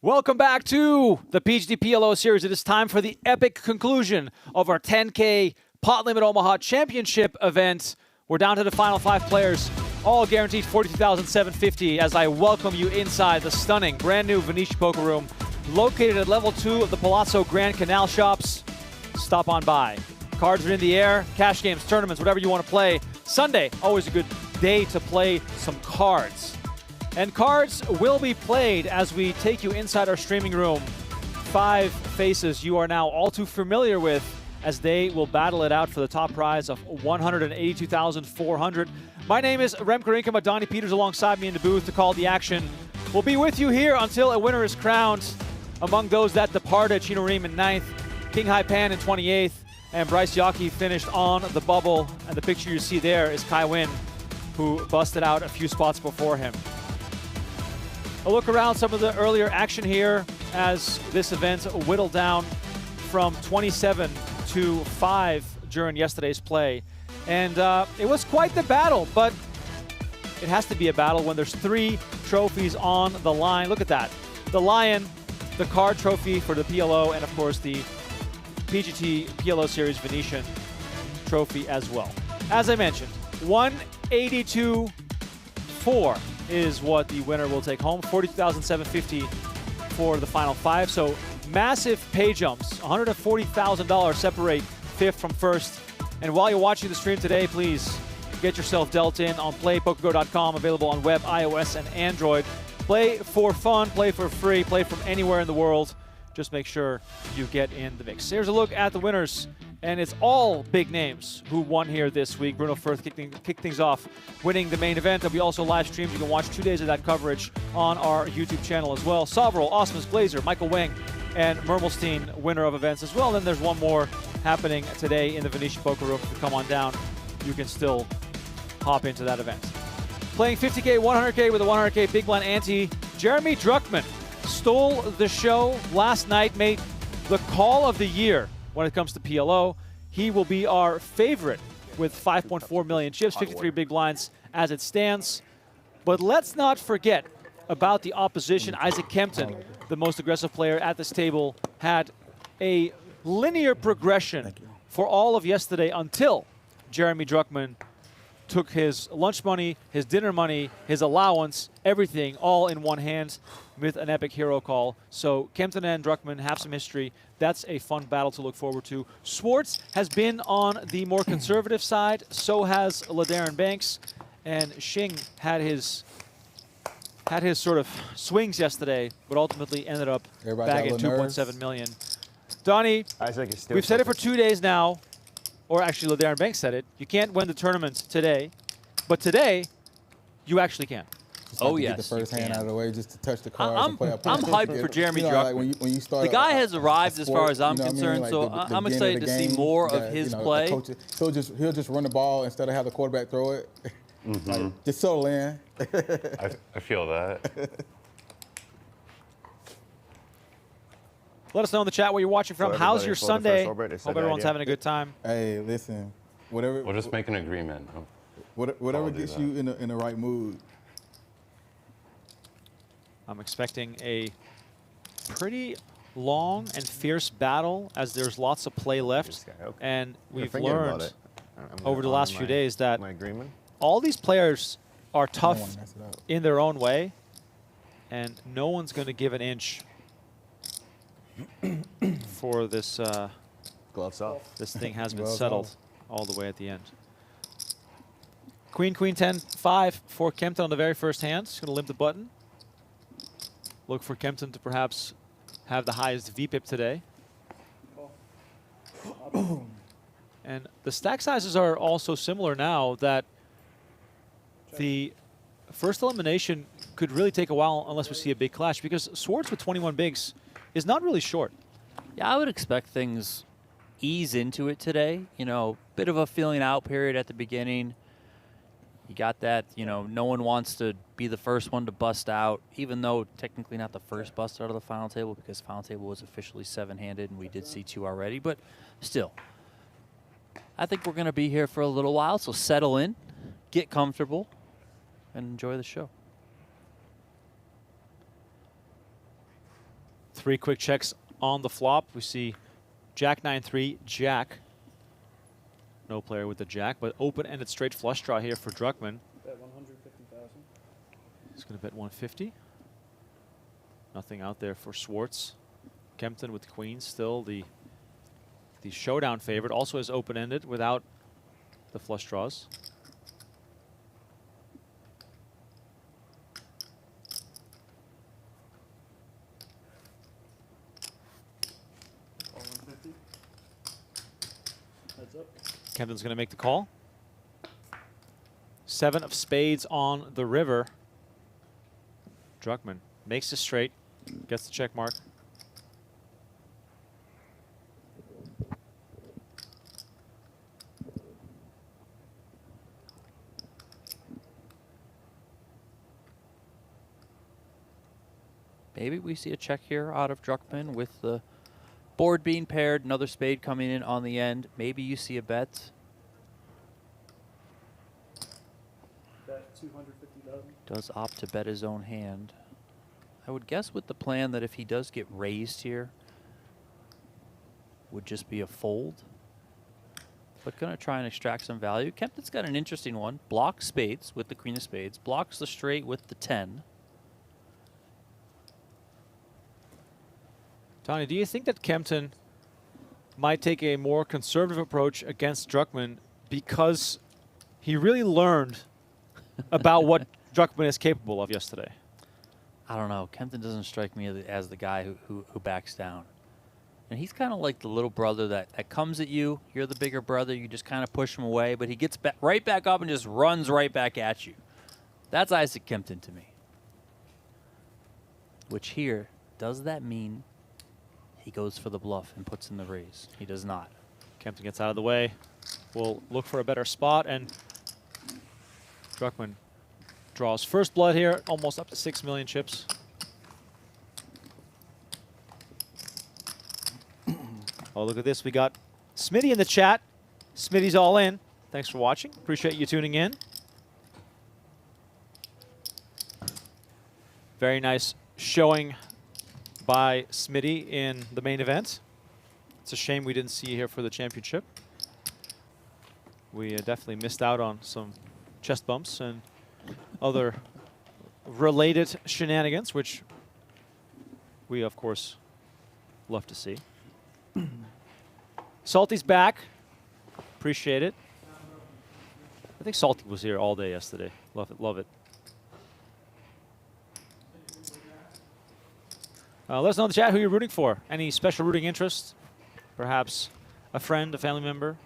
Welcome back to the PGT PLO Series. It is time for the epic conclusion of our 10K Pot-Limit Omaha Championship event. We're down to the final 5 players, all guaranteed $42,750 as I welcome you inside the stunning brand new Venetian Poker Room located at level 2 of the Palazzo Grand Canal Shops. Stop on by. Cards are in the air, cash games, tournaments, whatever you want to play. Sunday, always a good day to play some cards. And cards will be played as we take you inside our streaming room. 5 faces you are now all too familiar with as they will battle it out for the top prize of $182,400. My name is Rem Karinkama. Donnie Peters alongside me in the booth to call the action. We'll be with you here until a winner is crowned. Among those that departed, Chino Reem in 9th, King Hai Pan in 28th, and Bryce Yockey finished on the bubble. And the picture you see there is Kai Wynn, who busted out a few spots before him. A look around some of the earlier action here as this event whittled down from 27 to 5 during yesterday's play. And it was quite the battle, but it has to be a battle when there's 3 trophies on the line. Look at that. The Lion, the card trophy for the PLO, and of course the PGT PLO Series Venetian trophy as well. As I mentioned, 182.4 is what the winner will take home. $42,750 for the final 5. So massive pay jumps. $140,000 separate 5th from 1st. And while you're watching the stream today, please get yourself dealt in on playpokergo.com, available on web, iOS, and Android. Play for fun, play for free, play from anywhere in the world. Just make sure you get in the mix. Here's a look at the winners. And it's all big names who won here this week. Bruno Firth kicked things off, winning the main event. There'll be also live streams. You can watch 2 days of that coverage on our YouTube channel as well. Sovereign, Osmus, Glazer, Michael Wang, and Mermelstein, winner of events as well. Then there's one more happening today in the Venetian Poker Room. If you come on down, you can still hop into that event. Playing 50K, 100K with a 100K big blind ante, Jeremy Druckman stole the show last night, made the call of the year when it comes to PLO. He will be our favorite with 5.4 million chips, 53 big blinds as it stands. But let's not forget about the opposition. Isaac Kempton, the most aggressive player at this table, had a linear progression for all of yesterday until Jeremy Druckman took his lunch money, his dinner money, his allowance, everything all in one hand with an epic hero call. So Kempton and Druckman have some history. That's a fun battle to look forward to. Schwartz has been on the more conservative side. So has LaDarren Banks. And Shing had his sort of swings yesterday, but ultimately ended up bagging 2.7 million. Donnie, we've said it for 2 days now. Or actually, LaDarren Banks said it. You can't win the tournament today, but today, you actually can. Oh, yes. Get the first hand out of the way just to touch the cards. I'm hyped for Jeremy Druckman. When you start the guy has arrived as far as I'm concerned, like so I'm excited to see more of his play. He'll just run the ball instead of have the quarterback throw it. Like, just settle in. I feel that. Let us know in the chat where you're watching from. How's your Sunday? Hope everyone's having a good time. Hey, listen, whatever. We'll just make an agreement. Whatever gets you in the right mood. I'm expecting a pretty long and fierce battle as there's lots of play left. And we've learned over the last few days that all these players are tough in their own way, and no one's going to give an inch for this. Gloves off. This thing has been settled all the way at the end. Queen, Queen 10, 5 for Kempton on the very first hand. Just going to limp the button. Look for Kempton to perhaps have the highest VPIP today. And the stack sizes are also similar now that the first elimination could really take a while unless we see a big clash, because Schwartz with 21 bigs is not really short. Yeah, I would expect things ease into it today. You know, bit of a feeling out period at the beginning. You got that, you know, no one wants to be the first one to bust out, even though technically not the first bust out of the final table, because final table was officially 7-handed and we did see 2 already. But still, I think we're going to be here for a little while, so settle in, get comfortable, and enjoy the show. 3 quick checks on the flop. We see Jack 9-3, Jack. No player with the Jack, but open-ended straight flush draw here for Druckman. Bet 150,000. He's going to bet 150. Nothing out there for Schwartz. Kempton with queen, still the showdown favorite. Also is open-ended without the flush draws. All 150. Heads up. Kempton's going to make the call. 7 of spades on the river. Druckman makes a straight, gets the check mark. Maybe we see a check here out of Druckman with the board being paired, another spade coming in on the end. Maybe you see a bet. Bet 250,000. Does opt to bet his own hand. I would guess with the plan that if he does get raised here, would just be a fold. But gonna try and extract some value. Kempton's got an interesting one. Blocks spades with the queen of spades. Blocks the straight with the 10. Tony, do you think that Kempton might take a more conservative approach against Druckman because he really learned about what Druckman is capable of yesterday? I don't know. Kempton doesn't strike me as the guy who backs down. And he's kind of like the little brother that comes at you. You're the bigger brother. You just kind of push him away, but he gets right back up and just runs right back at you. That's Isaac Kempton to me. Which here, does that mean he goes for the bluff and puts in the raise? He does not. Kempton gets out of the way. We'll look for a better spot, and Druckman draws first blood here, almost up to 6 million chips. Oh, look at this. We got Smitty in the chat. Smitty's all in. Thanks for watching. Appreciate you tuning in. Very nice showing by Smitty in the main event. It's a shame we didn't see you here for the championship. We definitely missed out on some chest bumps and other related shenanigans, which we, of course, love to see. Salty's back. Appreciate it. I think Salty was here all day yesterday. Love it, love it. Let us know in the chat who you're rooting for. Any special rooting interest? Perhaps a friend, a family member.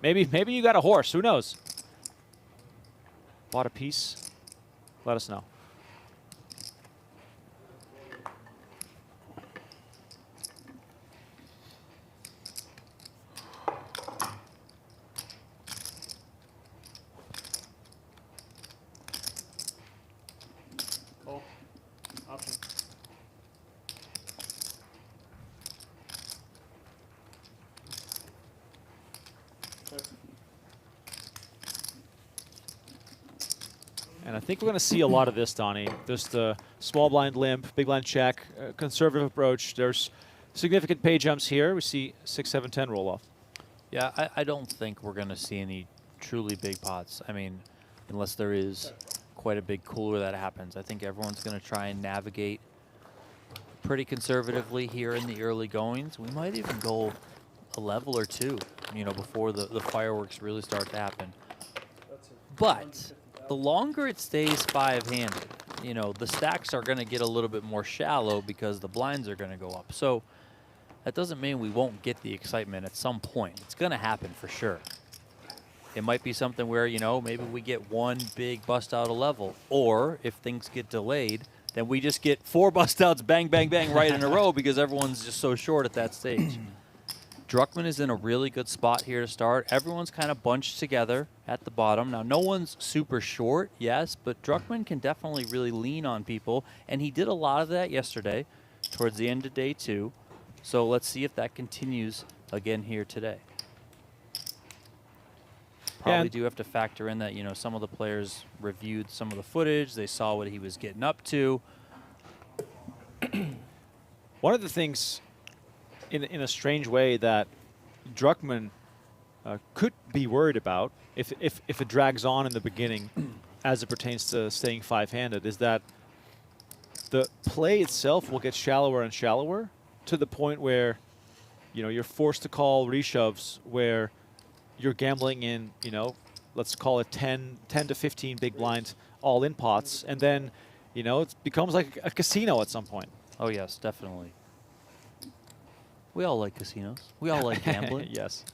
Maybe you got a horse. Who knows? Bought a piece. Let us know. Call. Option. Check. And I think we're going to see a lot of this, Donnie. Just a small blind limp, big blind check, conservative approach. There's significant pay jumps here. We see 6, 7, 10 roll off. Yeah, I don't think we're going to see any truly big pots. I mean, unless there is quite a big cooler that happens. I think everyone's going to try and navigate pretty conservatively here in the early goings. We might even go a level or two, you know, before the fireworks really start to happen. But the longer it stays five-handed, you know, the stacks are going to get a little bit more shallow because the blinds are going to go up. So that doesn't mean we won't get the excitement at some point. It's going to happen for sure. It might be something where, you know, maybe we get one big bust out of level. Or if things get delayed, then we just get 4 bust outs bang, bang, bang right in a row because everyone's just so short at that stage. Druckman is in a really good spot here to start. Everyone's kind of bunched together at the bottom. Now, no one's super short, yes, but Druckman can definitely really lean on people, and he did a lot of that yesterday towards the end of day 2. So let's see if that continues again here today. Probably do have to factor in that, you know, some of the players reviewed some of the footage. They saw what he was getting up to. One of the things, in a strange way, that Druckman could be worried about if it drags on in the beginning, as it pertains to staying 5-handed, is that the play itself will get shallower and shallower to the point where, you know, you're forced to call reshoves where you're gambling in, you know, let's call it 10 to 15 big blind all-in pots, and then, you know, it becomes like a casino at some point. Oh, yes, definitely. We all like casinos. We all like gambling. Yes.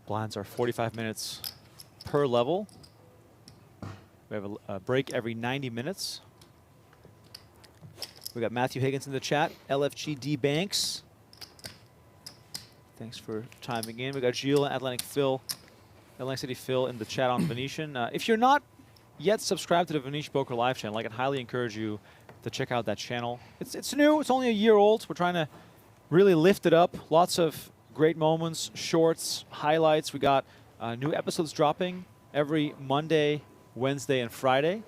Blinds are 45 minutes per level. We have a break every 90 minutes. We got Matthew Higgins in the chat, LFGD Banks. Thanks for chiming in. We got Gilles and Atlantic City Phil in the chat on Venetian. If you're not yet subscribed to the Venetian Poker Live channel, I can highly encourage you to check out that channel. It's new. It's only a year old. We're trying to really lift it up. Lots of great moments, shorts, highlights. We got new episodes dropping every Monday, Wednesday, and Friday,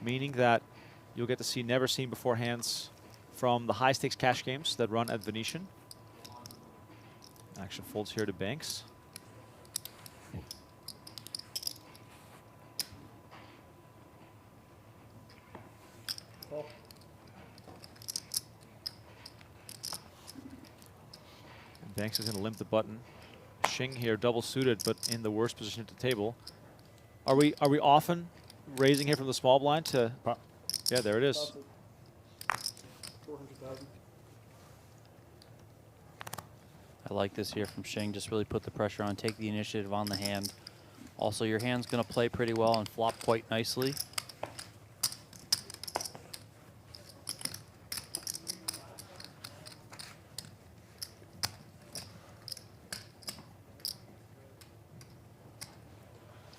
meaning that you'll get to see never seen before hands from the high stakes cash games that run at Venetian. Action folds here to Banks. Call. Banks is going to limp the button. Shing here double suited, but in the worst position at the table. Are we often raising here from the small blind to? Pop. Yeah, there it is. 400,000. I like this here from Shing. Just really put the pressure on, take the initiative on the hand. Also, your hand's going to play pretty well and flop quite nicely.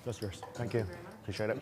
That's yours. Thank you. Appreciate it.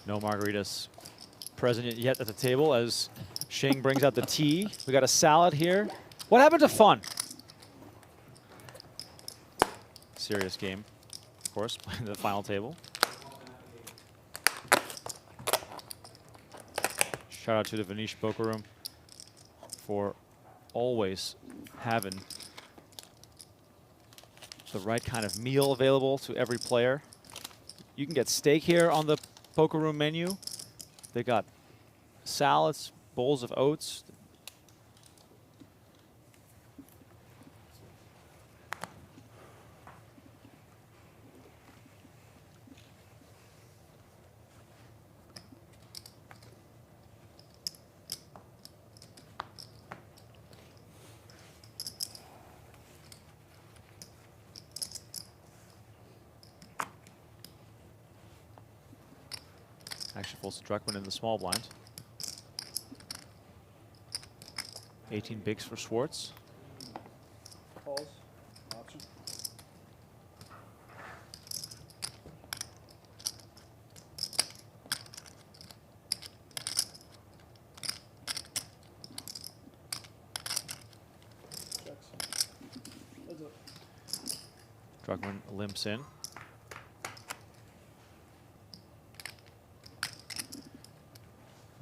No margaritas present yet at the table as Shing brings out the tea. We got a salad here. What happened to fun? Serious game, of course, the final table. Shout out to the Venetian Poker Room for always having the right kind of meal available to every player. You can get steak here on the Poker Room menu. They got salads, bowls of oats. Action folds to Druckman in the small blind. 18 bigs for Schwartz. Calls. Option. Checks. Heads up. limps in.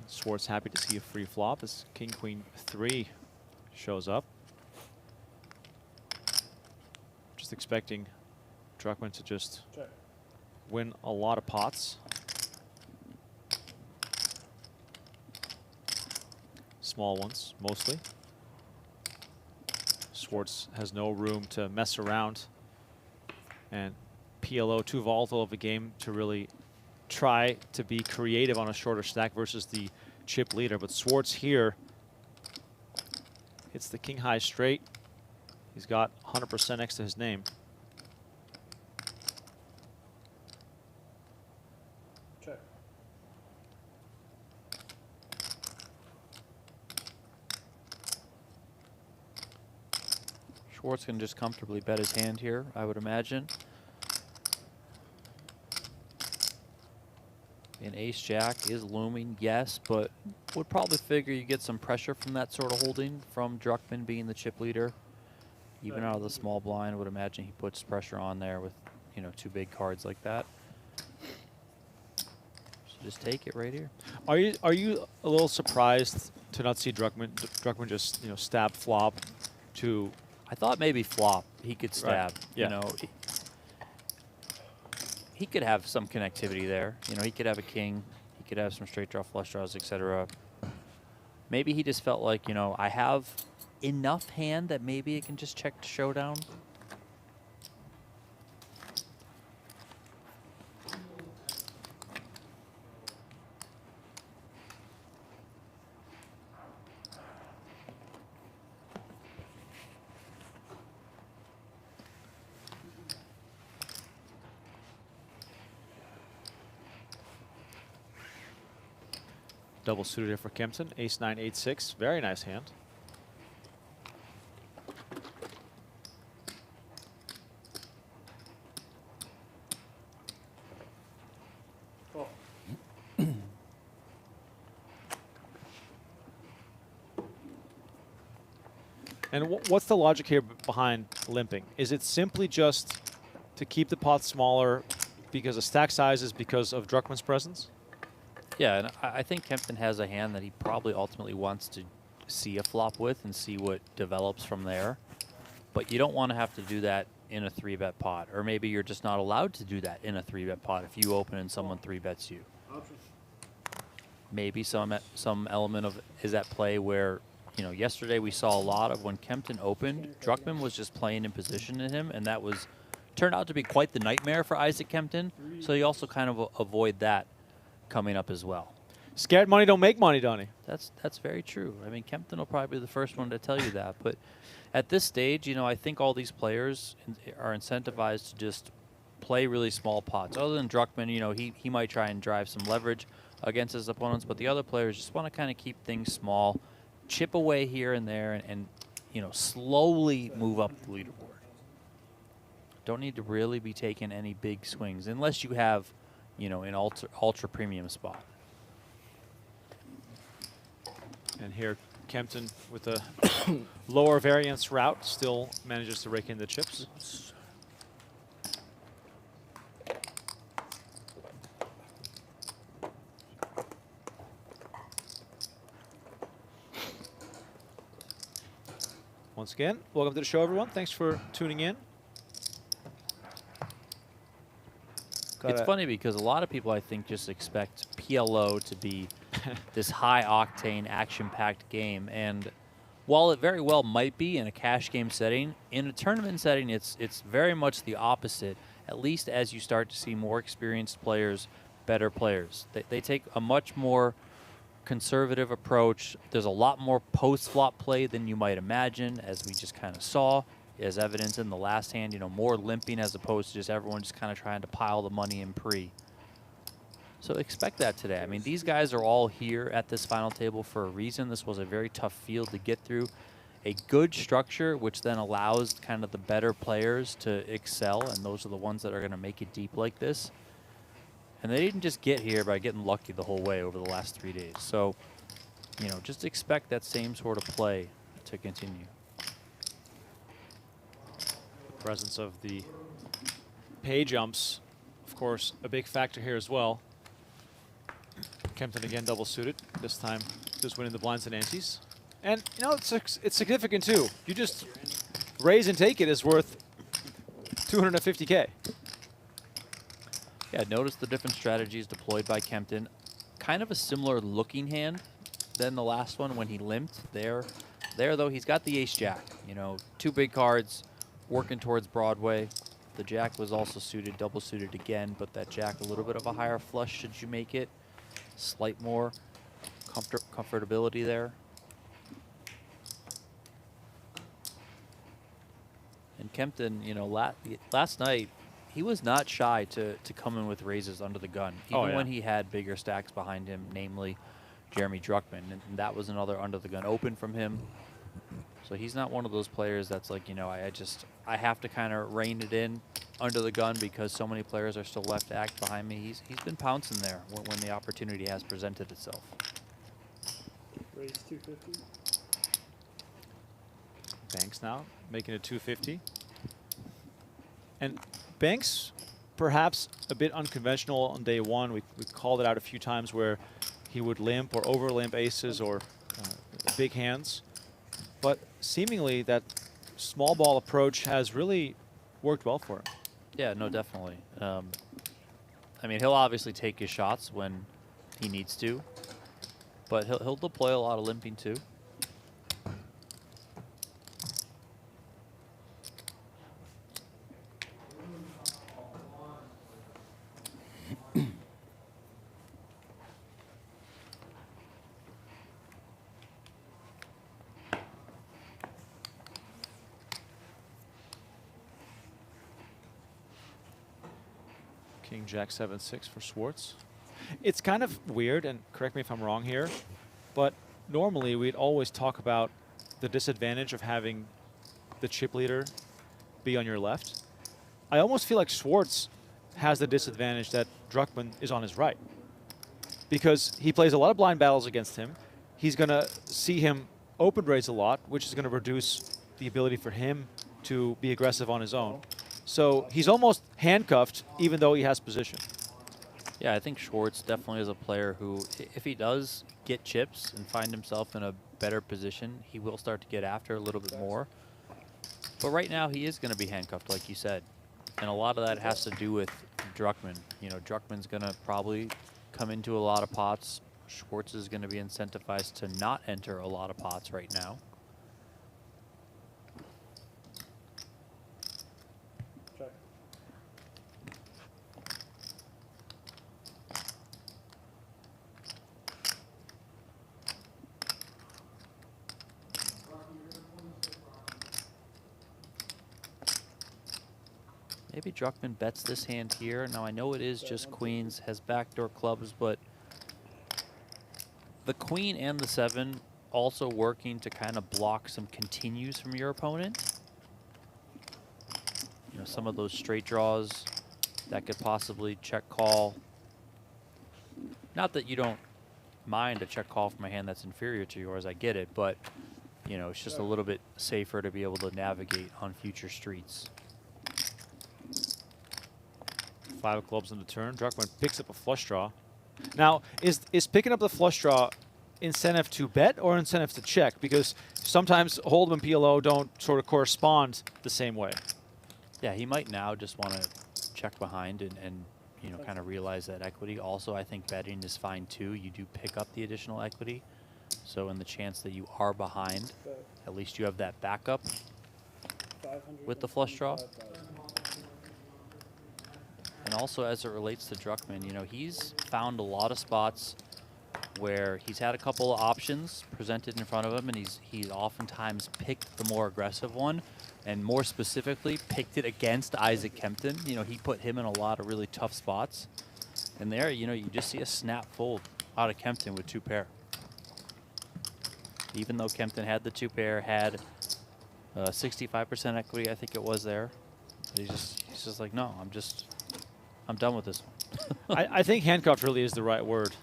Schwartz happy to see a free flop as King Queen 3 shows up. Just expecting Druckman to just Check. win a lot of pots. Small ones, mostly. Schwartz has no room to mess around. And PLO, too volatile of a game to really try to be creative on a shorter stack versus the chip leader. But Schwartz here hits the king high straight. He's got 100% next to his name. Check. Schwartz can just comfortably bet his hand here, I would imagine. An ace-jack is looming, yes, but would probably figure you get some pressure from that sort of holding from Druckman being the chip leader. Even out of the small blind, I would imagine he puts pressure on there with, you know, 2 big cards like that. So just take it right here. Are you a little surprised to not see Druckman just, you know, stab flop to? I thought maybe flop he could stab. Right. Yeah. You know, he could have some connectivity there. You know, he could have a king. He could have some straight draw, flush draws, etc. Maybe he just felt like, you know, I have enough hand that maybe it can just check to showdown. Double suited here for Kempton. Ace 9, 8, 6. Very nice hand. Call. And what's the logic here behind limping? Is it simply just to keep the pot smaller because of stack sizes, because of Druckman's presence? Yeah, and I think Kempton has a hand that he probably ultimately wants to see a flop with and see what develops from there. But you don't want to have to do that in a 3-bet pot. Or maybe you're just not allowed to do that in a 3-bet pot if you open and someone 3-bets you. Option. Maybe some element of is at play where, you know, yesterday we saw a lot of when Kempton opened, Druckman was just playing in position in him, and that was turned out to be quite the nightmare for Isaac Kempton. So you also kind of avoid that coming up as well. Scared money don't make money, Donnie. That's very true. I mean, Kempton will probably be the first one to tell you that. But at this stage, you know, I think all these players are incentivized to just play really small pots. Other than Druckman, you know, he might try and drive some leverage against his opponents, but the other players just want to kind of keep things small, chip away here and there, and you know, slowly move up the leaderboard. Don't need to really be taking any big swings unless you have, you know, an ultra premium spot. And here, Kempton with a lower variance route still manages to rake in the chips. Once again, welcome to the show, everyone. Thanks for tuning in. It's funny because a lot of people, I think, just expect PLO to be this high-octane, action-packed game. And while it very well might be in a cash game setting, in a tournament setting, it's very much the opposite, at least as you start to see more experienced players, better players. They take a much more conservative approach. There's a lot more post-flop play than you might imagine, as we just kind of saw, as evidence in the last hand, you know, more limping as opposed to just everyone just kind of trying to pile the money in pre. So expect that today. I mean, these guys are all here at this final table for a reason. This was a very tough field to get through. A good structure, which then allows kind of the better players to excel, and those are the ones that are going to make it deep like this. And they didn't just get here by getting lucky the whole way over the last 3 days. So, you know, just expect that same sort of play to continue. Presence of the pay jumps, of course, a big factor here as well. Kempton again double suited, this time just winning the blinds and antes. And, you know, it's significant too. You just raise and take it is worth 250K. Yeah, notice the different strategies deployed by Kempton. Kind of a similar looking hand than the last one when he limped. There though, he's got the ace-jack. You know, 2 big cards working towards Broadway. The jack was also suited, double suited again, but that jack a little bit of a higher flush should you make it. Slight more comfortability there. And Kempton, you know, last night, he was not shy to come in with raises under the gun, even when he had bigger stacks behind him, namely Jeremy Druckman, and that was another under the gun open from him. So he's not one of those players that's like, you know, I have to kind of rein it in under the gun because so many players are still left to act behind me. He's been pouncing there when the opportunity has presented itself. Raise 250. Banks now making it 250. And Banks, perhaps a bit unconventional on day one. We called it out a few times where he would limp or over limp aces or big hands. But seemingly that small ball approach has really worked well for him. Yeah, no, definitely. I mean, he'll obviously take his shots when he needs to, but he'll deploy a lot of limping too. King Jack 7-6 for Schwartz. It's kind of weird, and correct me if I'm wrong here, but normally we'd always talk about the disadvantage of having the chip leader be on your left. I almost feel like Schwartz has the disadvantage that Druckman is on his right, because he plays a lot of blind battles against him. He's going to see him open raise a lot, which is going to reduce the ability for him to be aggressive on his own. So he's almost handcuffed, even though he has position. Yeah, I think Schwartz definitely is a player who, if he does get chips and find himself in a better position, he will start to get after a little bit more. But right now, he is going to be handcuffed, like you said. And a lot of that has to do with Druckman. You know, Druckman's going to probably come into a lot of pots. Schwartz is going to be incentivized to not enter a lot of pots right now. Check. Maybe Druckman bets this hand here. Now, I know it is just queens, has backdoor clubs, but the queen and the 7 also working to kind of block some continues from your opponent. You know, some of those straight draws that could possibly check call. Not that you don't mind a check call from a hand that's inferior to yours, I get it, but you know, it's just a little bit safer to be able to navigate on future streets. 5 of clubs on the turn. Druckman picks up a flush draw. Now, is picking up the flush draw incentive to bet or incentive to check? Because sometimes Hold'em and PLO don't sort of correspond the same way. Yeah, he might now just want to check behind and you know, kind of realize that equity. Also, I think betting is fine too. You do pick up the additional equity. So in the chance that you are behind, at least you have that backup with the flush draw. And also as it relates to Druckman, you know, he's found a lot of spots where he's had a couple of options presented in front of him, and he's oftentimes picked the more aggressive one, and more specifically picked it against Isaac Kempton. You know, he put him in a lot of really tough spots. And there, you know, you just see a snap fold out of Kempton with 2 pair. Even though Kempton had the 2 pair, had 65% equity, I think it was there. But he's just like, no, I'm done with this one. I think handcuffed really is the right word.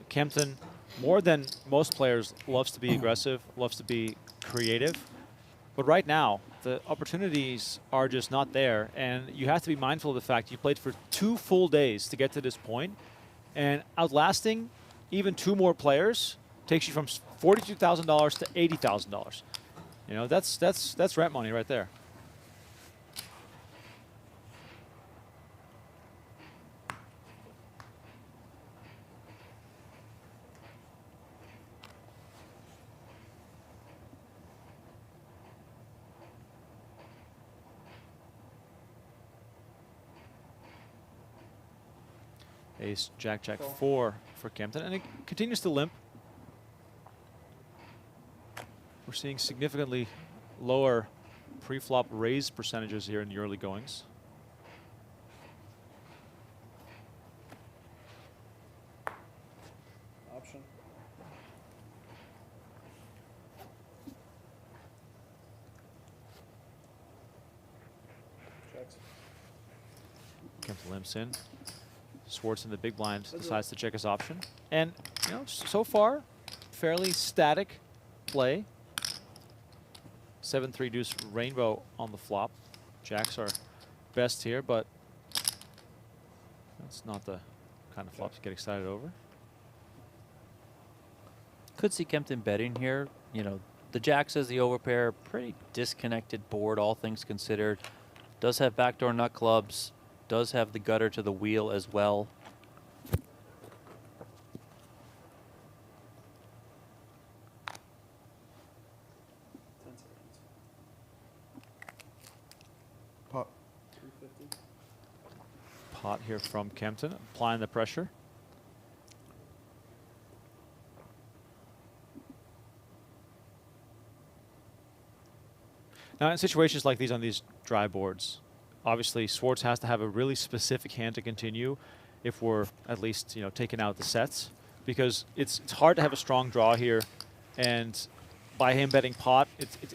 Kempton, more than most players, loves to be aggressive, loves to be creative. But right now, the opportunities are just not there, and you have to be mindful of the fact you played for 2 full days to get to this point, and outlasting even 2 more players takes you from $42,000 to $80,000. You know, that's rent money right there. Ace, Jack, Jack 4 for Kempton, and it continues to limp. We're seeing significantly lower pre-flop raise percentages here in the early goings. Option. Checks. Kempton limps in. Schwartz in the big blind decides to check his option. And, you know, so far, fairly static play. 7-3 deuce rainbow on the flop. Jacks are best here, but that's not the kind of flop to get excited over. Could see Kempton betting here. You know, the Jacks as the overpair, pretty disconnected board, all things considered. Does have backdoor nut clubs. Does have the gutter to the wheel as well. Pot. 350. Pot here from Kempton, applying the pressure. Now, in situations like these on these dry boards, obviously Schwartz has to have a really specific hand to continue if we're at least, you know, taking out the sets, because it's hard to have a strong draw here, and by him betting pot,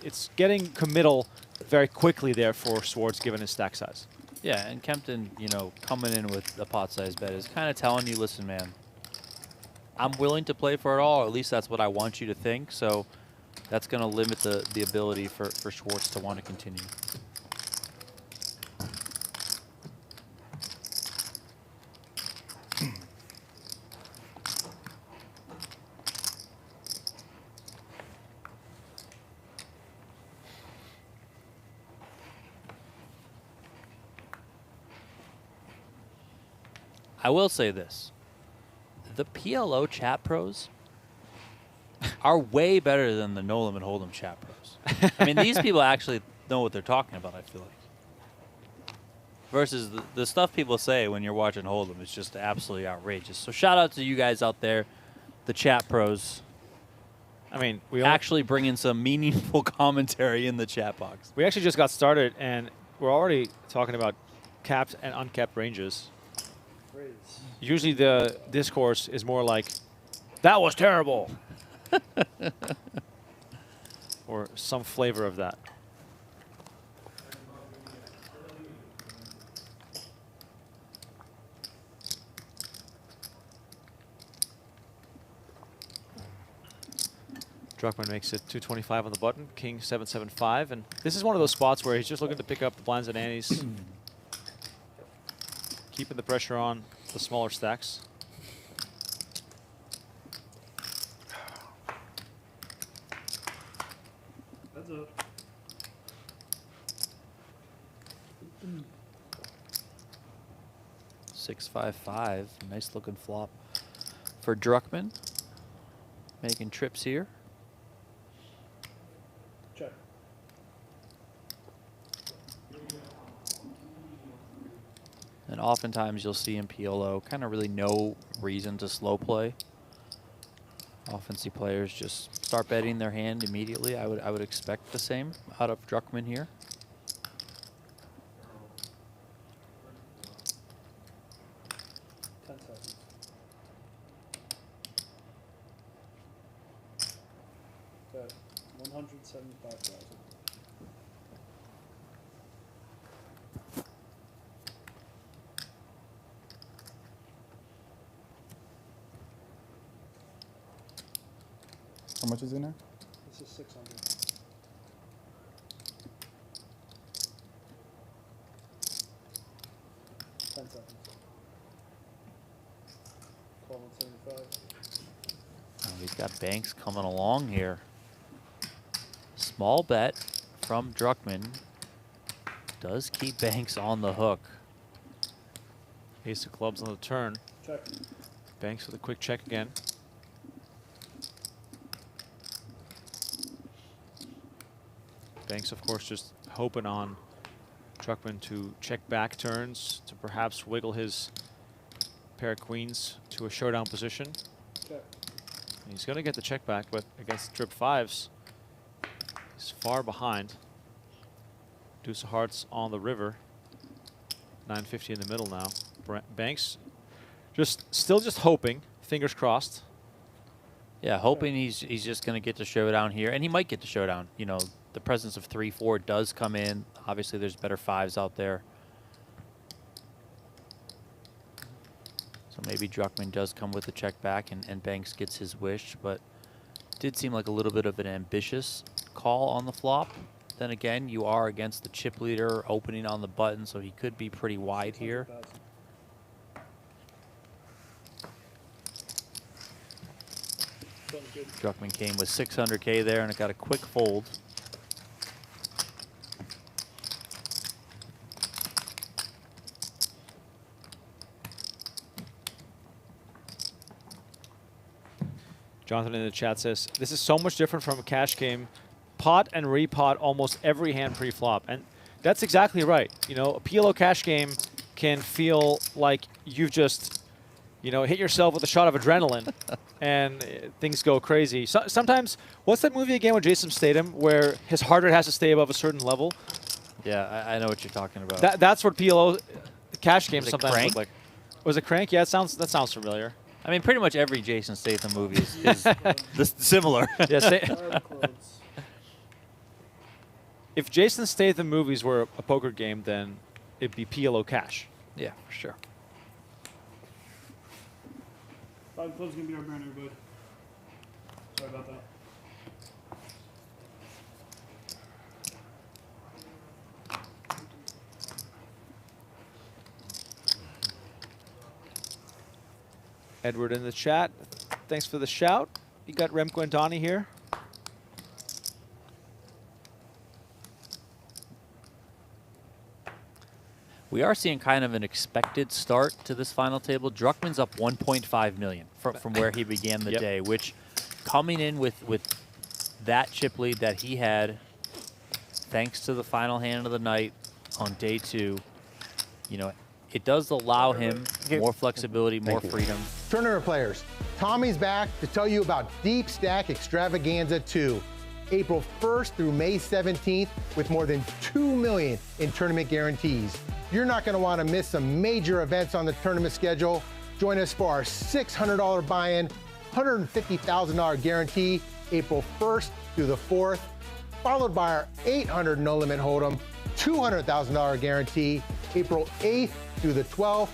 it's getting committal very quickly there for Schwartz given his stack size. Yeah, and Kempton, you know, coming in with a pot size bet is kind of telling you, listen, man, I'm willing to play for it all, or at least that's what I want you to think. So that's going to limit the ability for Schwartz to want to continue. I will say this. The PLO chat pros are way better than the No Limit Hold'em chat pros. I mean, these people actually know what they're talking about, I feel like. Versus the stuff people say when you're watching Hold'em is just absolutely outrageous. So shout out to you guys out there, the chat pros. I mean, we actually bringing some meaningful commentary in the chat box. We actually just got started, and we're already talking about capped and uncapped ranges. Raise. Usually the discourse is more like, that was terrible. Or some flavor of that. Druckman makes it 225 on the button, king 775, and this is one of those spots where he's just looking to pick up the blinds and antes. Keeping the pressure on the smaller stacks. Heads up. $6-5-5, nice looking flop for Druckman. Making trips here. Check. And oftentimes you'll see in PLO kind of really no reason to slow play. Often see players just start betting their hand immediately. I would expect the same out of Druckman here. Bet 175,000. How much is in there? This is 600. 10 seconds. Call 175. Oh, he's got Banks coming along here. Small bet from Druckman does keep Banks on the hook. Ace of clubs on the turn. Check. Banks with a quick check again. Banks, of course, just hoping on Druckman to check back turns to perhaps wiggle his pair of queens to a showdown position. Check. And he's going to get the check back, but against trip fives, he's far behind. Deuce of hearts on the river. 950 in the middle now. Banks still just hoping, fingers crossed. Yeah, hoping he's just going to get to showdown here, and he might get to showdown. You know, the presence of 3-4 does come in. Obviously, there's better fives out there. So maybe Druckman does come with the check back, and Banks gets his wish, but did seem like a little bit of an ambitious call on the flop. Then again, you are against the chip leader opening on the button, so he could be pretty wide here. 100,000. Feeling good. Druckman came with 600K there, and it got a quick fold. Jonathan in the chat says, this is so much different from a cash game. Pot and repot almost every hand pre-flop. And that's exactly right. You know, a PLO cash game can feel like you've just, you know, hit yourself with a shot of adrenaline and things go crazy. Sometimes, what's that movie again with Jason Statham where his heart rate has to stay above a certain level? Yeah, I know what you're talking about. That's what PLO cash games Was it sometimes Crank? look like. Was it Crank? Yeah, that sounds familiar. I mean, pretty much every Jason Statham movie is this similar. Yeah, Fire close. if Jason Statham movies were a poker game, then it'd be PLO cash. Yeah, for sure. 5 clubs gonna be our burner, bud. Sorry about that. Edward in the chat, thanks for the shout. You got Remco and Donnie here. We are seeing kind of an expected start to this final table. Druckman's up 1.5 million from where he began the Yep. day, which coming in with that chip lead that he had, thanks to the final hand of the night on day 2, you know, it does allow him more flexibility, more freedom. Tournament players, Tommy's back to tell you about Deep Stack Extravaganza 2. April 1st through May 17th with more than 2 million in tournament guarantees. You're not going to want to miss some major events on the tournament schedule. Join us for our $600 buy-in, $150,000 guarantee, April 1st through the 4th, followed by our $800 no limit hold'em, $200,000 guarantee, April 8th through the 12th,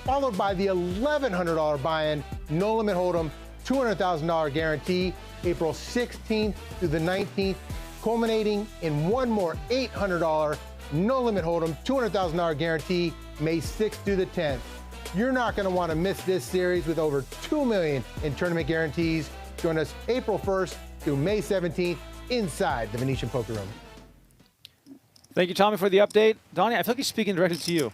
followed by the $1,100 buy-in, no limit hold'em, $200,000 guarantee, April 16th through the 19th, culminating in one more $800 no limit hold'em, $200,000 guarantee, May 6th through the 10th. You're not going to want to miss this series with over 2 million in tournament guarantees. Join us April 1st through May 17th inside the Venetian Poker Room. Thank you, Tommy, for the update. Donnie, I feel like he's speaking directly to you.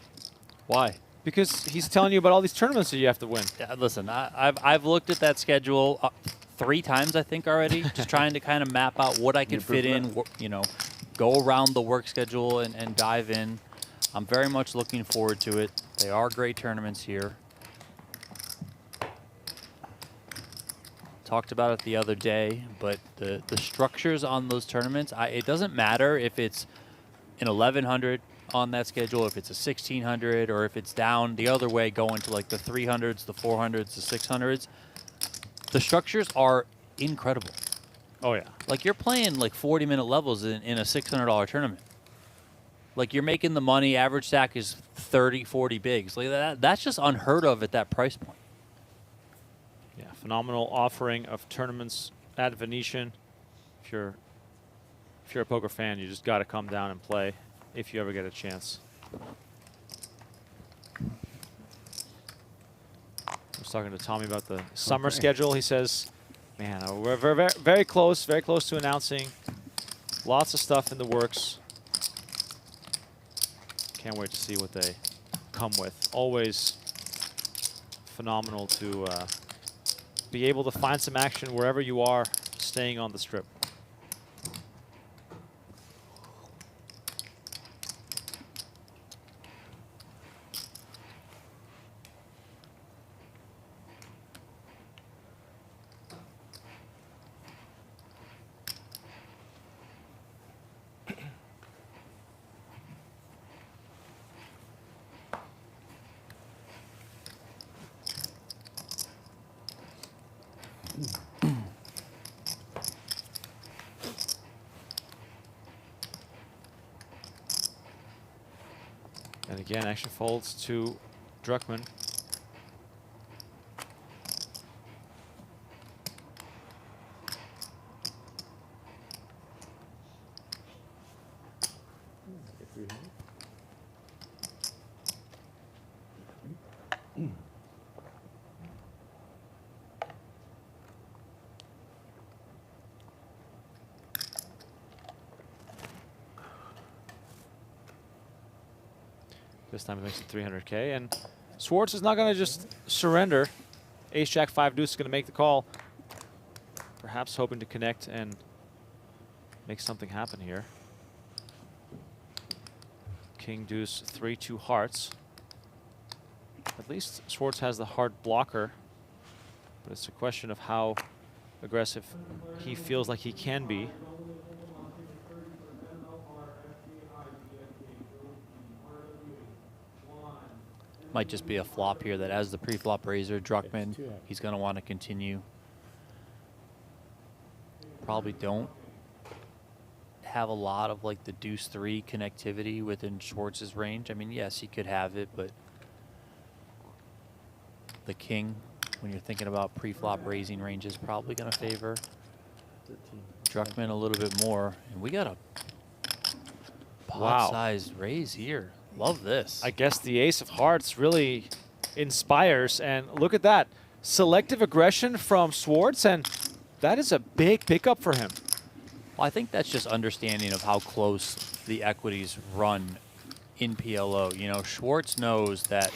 Why? Because he's telling you about all these tournaments that you have to win. Yeah, listen, I've looked at that schedule 3 times, I think, already, just trying to kind of map out what I could fit in, you know, go around the work schedule and dive in. I'm very much looking forward to it. They are great tournaments here. Talked about it the other day, but the structures on those tournaments, it doesn't matter if it's an 1100 on that schedule, if it's a 1600, or if it's down the other way going to like the 300s, the 400s, the 600s. The structures are incredible. Oh, yeah. Like, you're playing like 40-minute levels in a $600 tournament. Like, you're making the money, average stack is 30, 40 bigs. Like, that's just unheard of at that price point. Yeah, phenomenal offering of tournaments at Venetian. If you're a poker fan, you just got to come down and play if you ever get a chance. talking to Tommy about the summer schedule. He says, man, we're very, very close to announcing. Lots of stuff in the works. Can't wait to see what they come with. Always phenomenal to be able to find some action wherever you are staying on the strip. And again, action folds to Druckman. This time it makes it 300K, and Schwartz is not going to just surrender. Ace-Jack 5 deuce is going to make the call. Perhaps hoping to connect and make something happen here. King deuce 3-2 hearts. At least Schwartz has the hard blocker, but it's a question of how aggressive he feels like he can be. Might just be a flop here that as the pre-flop raiser, Druckman, he's going to want to continue. Probably don't have a lot of like the deuce 3 connectivity within Schwartz's range. I mean, yes, he could have it, but the king, when you're thinking about pre-flop raising range, is probably going to favor Druckman a little bit more. And we got a pot-sized raise here. Love this. I guess the ace of hearts really inspires, and look at that. Selective aggression from Schwartz, and that is a big pickup for him. Well, I think that's just understanding of how close the equities run in PLO. You know, Schwartz knows that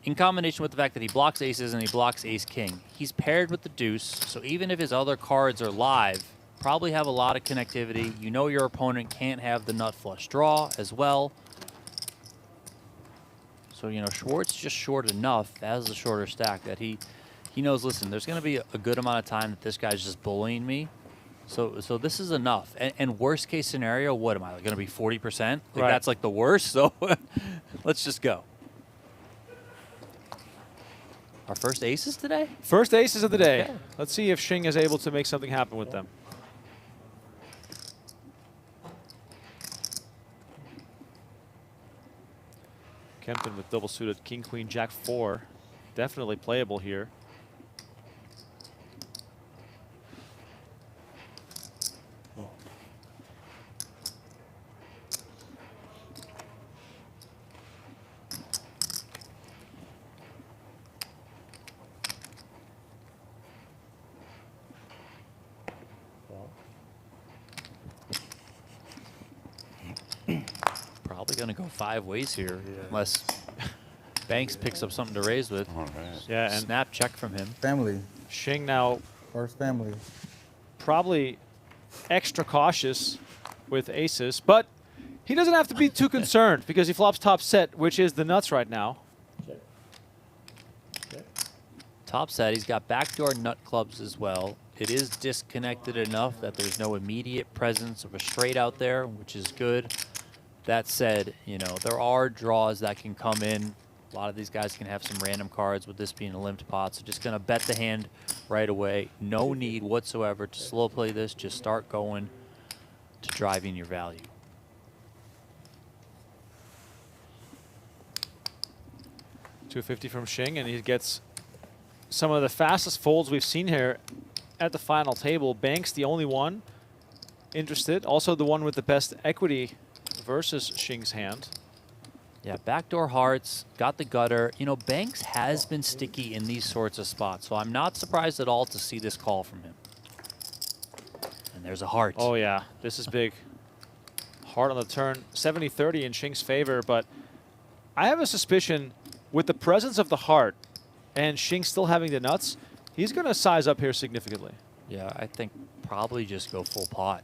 in combination with the fact that he blocks aces and he blocks ace-king, he's paired with the deuce, so even if his other cards are live, probably have a lot of connectivity. You know your opponent can't have the nut flush draw as well. So, you know, Schwartz just short enough as the shorter stack that he knows, listen, there's going to be a good amount of time that this guy's just bullying me. So this is enough. And worst case scenario, what am I, going to be 40%? Like, right. That's like the worst, so let's just go. Our first aces today? First aces of the day. Okay. Let's see if Shing is able to make something happen with them. Kempton with double suited king, queen, jack 4. Definitely playable here. Probably going to go 5 ways here, unless Banks picks up something to raise with. All right. Yeah, and Snap check from him. Family. Shing now First family. probably extra cautious with aces, but he doesn't have to be too concerned because he flops top set, which is the nuts right now. Top set, he's got backdoor nut clubs as well. It is disconnected enough that there's no immediate presence of a straight out there, which is good. That said, you know, there are draws that can come in. A lot of these guys can have some random cards with this being a limped pot, so just going to bet the hand right away. No need whatsoever to slow play this. Just start going to driving your value. $250 from Shing, and he gets some of the fastest folds we've seen here at the final table. Banks, the only one interested. Also the one with the best equity versus Shing's hand. Yeah, backdoor hearts, got the gutter. You know, Banks has been sticky in these sorts of spots, so I'm not surprised at all to see this call from him. And there's a heart. Oh, yeah. This is big. Heart on the turn. 70-30 in Shing's favor, but I have a suspicion with the presence of the heart and Shing still having the nuts, he's going to size up here significantly. Yeah, I think probably just go full pot.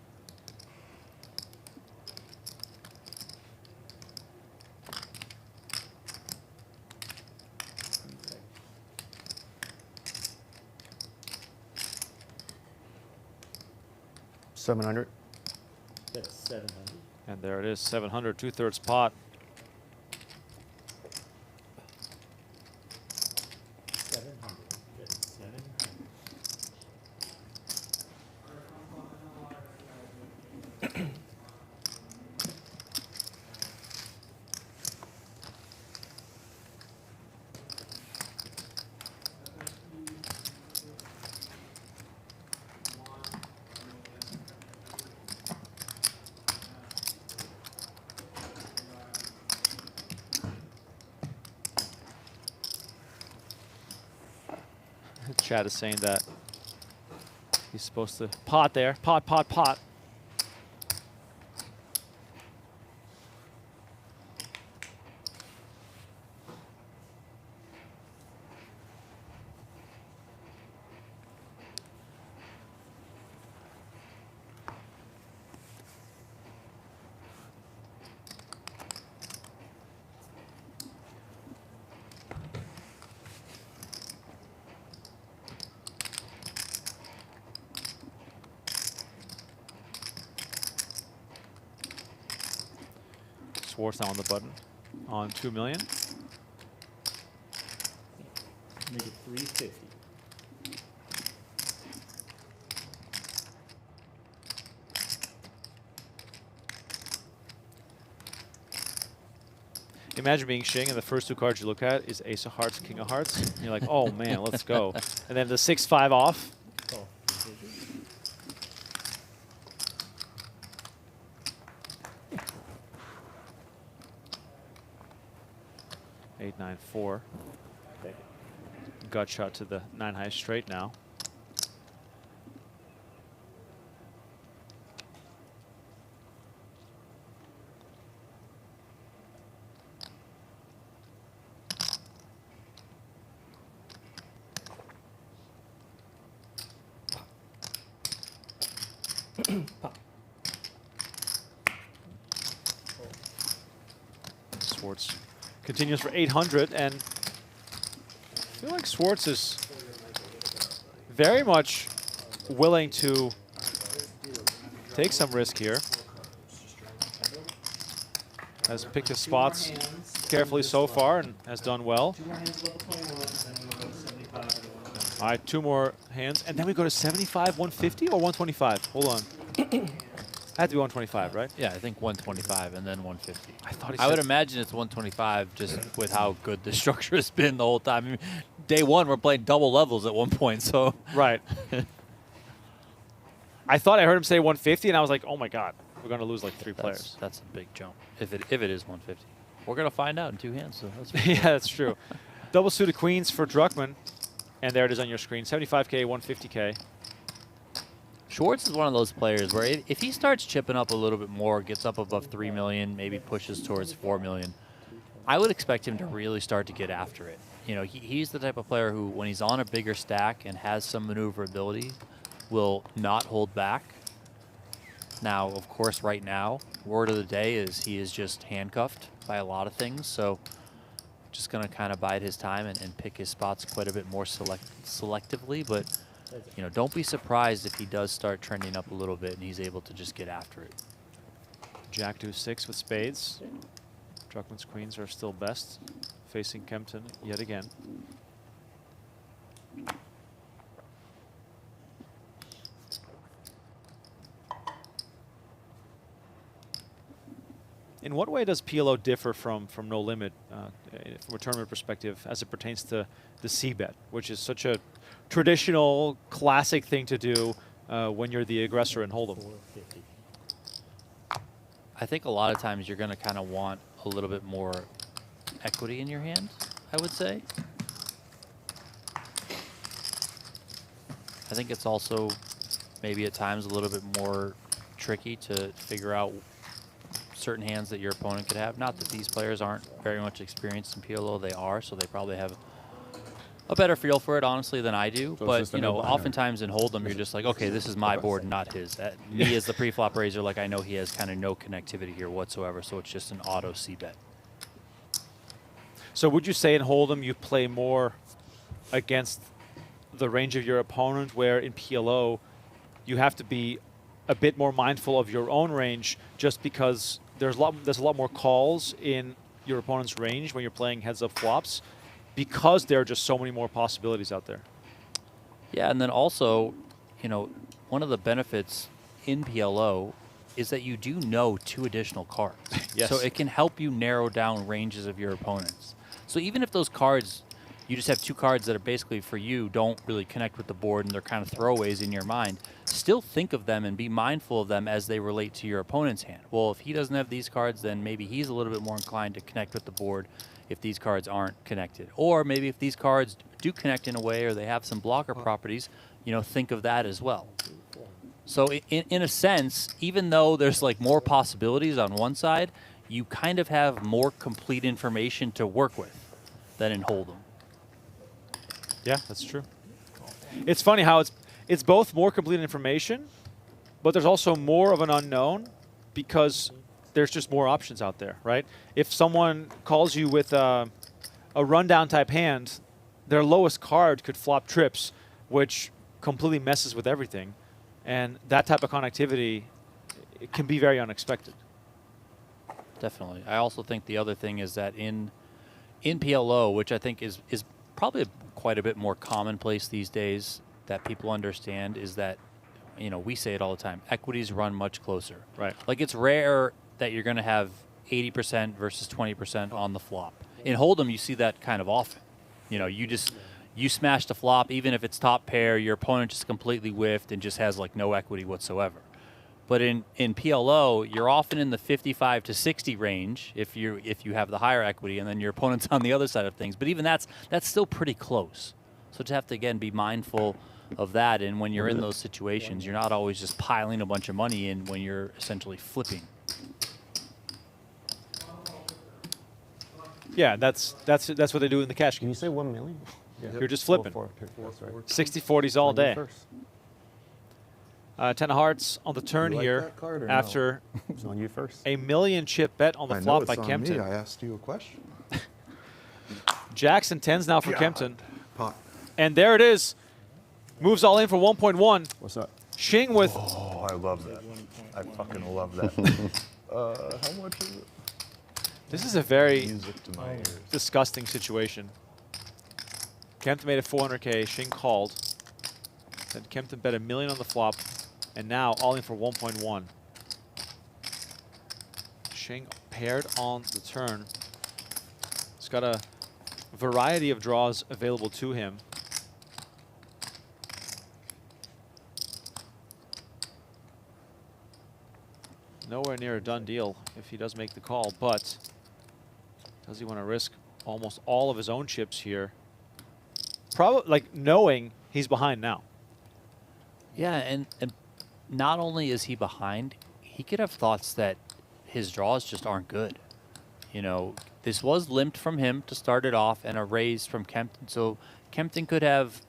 $700. That's 700. And there it is, 700, 2/3 pot. 700. That's 700. Chad is saying that he's supposed to pot there. Pot, pot, pot. Schwartz now on the button on 2 million. Make it 350. Imagine being Shing and the first two cards you look at is Ace of Hearts, King of Hearts. And you're like, oh man, let's go. And then the 6-5 off. Oh, 8-9-4. take it. Gut shot to the 9-high straight now. Schwartz continues for 800, and I feel like Schwartz is very much willing to take some risk here. Has picked his spots carefully so far and has done well. All right, 2 more hands, and then we go to 75, 150, or 125? Hold on. Had to be 125, right? Yeah, I think 125 and then 150. I thought he I would said- imagine it's 125 just with how good the structure has been the whole time. I mean, day one, we're playing double levels at one point, so. Right. I thought I heard him say 150, and I was like, oh my God, we're going to lose like 3 players. That's a big jump. If it is 150. We're going to find out in 2 hands, so that's Yeah, that's true. Double suited queens for Druckman, and there it is on your screen, 75K, 150K. Schwartz is one of those players where if he starts chipping up a little bit more, gets up above 3 million, maybe pushes towards 4 million, I would expect him to really start to get after it. You know, he's the type of player who, when he's on a bigger stack and has some maneuverability, will not hold back. Now, of course, right now, word of the day is he is just handcuffed by a lot of things, so just going to kind of bide his time and pick his spots quite a bit more selectively, but you know, don't be surprised if he does start trending up a little bit and he's able to just get after it. Jack deuce 6 with spades. Druckman's queens are still best, facing Kempton yet again. In what way does PLO differ from No Limit from a tournament perspective as it pertains to the C-bet, which is such a traditional, classic thing to do when you're the aggressor in Hold'em? 450. I think a lot of times you're going to kind of want a little bit more equity in your hand, I would say. I think it's also maybe at times a little bit more tricky to figure out certain hands that your opponent could have. Not that these players aren't very much experienced in PLO, they are, so they probably have a better feel for it, honestly, than I do. So it's but, just a you know, no-brainer. oftentimes in Hold'em, you're just like, okay, this is my board, not his. Me as the pre-flop raiser, like I know he has kind of no connectivity here whatsoever, so it's just an auto C-bet. So would you say in Hold'em you play more against the range of your opponent, where in PLO you have to be a bit more mindful of your own range, just because there's a lot more calls in your opponent's range when you're playing heads-up flops, because there are just so many more possibilities out there? Yeah, and then also, you know, one of the benefits in PLO is that you do know 2 additional cards. Yes. So it can help you narrow down ranges of your opponents. So even if those cards, you just have 2 cards that are basically for you, don't really connect with the board and they're kind of throwaways in your mind, still think of them and be mindful of them as they relate to your opponent's hand. Well, if he doesn't have these cards, then maybe he's a little bit more inclined to connect with the board if these cards aren't connected. Or maybe if these cards do connect in a way or they have some blocker properties, you know, think of that as well. So in a sense, even though there's like more possibilities on one side, you kind of have more complete information to work with than in Hold'em. Yeah, that's true. It's funny how it's both more complete information, but there's also more of an unknown because there's just more options out there, right? If someone calls you with a rundown type hand, their lowest card could flop trips, which completely messes with everything. And that type of connectivity, it can be very unexpected. Definitely. I also think the other thing is that in PLO, which I think is probably quite a bit more commonplace these days that people understand, is that, you know, we say it all the time, equities run much closer. Right. Like it's rare that you're going to have 80% versus 20% on the flop. In Hold'em, you see that kind of often. You know, you smash the flop, even if it's top pair, your opponent just completely whiffed and just has like no equity whatsoever. But in PLO, you're often in the 55 to 60 range if you have the higher equity, and then your opponent's on the other side of things. But even that's still pretty close. So to have to, again, be mindful of that. And when you're in those situations, you're not always just piling a bunch of money in when you're essentially flipping. Yeah, that's what they do in the cash Can game. you say 1 million? You're just flipping. 60-40s all On you day. first. 10 of hearts on the turn You like here that card or no? after It's on you first. a million chip bet on the I know flop by it's on Kempton. me. I asked you a question. Jacks and 10s now for God. Kempton. Pot. And there it is. Moves all in for 1.1. What's up? Shing with Oh, I love that. I fucking love that. How much is it? this is a very Music to my ears. disgusting situation. Kempton made a 400K. Shing called. Then Kempton bet $1 million on the flop, and now all in for 1.1. Shing paired on the turn. He's got a variety of draws available to him. Nowhere near a done deal if he does make the call, but does he want to risk almost all of his own chips here? Probably, like, knowing he's behind now. Yeah, and not only is he behind, he could have thoughts that his draws just aren't good. You know, this was limped from him to start it off and a raise from Kempton. So Kempton could have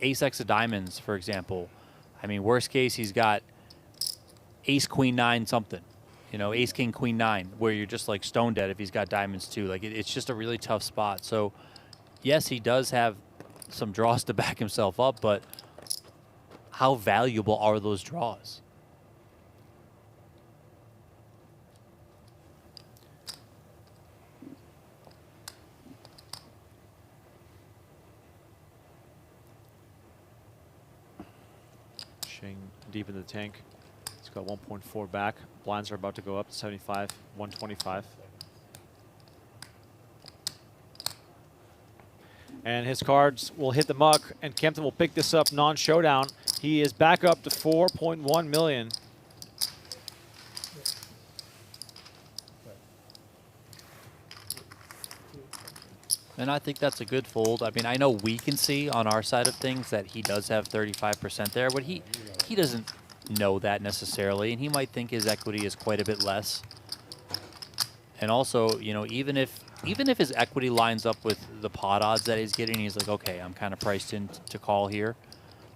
ace-x of diamonds, for example. I mean, worst case, he's got ace-queen-9 something. You know, ace-king-queen-9, where you're just like stone dead if he's got diamonds too. Like, it's just a really tough spot. So, yes, he does have some draws to back himself up, but how valuable are those draws? Shing deep in the tank. He's got 1.4 back. Blinds are about to go up to 75, 125. And his cards will hit the muck, and Kempton will pick this up non-showdown. He is back up to 4.1 million. And I think that's a good fold. I mean, I know we can see on our side of things that he does have 35% there, but he doesn't know that necessarily, and he might think his equity is quite a bit less. And also, you know, even if his equity lines up with the pot odds that he's getting, he's like, okay, I'm kind of priced in to call here.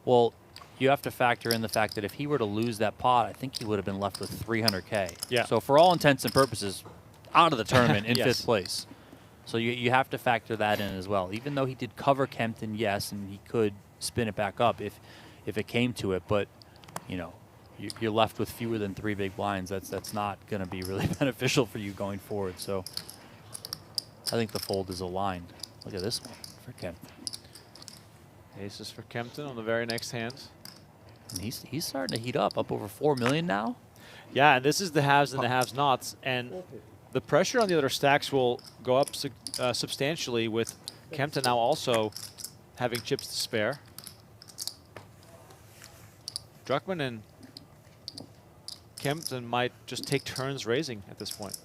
Well, you have to factor in the fact that if he were to lose that pot, I think he would have been left with 300K. Yeah. So for all intents and purposes, out of the tournament in Yes. 5th place. So you have to factor that in as well. Even though he did cover Kempton, yes, and he could spin it back up if it came to it. But, you know, you're left with fewer than 3 big blinds. That's not going to be really beneficial for you going forward. So I think the fold is aligned. Look at this one for Kempton. Aces for Kempton on the very next hand. And he's starting to heat up over 4 million now. Yeah, and this is the haves and the have-nots, and the pressure on the other stacks will go up substantially with Kempton now also having chips to spare. Druckman and Kempton might just take turns raising at this point.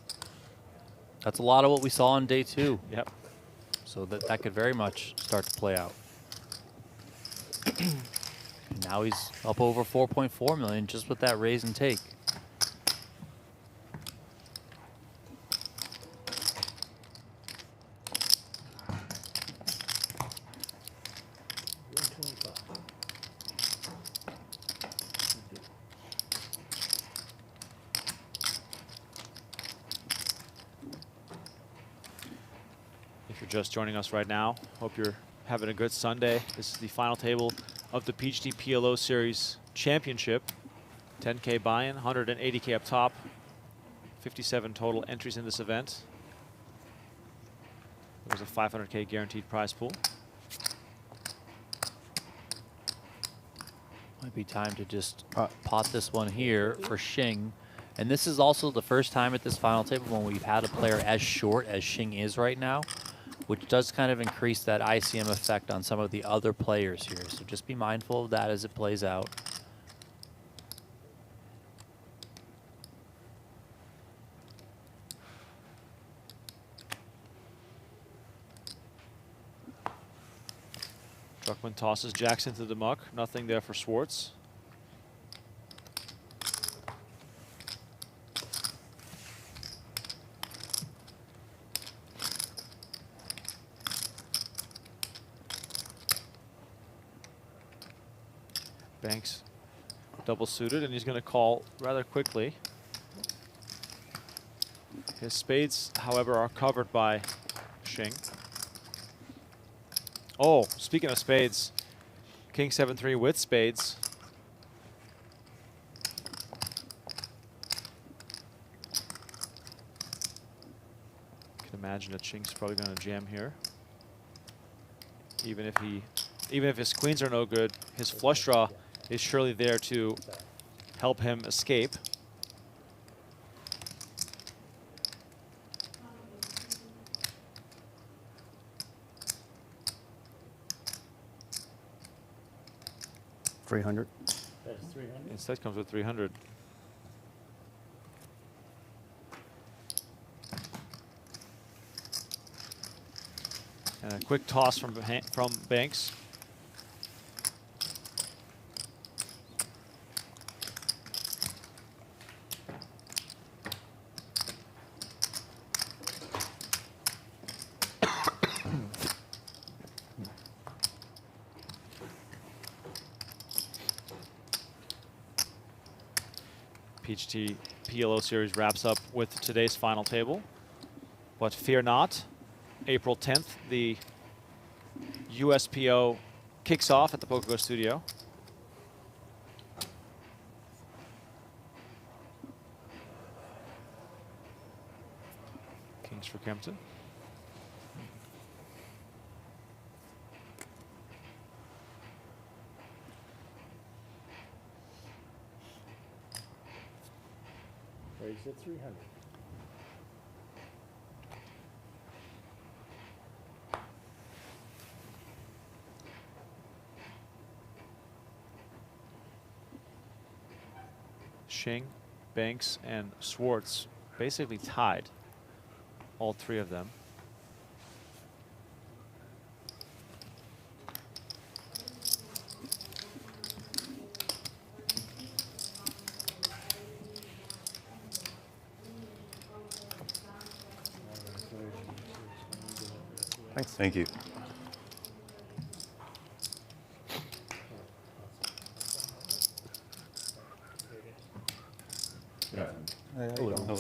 That's a lot of what we saw on day 2. Yep. So that could very much start to play out. And now he's up over 4.4 million just with that raise and take. If you're just joining us right now, hope you're having a good Sunday. This is the final table of the PGT PLO Series Championship. 10K buy-in, 180K up top. 57 total entries in this event. There was a 500K guaranteed prize pool. Might be time to just pot this one here for Shing. And this is also the first time at this final table when we've had a player as short as Shing is right now, which does kind of increase that ICM effect on some of the other players here. So just be mindful of that as it plays out. Druckman tosses jacks into the muck. Nothing there for Schwartz. Banks double suited, and he's going to call rather quickly. His spades, however, are covered by Shing. Oh, speaking of spades, King 7-3 with spades. Can imagine that Shing's probably going to jam here. Even if his queens are no good, his flush draw is surely there to help him escape. $300. That's 300. Instead comes with 300. And a quick toss from Banks. PGT PLO Series wraps up with today's final table. But fear not, April 10th, the USPO kicks off at the PokerGO studio. Kings for Kempton. Raise at 300. Shing, Banks, and Schwartz basically tied, all three of them. Thanks. Thank you. Hello. Hello.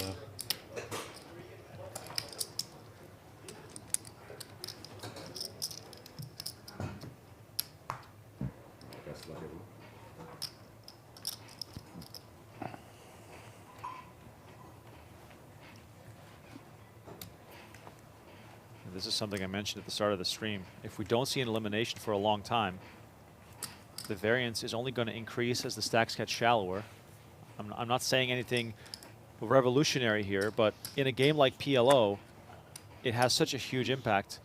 This is something I mentioned at the start of the stream. If we don't see an elimination for a long time, the variance is only going to increase as the stacks get shallower. I'm not saying anything revolutionary here, but in a game like PLO, it has such a huge impact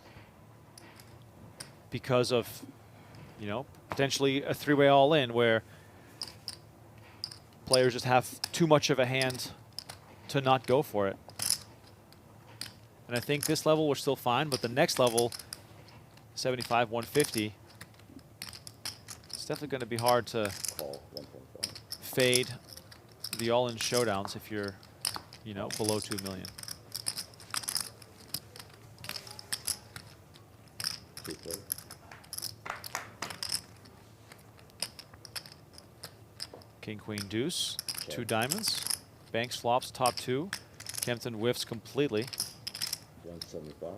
because of, you know, potentially a three-way all-in where players just have too much of a hand to not go for it. And I think this level we're still fine, but the next level, 75, 150, it's definitely going to be hard to fade the all-in showdowns if you're, you know, below 2 million. King, queen, deuce, two diamonds. Banks flops, top two. Kempton whiffs completely. 175.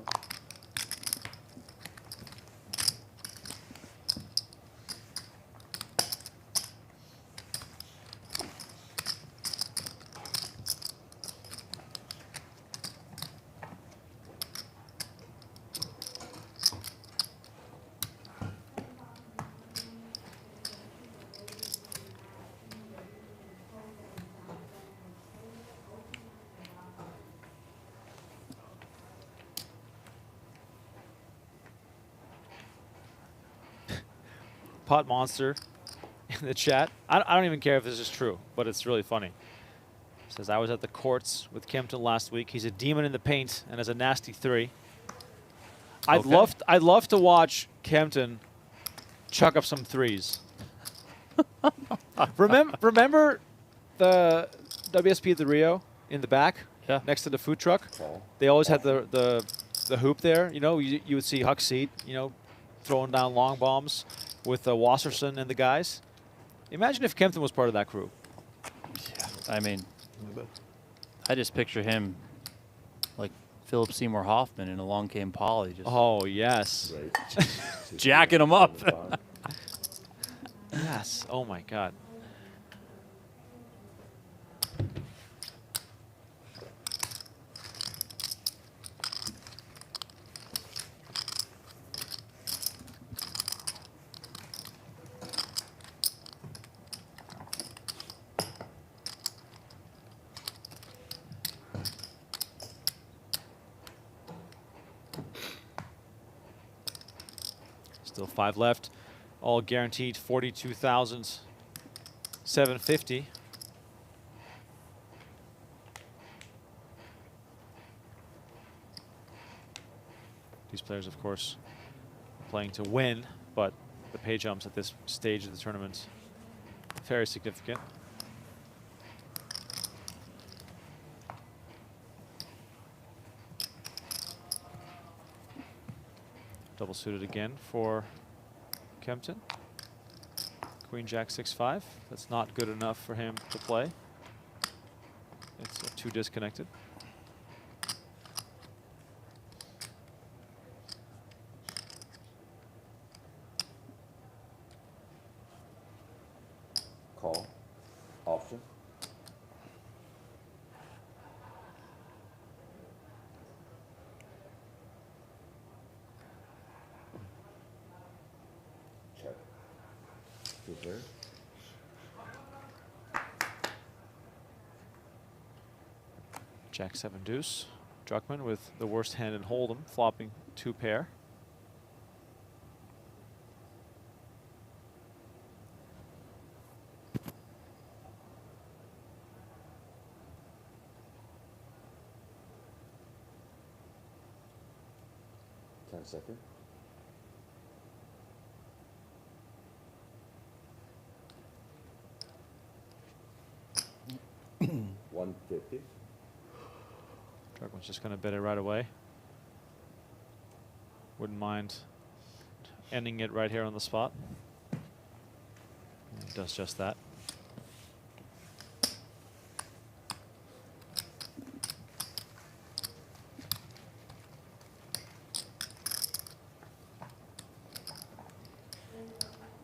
Pot Monster in the chat. I don't even care if this is true, but it's really funny. Says, I was at the courts with Kempton last week. He's a demon in the paint and has a nasty three. I'd love to watch Kempton chuck up some threes. remember the WSP at the Rio in the back? Yeah. Next to the food truck? They always had the hoop there. You know, you would see Huck Seat, you know, throwing down long bombs with Wasserson and the guys. Imagine if Kempton was part of that crew. Yeah, I mean, I just picture him like Philip Seymour Hoffman in Along Came Polly. Just oh, yes. jacking him up. Yes. Oh, my God. Still 5 left. All guaranteed 42,750. These players, of course, playing to win, but the pay jumps at this stage of the tournament very significant. Double suited again for Kempton. Queen Jack 6-5. That's not good enough for him to play. It's too disconnected. Call. Option. Check. Reserve. Jack 7 deuce. Druckman with the worst hand in Hold'em, flopping 2 pair. Second. $150. Druckman's just going to bet it right away. Wouldn't mind ending it right here on the spot. And he does just that.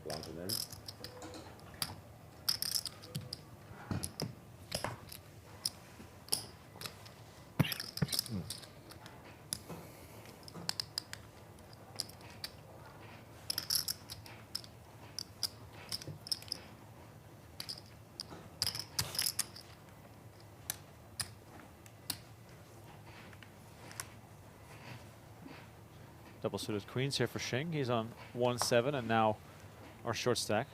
Blanket in. Double suited queens here for Shing. He's on 1-7 and now our short stack.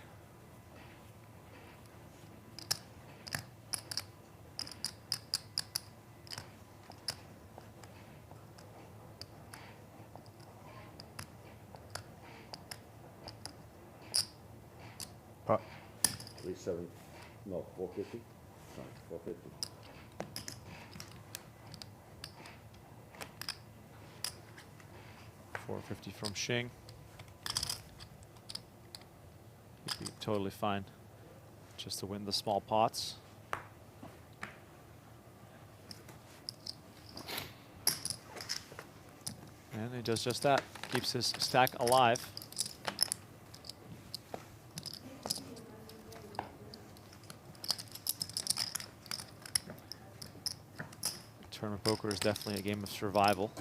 Pot. 37, no, 450. Sorry, 450. $450 from Shing. He'd be totally fine just to win the small pots. And he does just that. Keeps his stack alive. Tournament poker is definitely a game of survival.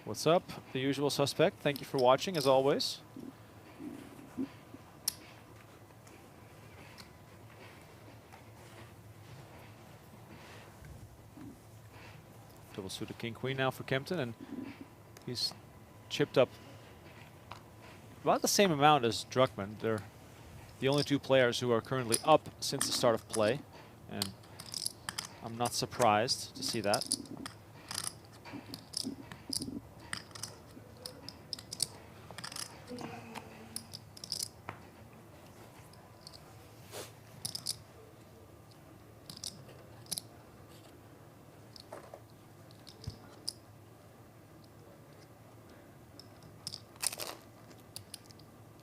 What's up? The usual suspect. Thank you for watching, as always. Double suited king queen now for Kempton, and he's chipped up about the same amount as Druckman. They're the only two players who are currently up since the start of play, and I'm not surprised to see that.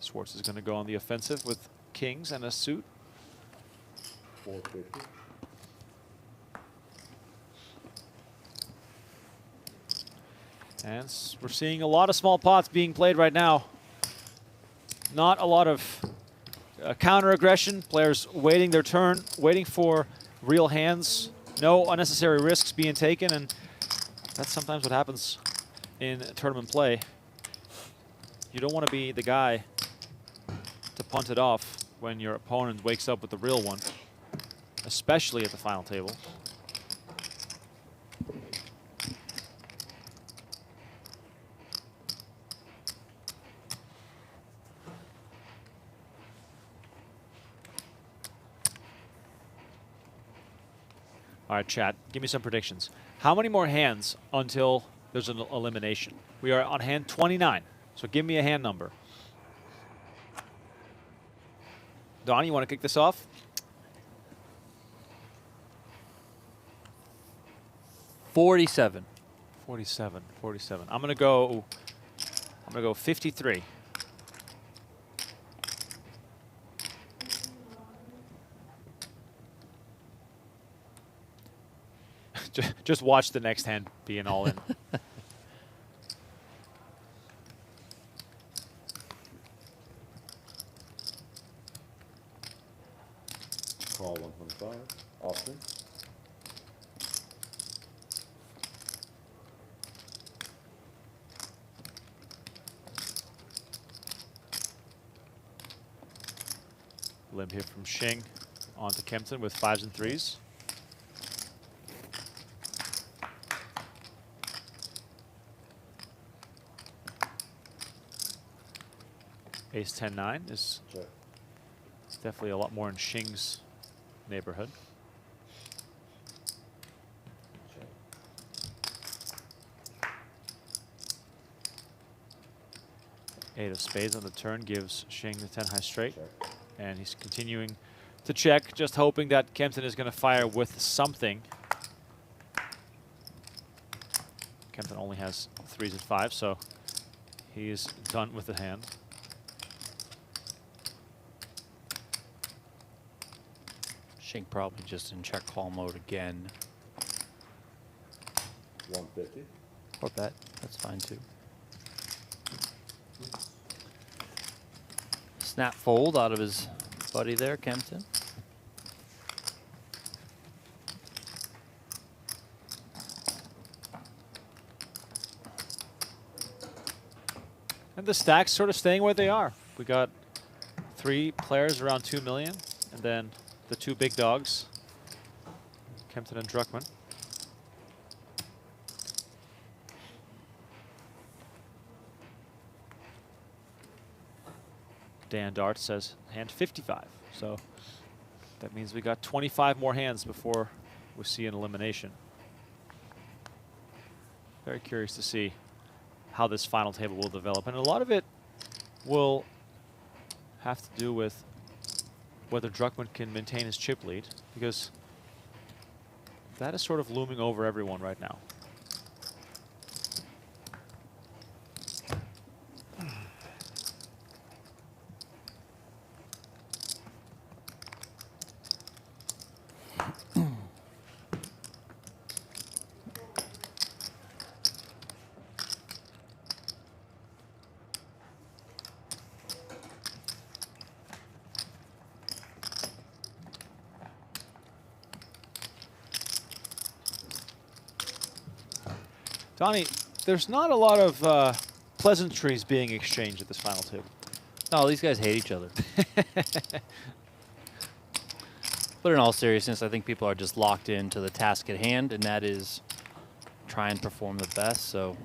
Schwartz is going to go on the offensive with kings and a suit. 450. And we're seeing a lot of small pots being played right now. Not a lot of counter aggression. Players waiting their turn, waiting for real hands. No unnecessary risks being taken, and that's sometimes what happens in tournament play. You don't want to be the guy to punt it off when your opponent wakes up with the real one, especially at the final table. All right, chat, give me some predictions. How many more hands until there's an elimination? We are on hand 29, so give me a hand number. Donnie, you want to kick this off? 47. 47. I'm gonna go 53. Just watch the next hand be an all in. Call 125. Option. Limp here from Shing onto Kempton with 5s and 3s. Ace 10-9 is definitely a lot more in Shing's neighborhood. 8 of spades on the turn gives Shing the 10 high straight. And he's continuing to check, just hoping that Kempton is going to fire with something. Kempton only has 3s and 5s, so he is done with the hand. Shing probably just in check call mode again. 150. Or bet. That's fine too. Snap fold out of his buddy there, Kempton. And the stacks sort of staying where they are. We got 3 players around 2 million, and then the 2 big dogs, Kempton and Druckman. Dan Dart says hand 55. So that means we got 25 more hands before we see an elimination. Very curious to see how this final table will develop. And a lot of it will have to do with whether Druckman can maintain his chip lead, because that is sort of looming over everyone right now. Donnie, there's not a lot of pleasantries being exchanged at this final table. No, these guys hate each other. But in all seriousness, I think people are just locked into the task at hand, and that is try and perform the best. So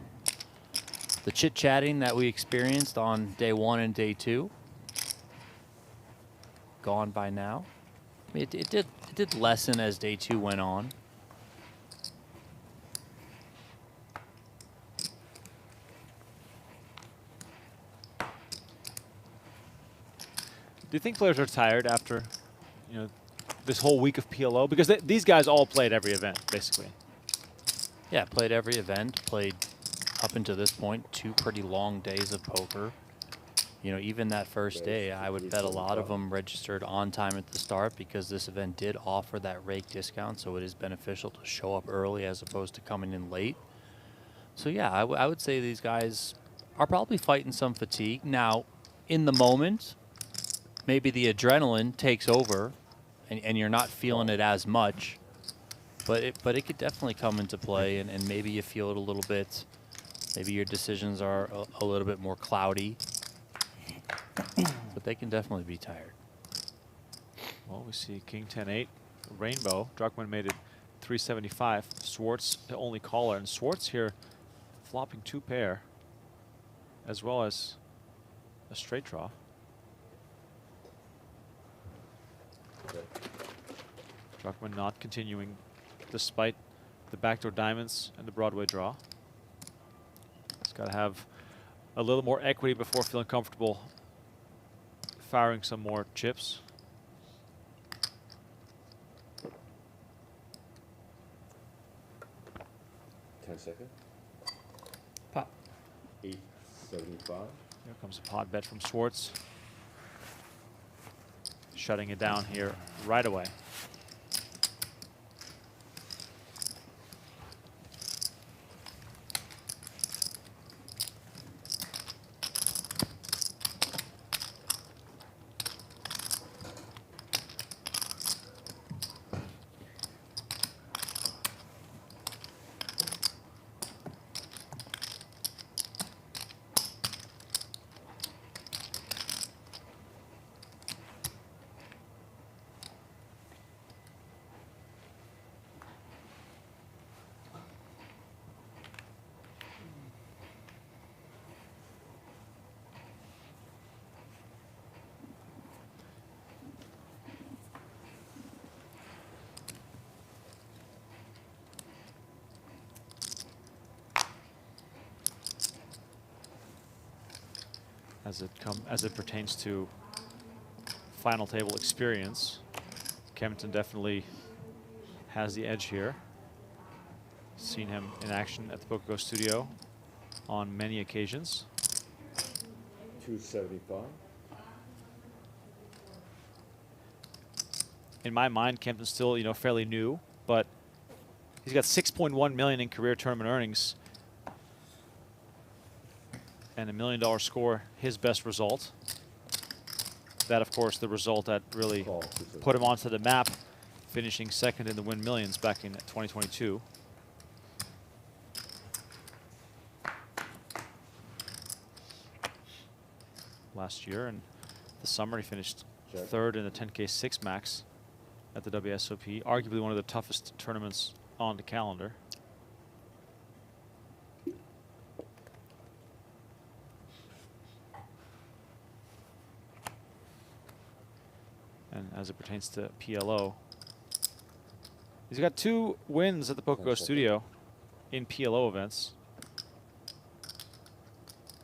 the chit-chatting that we experienced on day 1 and day 2, gone by now. I mean, it did lessen as day 2 went on. Do you think players are tired after, this whole week of PLO? Because these guys all played every event, basically. Yeah, played every event, played up until this point 2 pretty long days of poker. Even that first day, I would bet a lot of them registered on time at the start, because this event did offer that rake discount, so it is beneficial to show up early as opposed to coming in late. So yeah, I would say these guys are probably fighting some fatigue. Now, in the moment, maybe the adrenaline takes over and you're not feeling it as much, but it could definitely come into play, and maybe you feel it a little bit. Maybe your decisions are a little bit more cloudy, but they can definitely be tired. Well, we see King 10-8, Rainbow. Druckman made it 375. Schwartz, the only caller, and Schwartz here flopping 2 pair, as well as a straight draw. Druckman not continuing despite the backdoor diamonds and the Broadway draw. He's got to have a little more equity before feeling comfortable firing some more chips. Seconds. Pop. 875. Here comes a pot bet from Schwartz. Shutting it down here right away. as it pertains to final table experience. Kempton definitely has the edge here. Seen him in action at the PokerGO studio on many occasions. 275. In my mind, Kempton's still, fairly new, but he's got 6.1 million in career tournament earnings and $1 million score, his best result. That, of course, the result that really put him onto the map, finishing second in the Win Millions back in 2022. Last year in the summer, he finished third in the 10K 6 max at the WSOP, arguably one of the toughest tournaments on the calendar. And as it pertains to PLO, he's got 2 wins at the PokerGO studio in PLO events.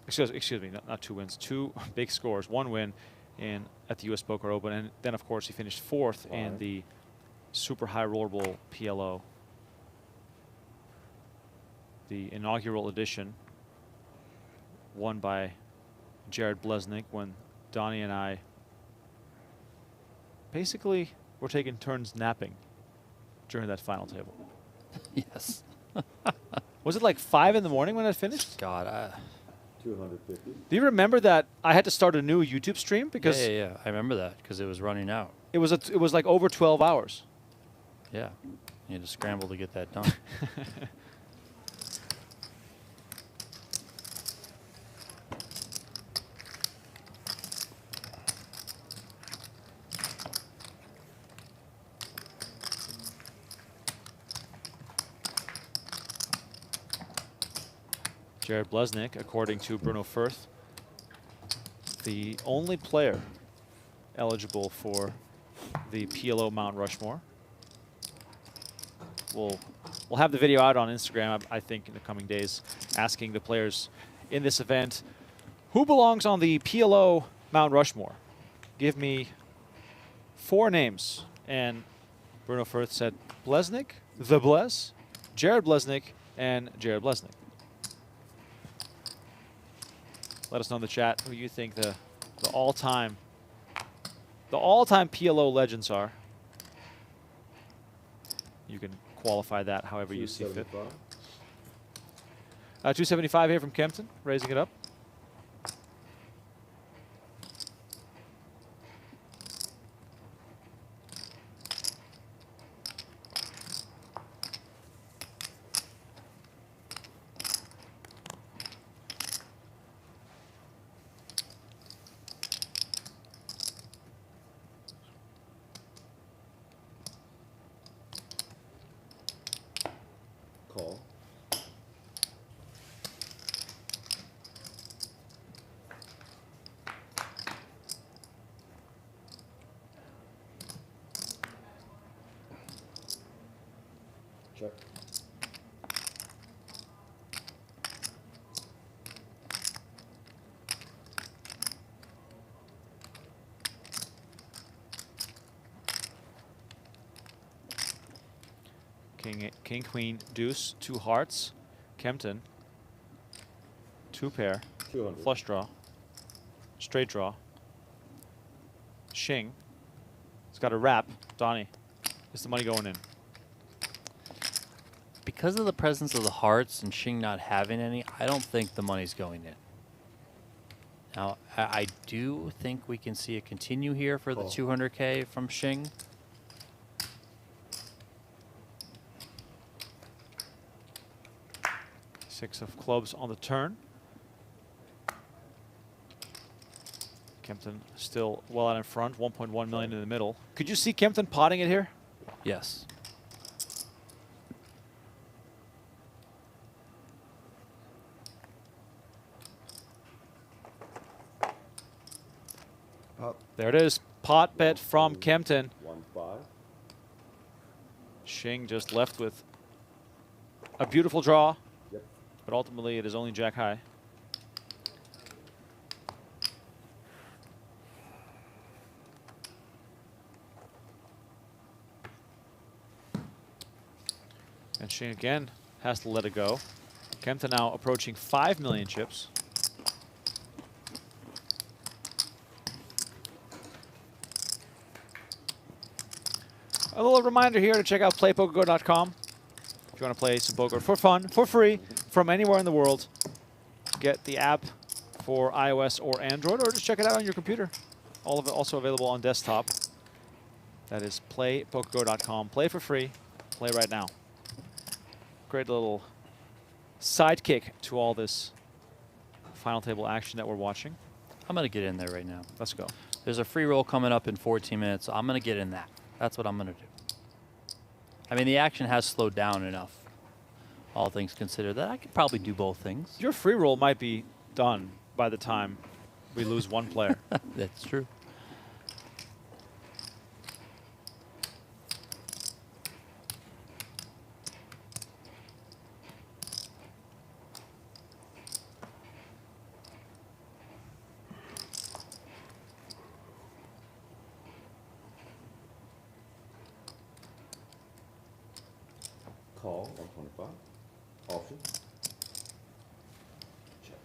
Excuse me, not 2 wins, 2 big scores, 1 win at the US Poker Open, and then of course he finished 4th in the Super High Roller Bowl PLO, the inaugural edition, won by Jared Blesnick, when Donnie and I basically were taking turns napping during that final table. Yes. Was it like 5 in the morning when it finished? God, 250. Do you remember that I had to start a new YouTube stream because yeah, I remember that because it was running out. it was like over 12 hours. Yeah, you had to scramble to get that done. Jared Blesnick, according to Bruno Firth, the only player eligible for the PLO Mount Rushmore. We'll have the video out on Instagram, I think, in the coming days, asking the players in this event who belongs on the PLO Mount Rushmore. Give me 4 names. And Bruno Firth said Blesnick, the Bles, Jared Blesnick, and Jared Blesnick. Let us know in the chat who you think the all-time PLO legends are. You can qualify that however you see fit. 275 here from Kempton, raising it up. Call. Check. King, Queen, Deuce, 2 hearts. Kempton, 2 pair. 200. Flush draw. Straight draw. Shing. It's got a wrap. Donnie. Is the money going in? Because of the presence of the hearts and Shing not having any, I don't think the money's going in. Now, I do think we can see it continue here for the 200K from Shing. Six of clubs on the turn. Kempton still well out in front, 1.1 million in the middle. Could you see Kempton potting it here? Yes. There it is. Pot bet from Kempton. 1-5. Shing just left with a beautiful draw. Yep. But ultimately it is only jack high. And Shing again has to let it go. Kempton now approaching 5 million chips. A little reminder here to check out playpokergo.com if you want to play some poker for fun, for free, from anywhere in the world. Get the app for iOS or Android, or just check it out on your computer. All of it also available on desktop. That is playpokergo.com. Play for free. Play right now. Great little sidekick to all this final table action that we're watching. I'm going to get in there right now. Let's go. There's a free roll coming up in 14 minutes. So I'm going to get in that. That's what I'm going to do. I mean, the action has slowed down enough, all things considered, that I could probably do both things. Your free roll might be done by the time we lose one player. That's true. Call 125. Option. Check.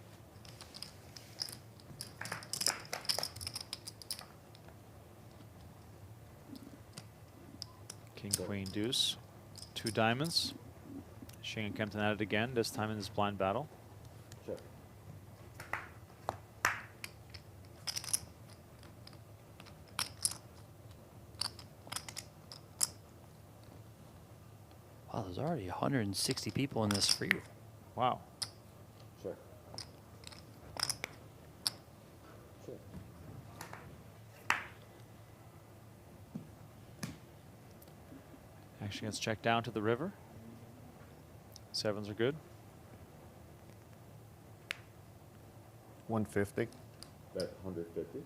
King, queen, deuce. 2 diamonds. Shing and Kempton at it again, this time in this blind battle. Check. Wow, there's already 160 people in this free roll. Wow. Check. Check. Action gets checked down to the river. 7s are good. 150. Bet 150.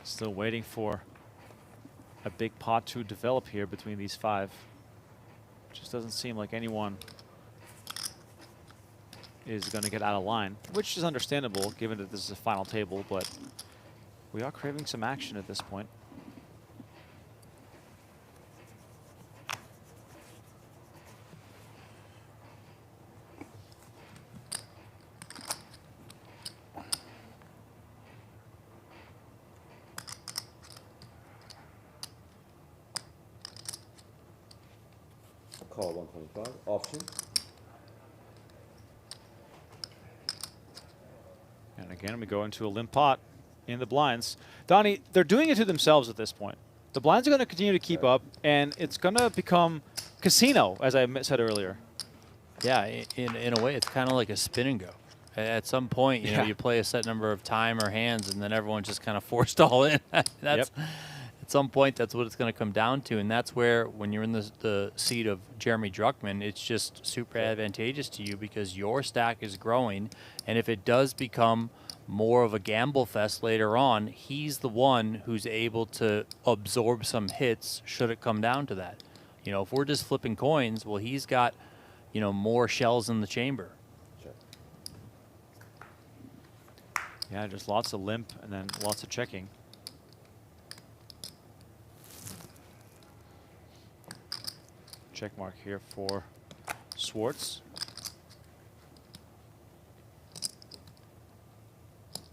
Still waiting for a big pot to develop here between these 5. Just doesn't seem like anyone is going to get out of line, which is understandable given that this is a final table, but we are craving some action at this point. Call 125. Option. And again, we go into a limp pot in the blinds. Donnie, they're doing it to themselves at this point. The blinds are going to continue to keep up, and it's going to become casino, as I said earlier. Yeah, in a way, it's kind of like a spin and go. At some point, you know, you play a set number of time or hands, and then everyone's just kind of forced all in. That's at some point, that's what it's going to come down to, and that's where, when you're in the seat of Jeremy Druckman, it's just super advantageous to you because your stack is growing, and if it does become more of a gamble fest later on, he's the one who's able to absorb some hits should it come down to that. You know, if we're just flipping coins, well, he's got, you know, more shells in the chamber. Check. Yeah, just lots of limp and then lots of checking. Check mark here for Schwartz.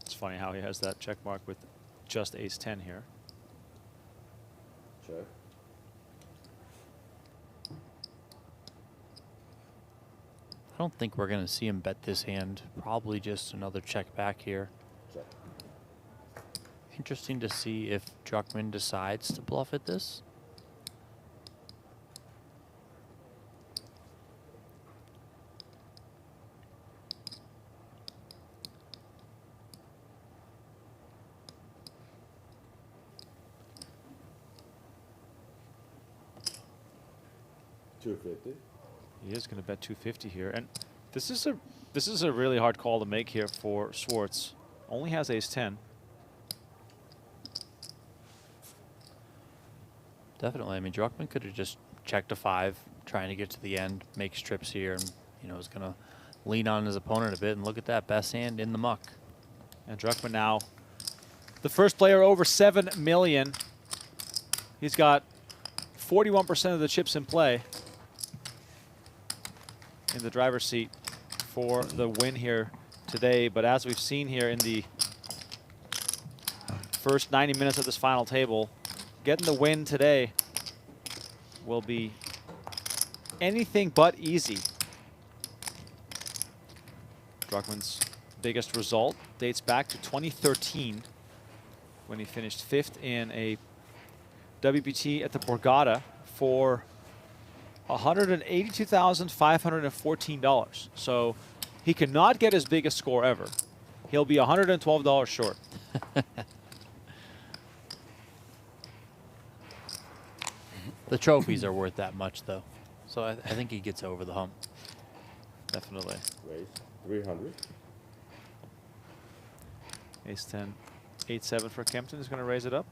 It's funny how he has that check mark with just ace-10 here. Check. I don't think we're going to see him bet this hand. Probably just another check back here. Check. Interesting to see if Druckman decides to bluff at this. $250. He is going to bet 250 here, and this is a really hard call to make here for Schwartz. Only has ace-10. Definitely. I mean, Druckman could have just checked a 5, trying to get to the end, make strips here, and, you know, is going to lean on his opponent a bit. And look at that, best hand in the muck. And Druckman now the first player over 7 million. He's got 41% of the chips in play in the driver's seat for the win here today. But as we've seen here in the first 90 minutes of this final table, getting the win today will be anything but easy. Druckman's biggest result dates back to 2013 when he finished 5th in a WPT at the Borgata for $182,514. So he cannot get his biggest score ever. He'll be $112 short. The trophies are worth that much, though. So I think he gets over the hump. Definitely. Raise 300. Ace-10, 8-7 for Kempton is going to raise it up.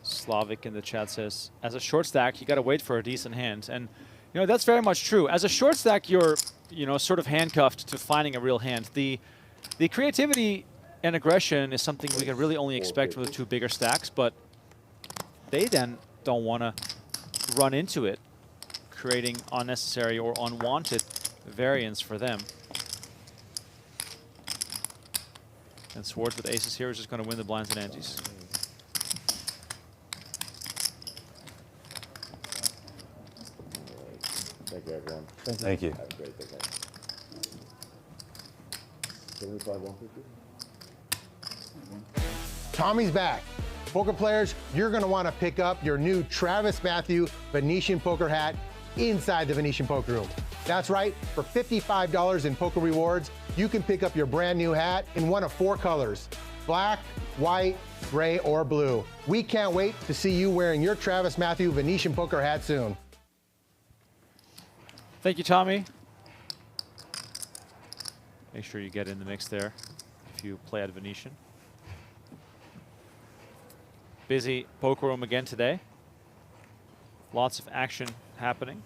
Slavic in the chat says, as a short stack, you got to wait for a decent hand. And, you know, that's very much true. As a short stack, you're, you know, sort of handcuffed to finding a real hand. The creativity and aggression is something we can really only expect from the two bigger stacks, but they then don't want to run into it, creating unnecessary or unwanted variance for them. And Schwartz with aces here is just going to win the blinds and antes. Thank you, everyone. Thank you. Have a great day. 75, 150. Tommy's back. Poker players, you're going to want to pick up your new Travis Matthew Venetian poker hat inside the Venetian Poker Room. That's right, for $55 in poker rewards, you can pick up your brand new hat in one of 4 colors: black, white, gray, or blue. We can't wait to see you wearing your Travis Matthew Venetian poker hat soon. Thank you, Tommy. Make sure you get in the mix there if you play at Venetian. Busy poker room again today. Lots of action happening.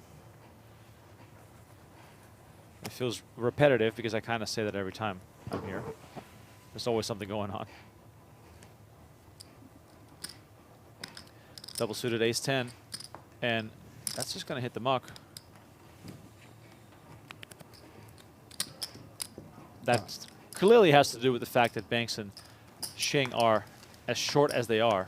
It feels repetitive because I kind of say that every time I'm here. There's always something going on. Double suited ace-10, and that's just going to hit the muck. That clearly has to do with the fact that Banks and Shing are as short as they are.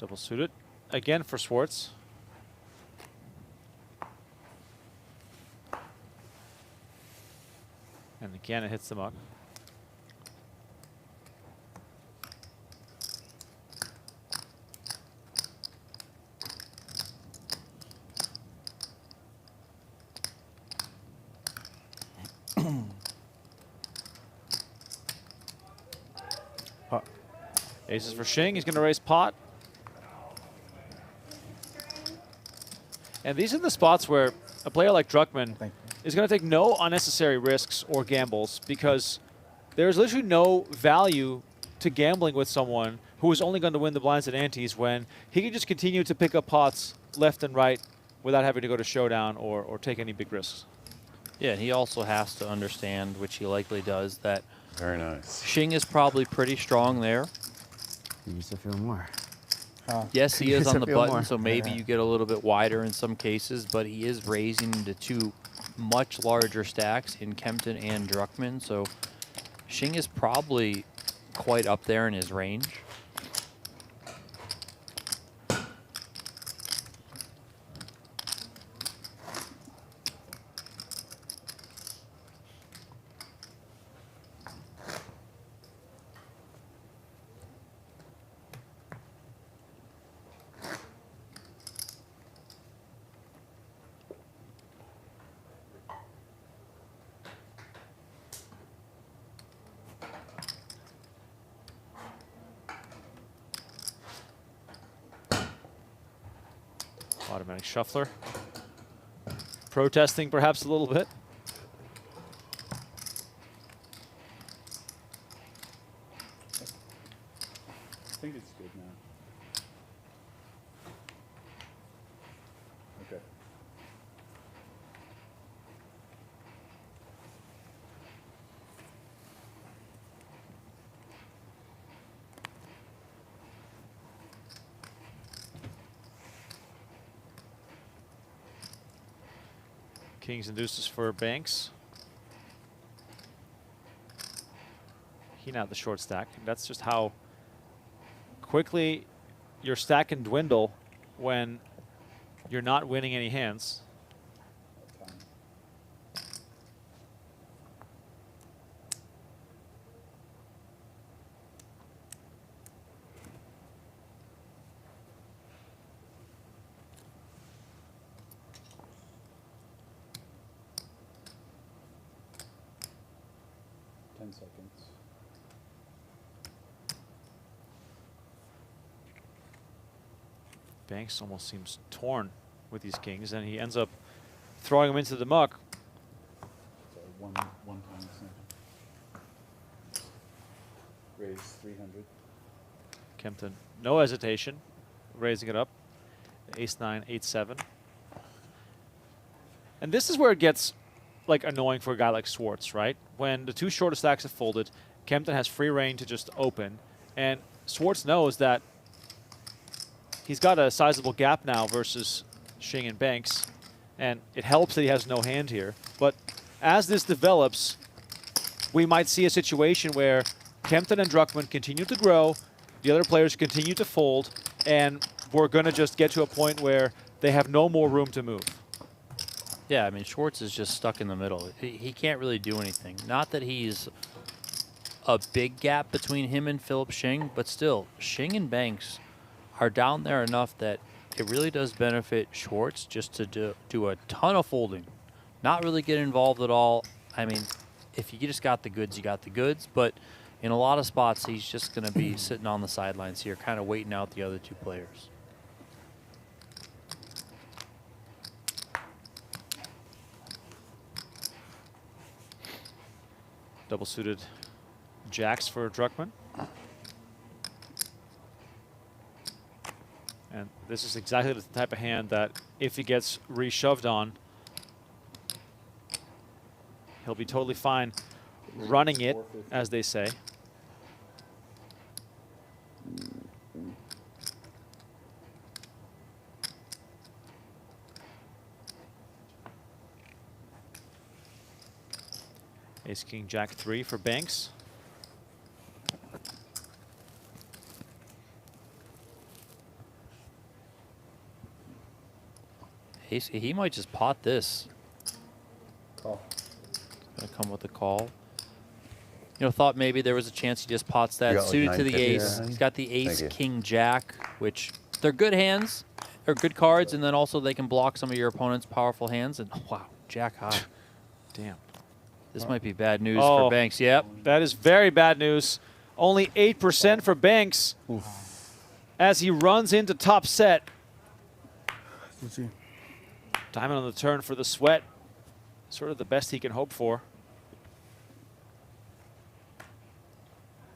Double suited again for Schwartz. And again, it hits the muck. Pot. Aces for Shing. He's going to raise pot. And these are the spots where a player like Druckman is going to take no unnecessary risks or gambles, because there's literally no value to gambling with someone who is only going to win the blinds and antes when he can just continue to pick up pots left and right without having to go to showdown or take any big risks. Yeah, and he also has to understand, which he likely does, that Very nice. Shing is probably pretty strong there. You used to feel more. Yes, he is on the button, more. so maybe you get a little bit wider in some cases, but he is raising to two much larger stacks in Kempton and Druckman, so Shing is probably quite up there in his range. Automatic shuffler. Protesting perhaps a little bit. I think it's good now. Okay. Kings and deuces for Banks. He now the short stack. That's just how quickly your stack can dwindle when you're not winning any hands. 10 seconds. Banks almost seems torn with these kings, and he ends up throwing them into the muck. So one time snap. Raise 300. Kempton, no hesitation, raising it up. Ace-9, 8-7. And this is where it gets like annoying for a guy like Schwartz, right? When the two shortest stacks have folded, Kempton has free reign to just open, and Schwartz knows that he's got a sizable gap now versus Shing and Banks, and it helps that he has no hand here. But as this develops, we might see a situation where Kempton and Druckman continue to grow, the other players continue to fold, and we're going to just get to a point where they have no more room to move. Yeah, I mean, Schwartz is just stuck in the middle. He can't really do anything. Not that he's a big gap between him and Philip Shing, but still, Shing and Banks are down there enough that it really does benefit Schwartz just to do a ton of folding. Not really get involved at all. I mean, if you just got the goods, you got the goods. But in a lot of spots, he's just going to be sitting on the sidelines here, kind of waiting out the other two players. Double suited jacks for Druckman. And this is exactly the type of hand that if he gets reshoved on, he'll be totally fine running it, as they say. Ace, King, Jack 3 for Banks. He might just pot this. Call. Gonna come with a call. You know, thought maybe there was a chance he just pots that got, like, suited to the 950. ace. Yeah. He's got the ace, Thank you. king, jack, which they're good hands, or good cards, and then also they can block some of your opponent's powerful hands. And wow, jack high. Damn. This might be bad news Oh. for Banks. Yep. That is very bad news. Only 8% for Banks as he runs into top set. Diamond on the turn for the sweat. Sort of the best he can hope for.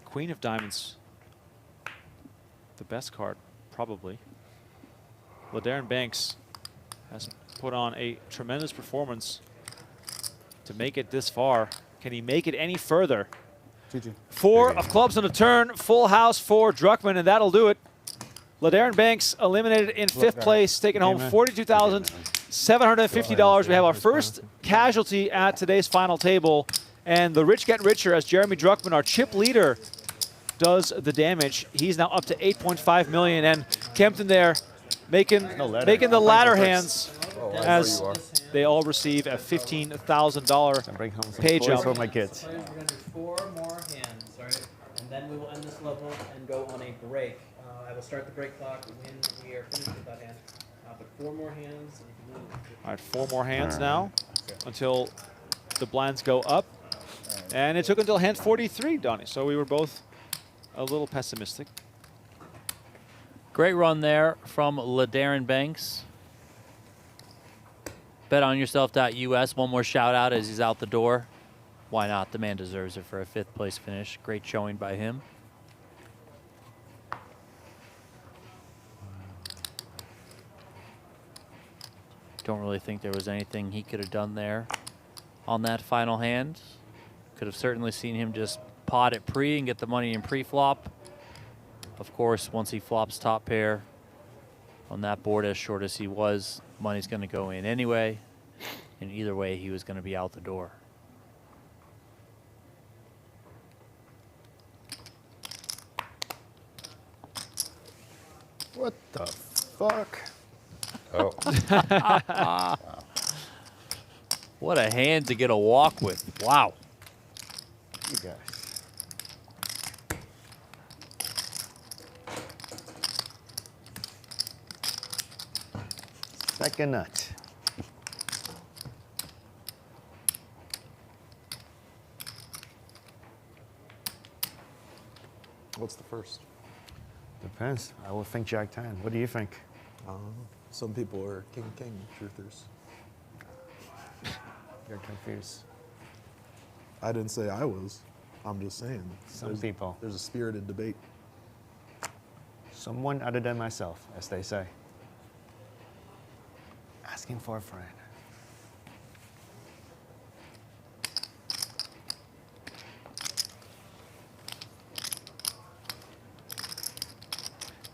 Queen of diamonds. The best card, probably. LaDarren Banks has put on a tremendous performance to make it this far. Can he make it any further? GG. 4 of clubs on the turn, full house for Druckman, and that'll do it. LaDarren Banks eliminated in 5th place, taking home $42,750. We have our first casualty at today's final table, and the rich get richer as Jeremy Druckman, our chip leader, does the damage. He's now up to 8.5 million, and Kempton there making the ladder hands as they all receive a $15,000 pay jump. For my kids. We're going to do 4 more hands, all right? And then we will end this level and go on a break. I will start the break clock when we are finished with that hand. But 4 more hands. And you can All right, 4 more hands now until the blinds go up. And it took until hand 43, Donnie. So we were both a little pessimistic. Great run there from LaDarren Banks. BetOnYourself.us. One more shout out as he's out the door. Why not? The man deserves it for a 5th place finish. Great showing by him. Don't really think there was anything he could have done there on that final hand. Could have certainly seen him just pot it pre and get the money in pre-flop. Of course, once he flops top pair on that board as short as he was, money's going to go in anyway. And either way, he was going to be out the door. What the fuck? Oh. What a hand to get a walk with. Wow. You guys. Second nut. What's the first? Depends. I will think Jack 10. What do you think? Some people are king truthers. You're confused. I didn't say I was. I'm just saying. Some people. There's a spirited debate. Someone other than myself, as they say. Asking for a friend.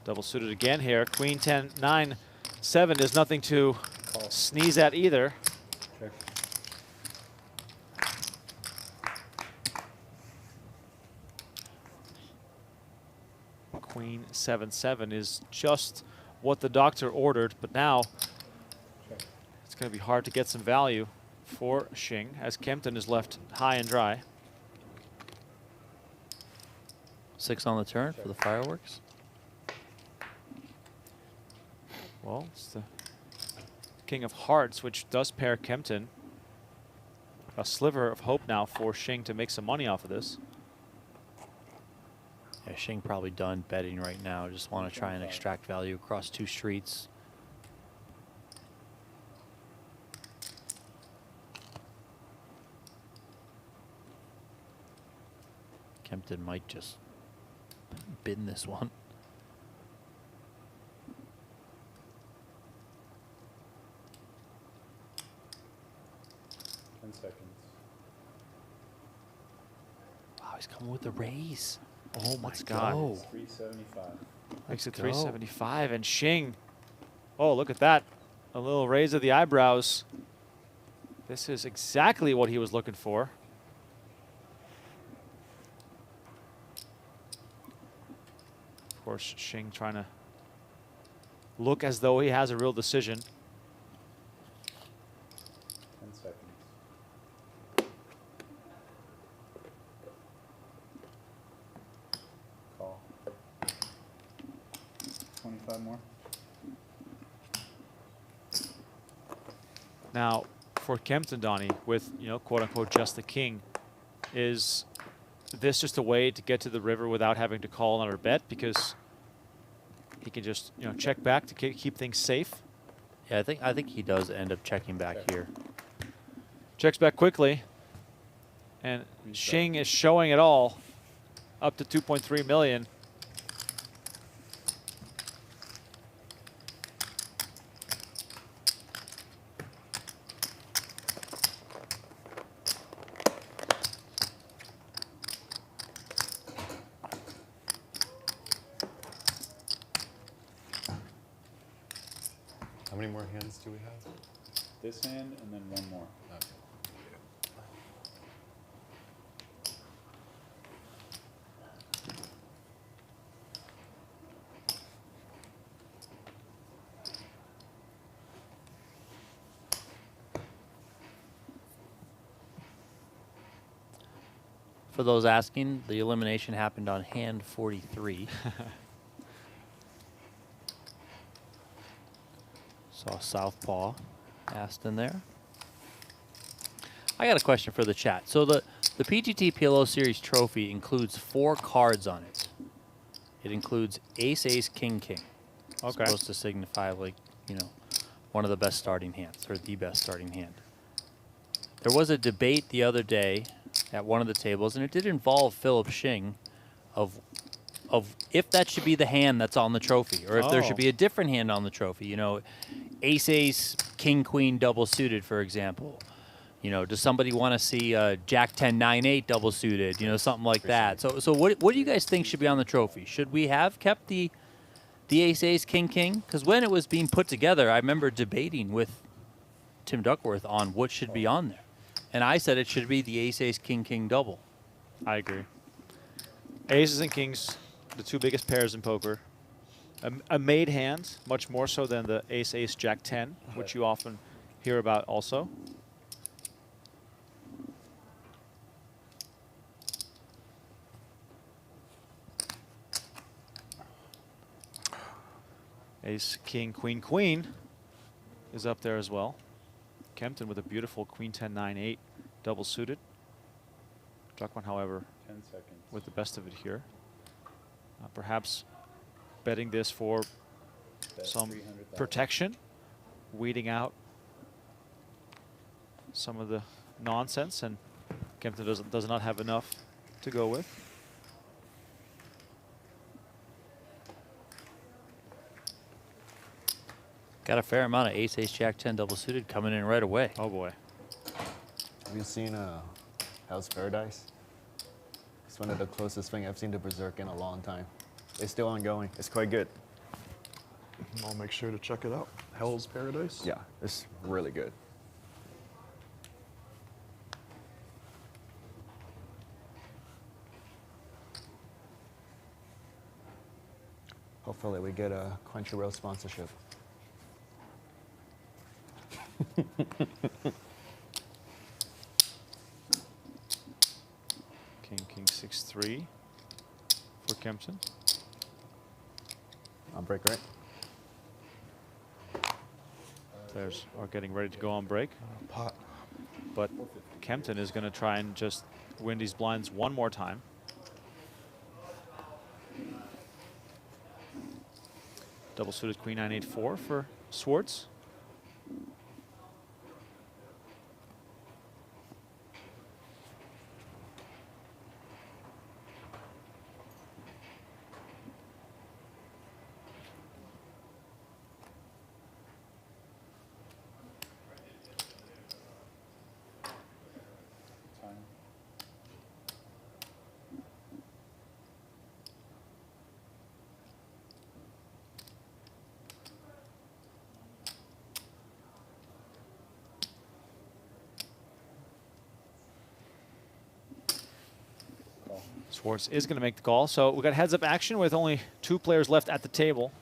Double suited again here. Queen 10, 9, 7 is nothing to sneeze at either. Check. Queen 7, 7 is just what the doctor ordered, but now it's going to be hard to get some value for Shing as Kempton is left high and dry. 6 on the turn for the fireworks. Well, it's the King of Hearts, which does pair Kempton. A sliver of hope now for Shing to make some money off of this. Yeah, Shing probably done betting right now. Just want to try and extract value across 2 streets. Kempton might just bin this one. Wow, he's coming with the raise. Oh my God. go. 375. Makes it go. 375, and Shing. Oh, look at that. A little raise of the eyebrows. This is exactly what he was looking for. Of course, Shing trying to look as though he has a real decision. 10 seconds. Call. 25 more. Now, for Kempton, Donnie, with, quote unquote, just the king, is this just a way to get to the river without having to call another bet, because he can just, check back to keep things safe? Yeah, I think he does end up checking back here. Checks back quickly, and Shing is showing it all, up to 2.3 million. How many more hands do we have? This hand and then one more. Okay. For those asking, the elimination happened on hand 43. Saw Southpaw asked in there. I got a question for the chat. So the PGT PLO Series trophy includes 4 cards on it. It includes Ace, Ace, King, King. Okay. Supposed to signify, like, one of the best starting hands, or the best starting hand. There was a debate the other day at one of the tables, and it did involve Philip Shing, of if that should be the hand that's on the trophy, or if there should be a different hand on the trophy. Ace, Ace, King, Queen, double suited, for example. Does somebody want to see Jack 10, 9, 8 double suited? Something like that. So what do you guys think should be on the trophy? Should we have kept the Ace, Ace, King, King? Because when it was being put together, I remember debating with Tim Duckworth on what should be on there. And I said it should be the Ace, Ace, King, King double. I agree. Aces and kings, the 2 biggest pairs in poker. A made hand, much more so than the Ace, Ace, Jack 10, which you often hear about also. Ace, King, Queen, Queen is up there as well. Kempton with a beautiful Queen 10, 9, 8 double suited. Druckman, however, 10 seconds. with the best of it here. Perhaps betting this for That's some 300,000. protection, weeding out some of the nonsense, and Kempton does not have enough to go with. Got a fair amount of Ace, Ace, Jack 10 double suited coming in right away. Oh boy. Have you seen Hell's Paradise? It's one of the closest thing I've seen to Berserk in a long time. It's still ongoing. It's quite good. I'll make sure to check it out. Hell's Paradise? Yeah, it's really good. Hopefully we get a Crunchyroll sponsorship. King, King, 6-3 for Kempton. I'll break right. Players are getting ready to go on break. Pot. But Kempton is going to try and just win these blinds one more time. Double suited queen 9-8-4 for Schwartz. Schwartz is going to make the call. So we've got heads-up action with only 2 players left at the table.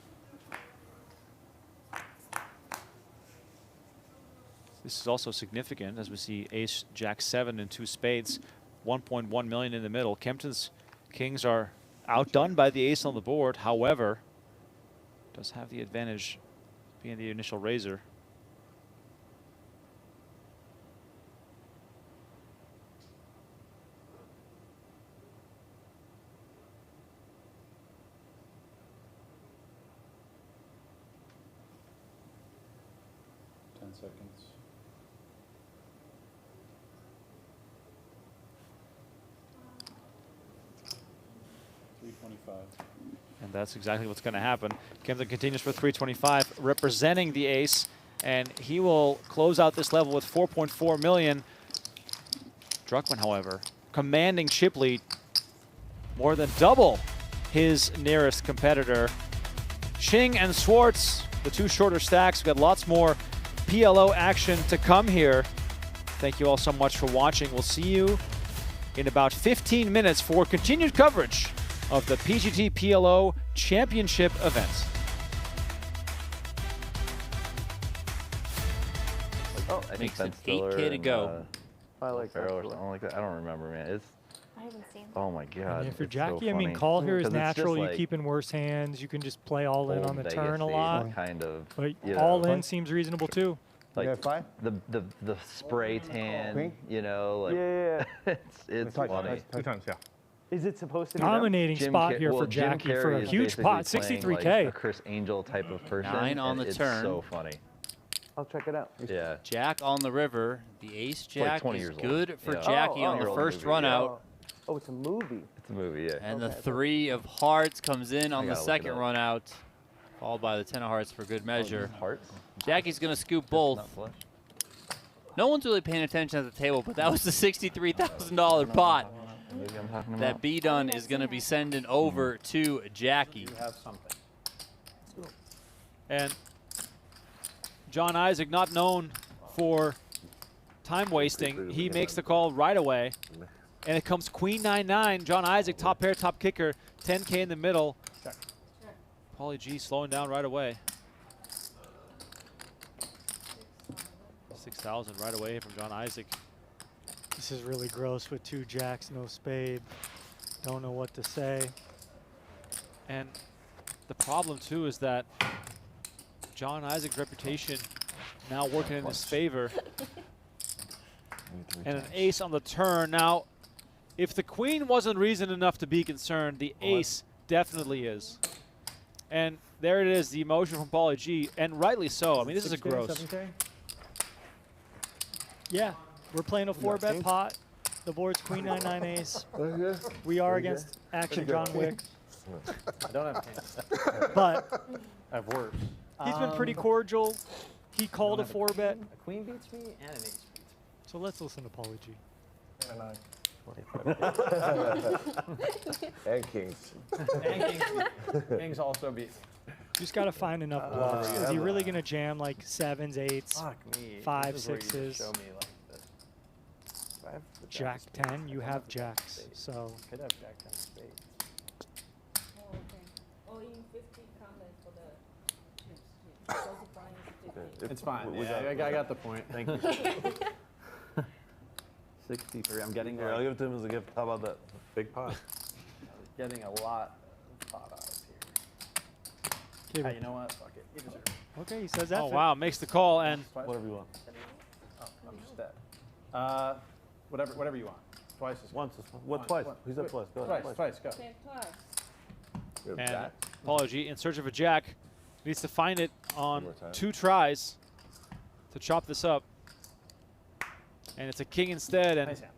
This is also significant as we see ace, jack 7 and 2 spades, 1.1 million in the middle. Kempton's kings are outdone by the ace on the board. However, does have the advantage being the initial raiser. Seconds. $325. And that's exactly what's going to happen. Kempton continues for 325, representing the ace, and he will close out this level with 4.4 million. Druckman, however, commanding chip lead, more than double his nearest competitor. Shing and Schwartz, the 2 shorter stacks. We've got lots more PLO action to come here. Thank you all so much for watching. We'll see you in about 15 minutes for continued coverage of the PGT PLO Championship event. Oh, I think Makes it Stiller 8K to and, go. I like Pharaoh or something like that. I don't remember, man. It's. I haven't seen that. Oh my God. And if you're it's so Jackie, I mean, funny. call here is 'Cause it's just natural. You like keep in worse hands. You can just play all in old on the Vegas turn a days, lot. kind of. But you all know, in seems reasonable too. Like You got 5? the spray tan, Queen? you know, like Yeah. it's Twice, funny. 2 times, yeah. Is it supposed to be Dominating Jim spot Ca- here well, for Jim Jackie for Carrey a is huge basically pot, playing 63K. like a Chris Angel type of person. 9 on and the it's turn. so funny. I'll check it out. Yeah. Jack on the river. The ace like jack 20 is years old. good for Yeah. Jackie Oh, on the oh. first Movie, run yeah. out. Oh, it's a movie. It's a movie, yeah. And the Okay. 3 of hearts comes in on I the gotta look it second up. run out, followed by the 10 of hearts for good measure. Hearts. Jackie's going to scoop Not both. flush. No one's really paying attention at the table, but that was the $63,000 pot Maybe I'm talking about. that B-Dun is going to be sending over to Jackie. You have something. And John Isaac, not known for time wasting, he makes the call right away. And it comes queen 9-9. John Isaac, top pair, top kicker, 10K in the middle. Paulie G slowing down right away. 6,000 right away from John Isaac. This is really gross with 2 jacks, no spade. Don't know what to say. And the problem too is that John Isaac's reputation now working in his favor. And an ace on the turn. Now, if the queen wasn't reason enough to be concerned, the ace definitely is. And there it is, the emotion from Paulie G, and rightly so. I mean, this is a 6K, gross. 7K? Yeah, we're playing a 4-bet pot. The board's queen 9-9 ace. We are against action John Wick. I don't have hands. But I've worked. he's been pretty cordial. He called a 4-bet. A queen beats me and an ace beats me. So let's listen to Paulie G. And kings. And kings also beat me. You just got to find enough bluffs. Is he really going to jam like 7s, 8s, Fuck me. 5, This is where you 6s? show me like this. I have the Jack jack of 10, you have jacks. So Could have jack 10 spades. Oh, okay. Oh, in 50 comments for the specifying is 50. It's fine. we Yeah, I got the point. Thank you. 63. I'm getting Here, I'll give it to him as a gift. How about that? Big pot. Getting a lot of pot odds here. okay, Hey, you know what? Fuck it. You deserve it. Okay, he says that. Oh, wow, makes the call, and Whatever you want. Oh, I'm just dead. Whatever you want. Twice is Once is fine. What, twice? He said twice. Go ahead. Twice, go. Okay, twice. and Paulo G in search of a jack. Needs to find it on more time. 2 tries to chop this up. And it's a king instead. And Nice hand.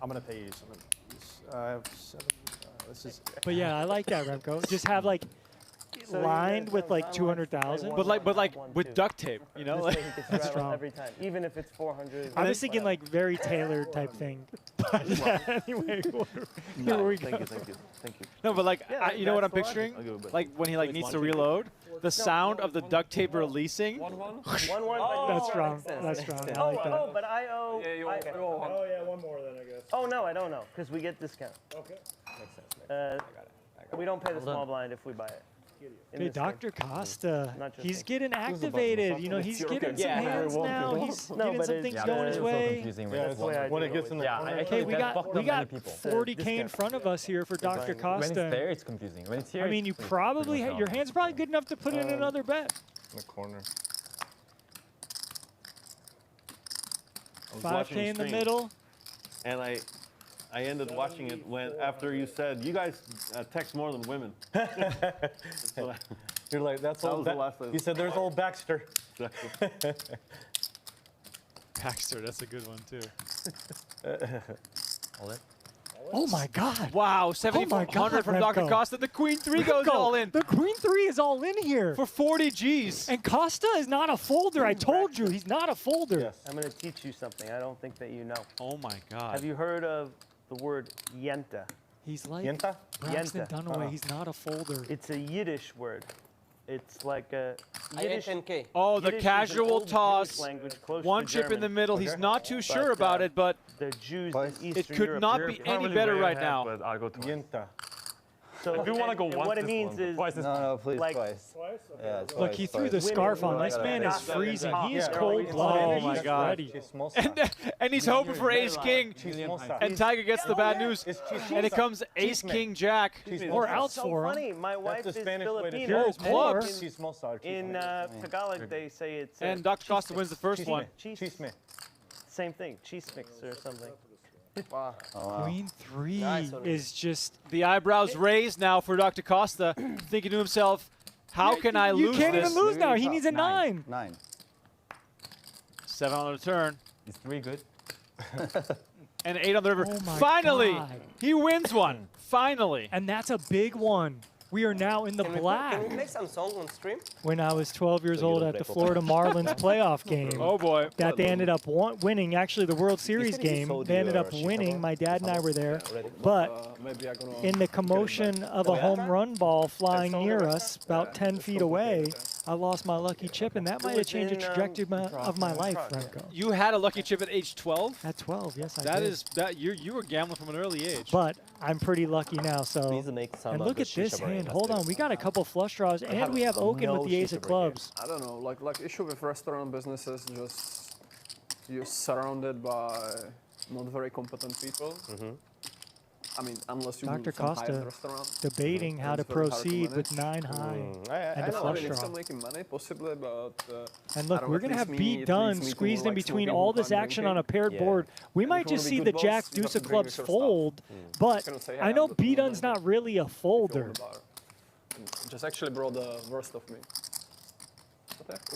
I'm going to pay you some of these. I have 7. This is. But yeah, I like that, Remco. Just have like lined with like 200,000. but like with duct tape, you know? Like, That's strong. Every time, even if it's 400. I was thinking like very tailored type thing. But yeah, anyway, here we go. Thank you. no, but like, Yeah, you know what I'm that's the picturing? I'll give it back. Like when he like needs to reload, the sound of the duct tape releasing. 1-1. That's strong. Makes sense. That's strong. I Oh, like that. oh, but I owe. Yeah, you I- owe. Oh, yeah, one more then, I guess. Oh no, I don't know, because we get discount. Okay. We don't pay the small blind if we buy it. In Hey, this game. Dr. Costa, Not just he's me. getting activated. You know, he's getting some hands now. He's No, getting but some it's- things yeah, going it's his so way. That's the way I When do it gets in the corner. Hey, we got 40K in front of us here for Dr. Costa. it's confusing. When it's here, I mean, you probably your hand's probably good enough to put in another bet. In the corner. 5K in the middle. And I ended watching it when after you said you guys text more than women. You're like, that's That old. was the last thing. You said there's old Baxter. Baxter, that's a good one too. Oh my God! Wow, 7,400 from Dr. Remco. Costa. The queen 3 goes Remco, all in The queen 3 is all in here. for 40 G's. And Costa is not a folder. I told you, he's not a folder. Yes. I'm going to teach you something I don't think that you know. Oh my God. Have you heard of the word yenta? He's like Yenta? Braxton Yenta. Dunaway. He's not a folder. It's a Yiddish word. It's like a Yiddish. Oh, the Yiddish is an casual old Jewish toss. language close One to chip in the German. middle. He's not too sure But, about it, but The Jews Twice. in it Eastern could Europe. not be any better right now. But I'll go twice. Yenta. So If you want to go and once, what it this means one. is Twice is No, please, like- twice. Twice? Okay. Yeah, Look, twice, he threw twice. the scarf on. This women, man is like, freezing. He is yeah, cold it's blooded. Oh He's my God. ready. And he's hoping for ace king. And Tiger gets the bad news. And it comes ace king jack. Or outs so for him. funny. My wife the is Spanish way to Filipino. Here's clubs. In Tagalog, they say it's. And Dr. Costa wins the first one. Chisme. Same thing, cheese mix or something. Oh, wow. Queen 3 is just. The eyebrows raised now for Dr. Costa, thinking to himself, how can I You lose can't this? even lose now. He needs a 9. 9. 7 on the turn. Is 3 good? And 8 on the river. Oh my Finally, God. he wins one. Finally. And that's a big one. We are now in the black. Can we play some song on stream? When I was 12 years old at the Florida Marlins playoff game. Oh boy. That they ended up winning, actually the World Series game. They ended up winning. My dad and I were there. But in the commotion of a home run ball flying near us, about 10 feet away, I lost my lucky chip, and that might have changed the trajectory of my life, Remco. You had a lucky chip at age 12? At 12, yes, I That did. is that you were gambling from an early age. But I'm pretty lucky now, so. make some And of look the at this shisha bar in hand. Las Hold on, Vegas. we got a couple flush draws, and we have Oaken with the ace of clubs. I don't know, like issue with restaurant businesses, just you're surrounded by not very competent people. I mean, unless you Dr. do some high-end Costa restaurant. debating how to it's very hard to proceed manage. with 9 high and a I know, I flush mean, it's draw. still making money, possibly, but... And I look, don't we're know, going to at have least beat me- done at least me squeezed to, in like, between smoking all while this I'm action on a drinking. paired board. We might if you just wanna be see the good jack boss, you deuce have of to bring clubs your stuff. fold, but gonna say, I yeah, know but B Dun's not really a folder. Just actually brought the worst of me.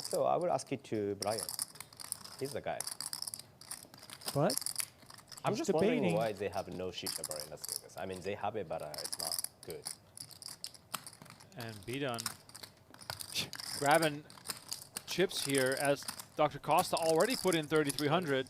So I would ask it to Brian. He's the guy. But I'm he's just wondering debating. why they have no shisha bar in Las Vegas. I mean, they have it, but it's not good. And B-Dun grabbing chips here as Dr. Costa already put in 3,300.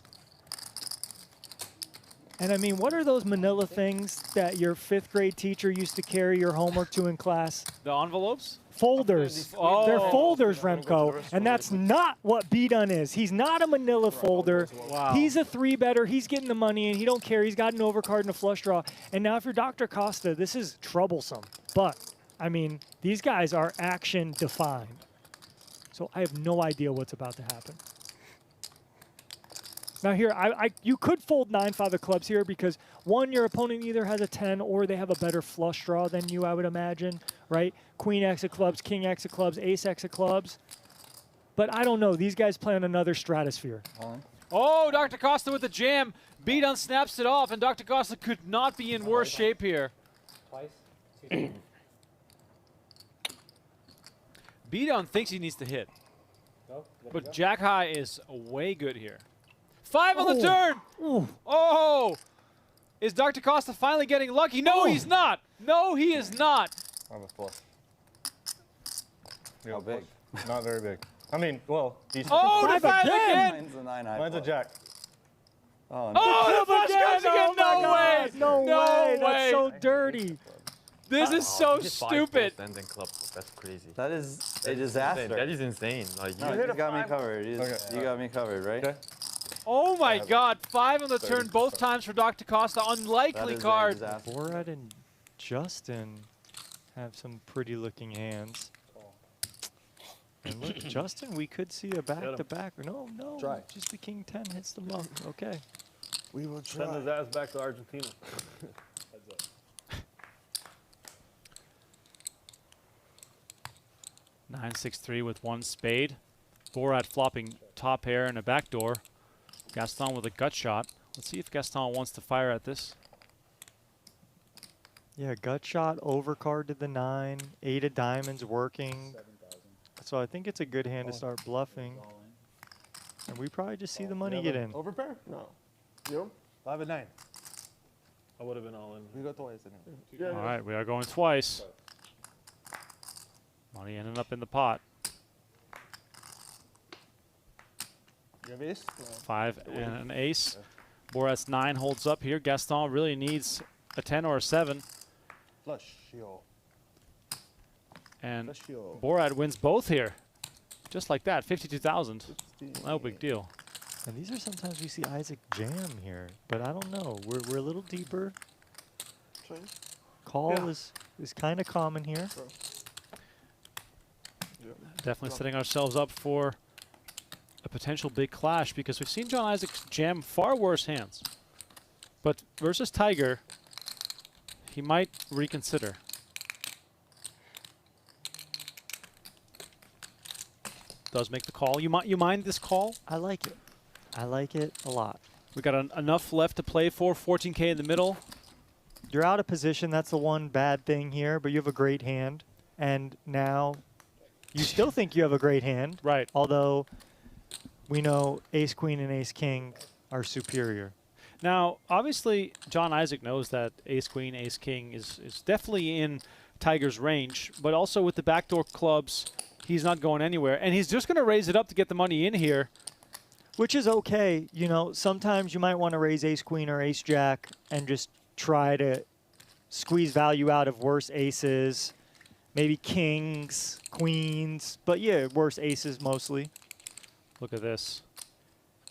And I mean, what are those manila things that your 5th grade teacher used to carry your homework to in class? The envelopes? Folders. Oh. They're folders, Remco, and that's not what B-Dun is. He's not a manila folder. Wow. He's a 3-better. He's getting the money, and he don't care. He's got an overcard and a flush draw. And now if you're Dr. Costa, this is troublesome. But, I mean, these guys are action-defined. So I have no idea what's about to happen. Now here, you could fold 9-5 of clubs here because, one, your opponent either has a 10 or they have a better flush draw than you, I would imagine, right? Queen X of clubs, King X of clubs, Ace X of clubs. But I don't know. These guys play on another stratosphere. Oh, Dr. Costa with the jam. B-Dun snaps it off, and Dr. Costa could not be in worse shape here. Twice. B-Dun thinks he needs to hit. Go. But Jack High is way good here. 5 on the turn. Oh! Is Dr. Costa finally getting lucky? No, he's not. No, he is not. I'm a flush. How big? Not very big. I mean, well, decent. Oh, the 5 again. Mine's a 9 high. Mine's a jack. Oh, no. Oh, the flush goes again. No way. No way. That's so dirty. This is so stupid. And then club. That's crazy. That is a disaster. That is insane. Like No, you got me covered. You got me covered, right? Okay. Oh my God, 5 on the turn both times for Dr. Costa. Unlikely card. Borat and Justin have some pretty looking hands. And look, Justin, we could see a back-to-back. No, just the king 10 hits the monk. Okay. We will try. Send his ass back to Argentina. 9-6-3 with 1 spade. Borat flopping top pair and a backdoor. Gaston with a gut shot. Let's see if Gaston wants to fire at this. Yeah, gut shot, overcard to the 9, 8 of diamonds working. So I think it's a good hand to start bluffing. And we probably just see the money get in. Overpair? No. You? 5 and 9. I would have been all in. We go twice anyway. All right, we are going twice. Money ended up in the pot. You have ace? 5 and an ace. Borat's 9 holds up here. Gaston really needs a 10 or a 7. Flush, yo. And Borat wins both here. Just like that, 52,000. No big deal. And these are sometimes we see Isaac jam here, but I don't know. We're a little deeper. Call is kind of common here. Definitely setting ourselves up for a potential big clash because we've seen John Isaac jam far worse hands. But versus Tiger, he might reconsider. Does make the call. You mind this call? I like it. I like it a lot. We got enough left to play for. 14K in the middle. You're out of position. That's the one bad thing here, but you have a great hand. And now you still think you have a great hand. Right. Although we know ace queen and ace king are superior. Now, obviously, John Isaac knows that ace queen, ace king is definitely in Tiger's range, but also with the backdoor clubs, he's not going anywhere. And he's just going to raise it up to get the money in here. Which is okay. You know, sometimes you might want to raise ace queen or ace jack and just try to squeeze value out of worse aces, maybe kings, queens, but yeah, worse aces mostly. Look at this.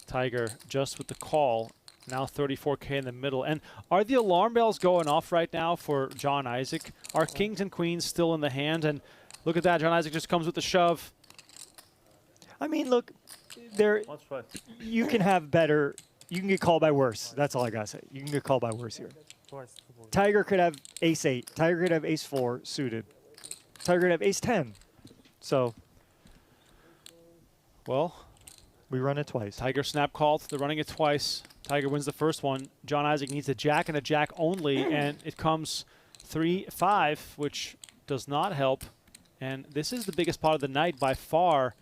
Tiger just with the call. Now 34K in the middle. And are the alarm bells going off right now for John Isaac? Are kings and queens still in the hand? And look at that. John Isaac just comes with the shove. I mean, look, you can have better. You can get called by worse. That's all I got to say. You can get called by worse here. Tiger could have ace 8. Tiger could have ace 4 suited. Tiger could have ace 10. So, well, we run it twice. Tiger snap called. They're running it twice. Tiger wins the first one. John Isaac needs a jack and a jack only, and it comes 3-5, which does not help. And this is the biggest pot of the night by far,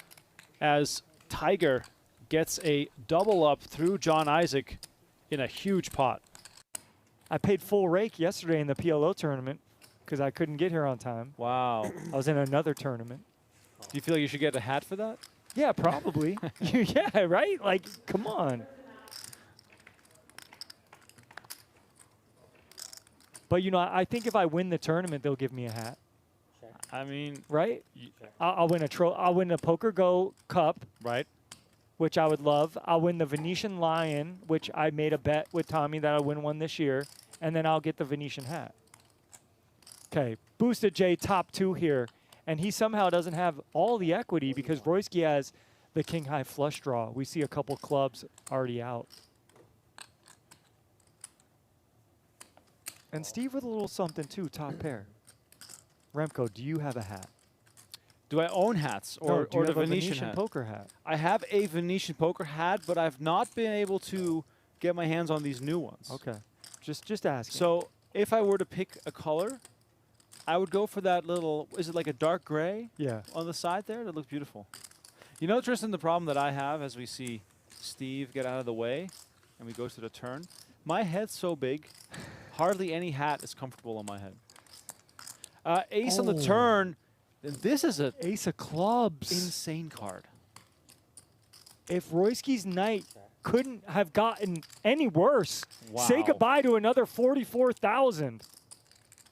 as Tiger gets a double up through John Isaac in a huge pot. I paid full rake yesterday in the PLO tournament because I couldn't get here on time. Wow. I was in another tournament. Do you feel like you should get a hat for that? Yeah, probably. Yeah, right? Like, come on. But, you know, I think if I win the tournament, they'll give me a hat. I mean, right? I'll win I'll win a PokerGo Cup, right? Which I would love. I'll win the Venetian Lion, which I made a bet with Tommy that I'll win one this year, and then I'll get the Venetian hat. Okay, Boosted J top 2 here, and he somehow doesn't have all the equity because Royski has the king high flush draw. We see a couple clubs already out. And Steve with a little something too, top pair. Remco, do you have a hat? Do I own hats No, or, do you or the have a Venetian Venetian hat? poker hat? I have a Venetian poker hat, but I've not been able to get my hands on these new ones. Okay. Just asking. So if I were to pick a color, I would go for that little, is it like a dark gray? Yeah. On the side there? That looks beautiful. You know, Tristan, the problem that I have as we see Steve get out of the way and we go to the turn, my head's so big, hardly any hat is comfortable on my head. Ace on the turn. This is a ace of clubs. Insane card. If Royski's night couldn't have gotten any worse, say Wow. goodbye to another 44,000.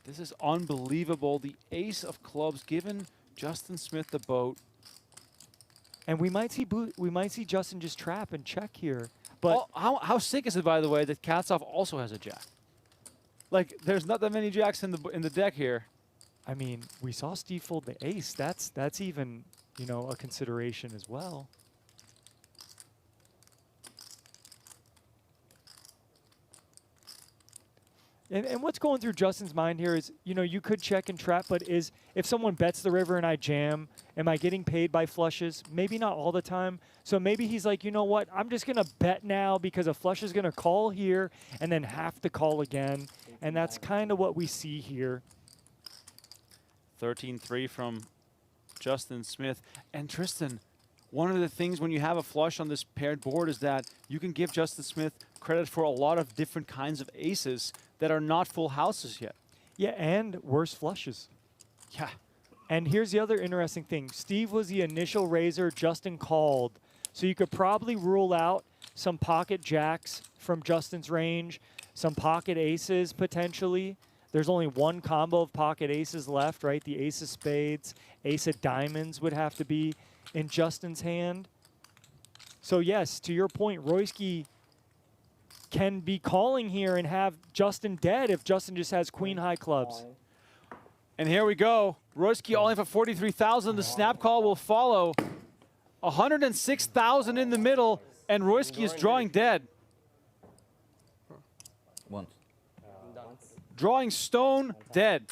This is unbelievable. The ace of clubs giving Justin Smith the boat. And we might see Justin just trap and check here. But how sick is it, by the way, that Katsov also has a jack? Like, there's not that many jacks in the deck here. I mean, we saw Steve fold the ace. That's even, you know, a consideration as well. And what's going through Justin's mind here is, you know, you could check and trap, but if someone bets the river and I jam, am I getting paid by flushes? Maybe not all the time. So maybe he's like, you know what, I'm just going to bet now because a flush is going to call here and then have to call again. And that's kind of what we see here. 13-3 from Justin Smith. And Tristan, one of the things when you have a flush on this paired board is that you can give Justin Smith credit for a lot of different kinds of aces that are not full houses yet. Yeah, and worse flushes. Yeah. And here's the other interesting thing. Steve was the initial raiser, Justin called. So you could probably rule out some pocket jacks from Justin's range, some pocket aces potentially. There's only one combo of pocket aces left, right? The ace of spades, ace of diamonds would have to be in Justin's hand. So yes, to your point, Royski can be calling here and have Justin dead if Justin just has queen high clubs. And here we go. Royski all in for 43,000. The snap call will follow. 106,000 in the middle, and Royski is drawing dead. Once. Drawing stone dead.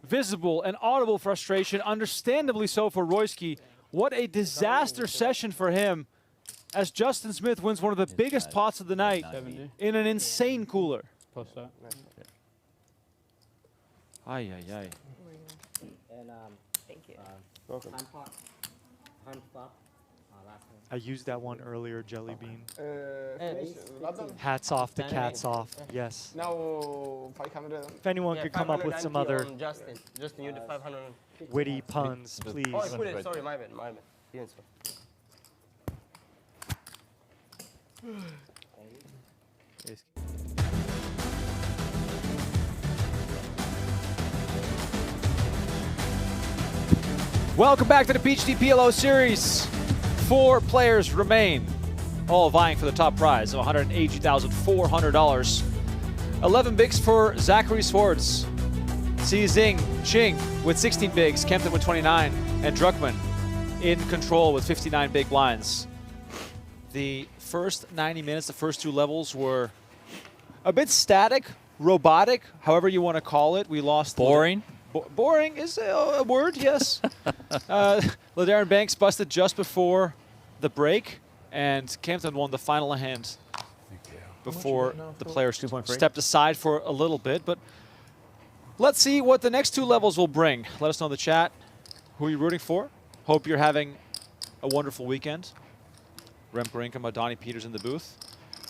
Visible and audible frustration, understandably so for Royski. What a disaster session for him as Justin Smith wins one of the biggest pots of the night in an insane cooler. Post that. Ay, ay, ay. And thank you. Welcome. Hand pot, hand flop. Last one. I used that one earlier, Jelly Bean. London. Hats off to cats off. Yes. Now 500. If anyone could come up with some other Justin, you the 500. witty puns, please. Oh, I put it. Sorry, my bad. Yes, sir. Welcome back to the PGT PLO Series. 4 players remain, all vying for the top prize of $180,400. 11 bigs for Zachary Schwartz. Zing, Shing with 16 bigs, Kempton with 29, and Druckman in control with 59 big blinds. The first 90 minutes, the first 2 levels were a bit static, robotic, however you want to call it. We lost. Boring? Boring is a word, yes. LaDarren Banks busted just before the break, and Kempton won the final hand before the players stepped aside for a little bit. But let's see what the next 2 levels will bring. Let us know in the chat who you're rooting for. Hope you're having a wonderful weekend. Remco Ingham, Donnie Peters in the booth.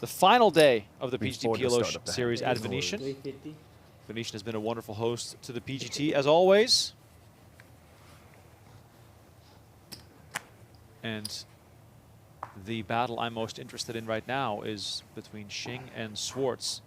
The final day of the PGT PLO Series at Venetian. Venetian has been a wonderful host to the PGT, as always. And the battle I'm most interested in right now is between Shing and Schwartz.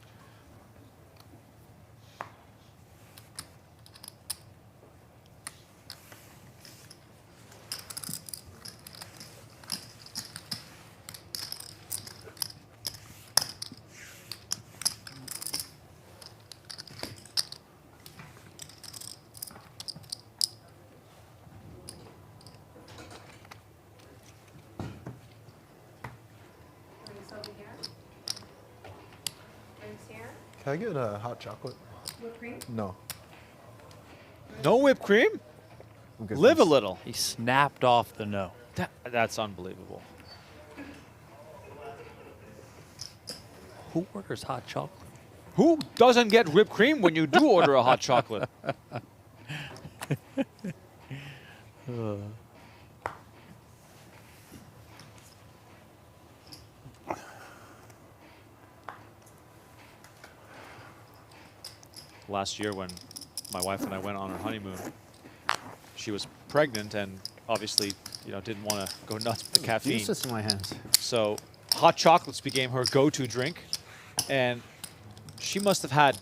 Can I get a hot chocolate? Whipped cream? No. No whipped cream? Live a little. He snapped off the no. That's unbelievable. Who orders hot chocolate? Who doesn't get whipped cream when you do order a hot chocolate? Last year when my wife and I went on our honeymoon, she was pregnant and obviously, didn't want to go nuts with the caffeine. Use this in my hands. So hot chocolates became her go-to drink, and she must have had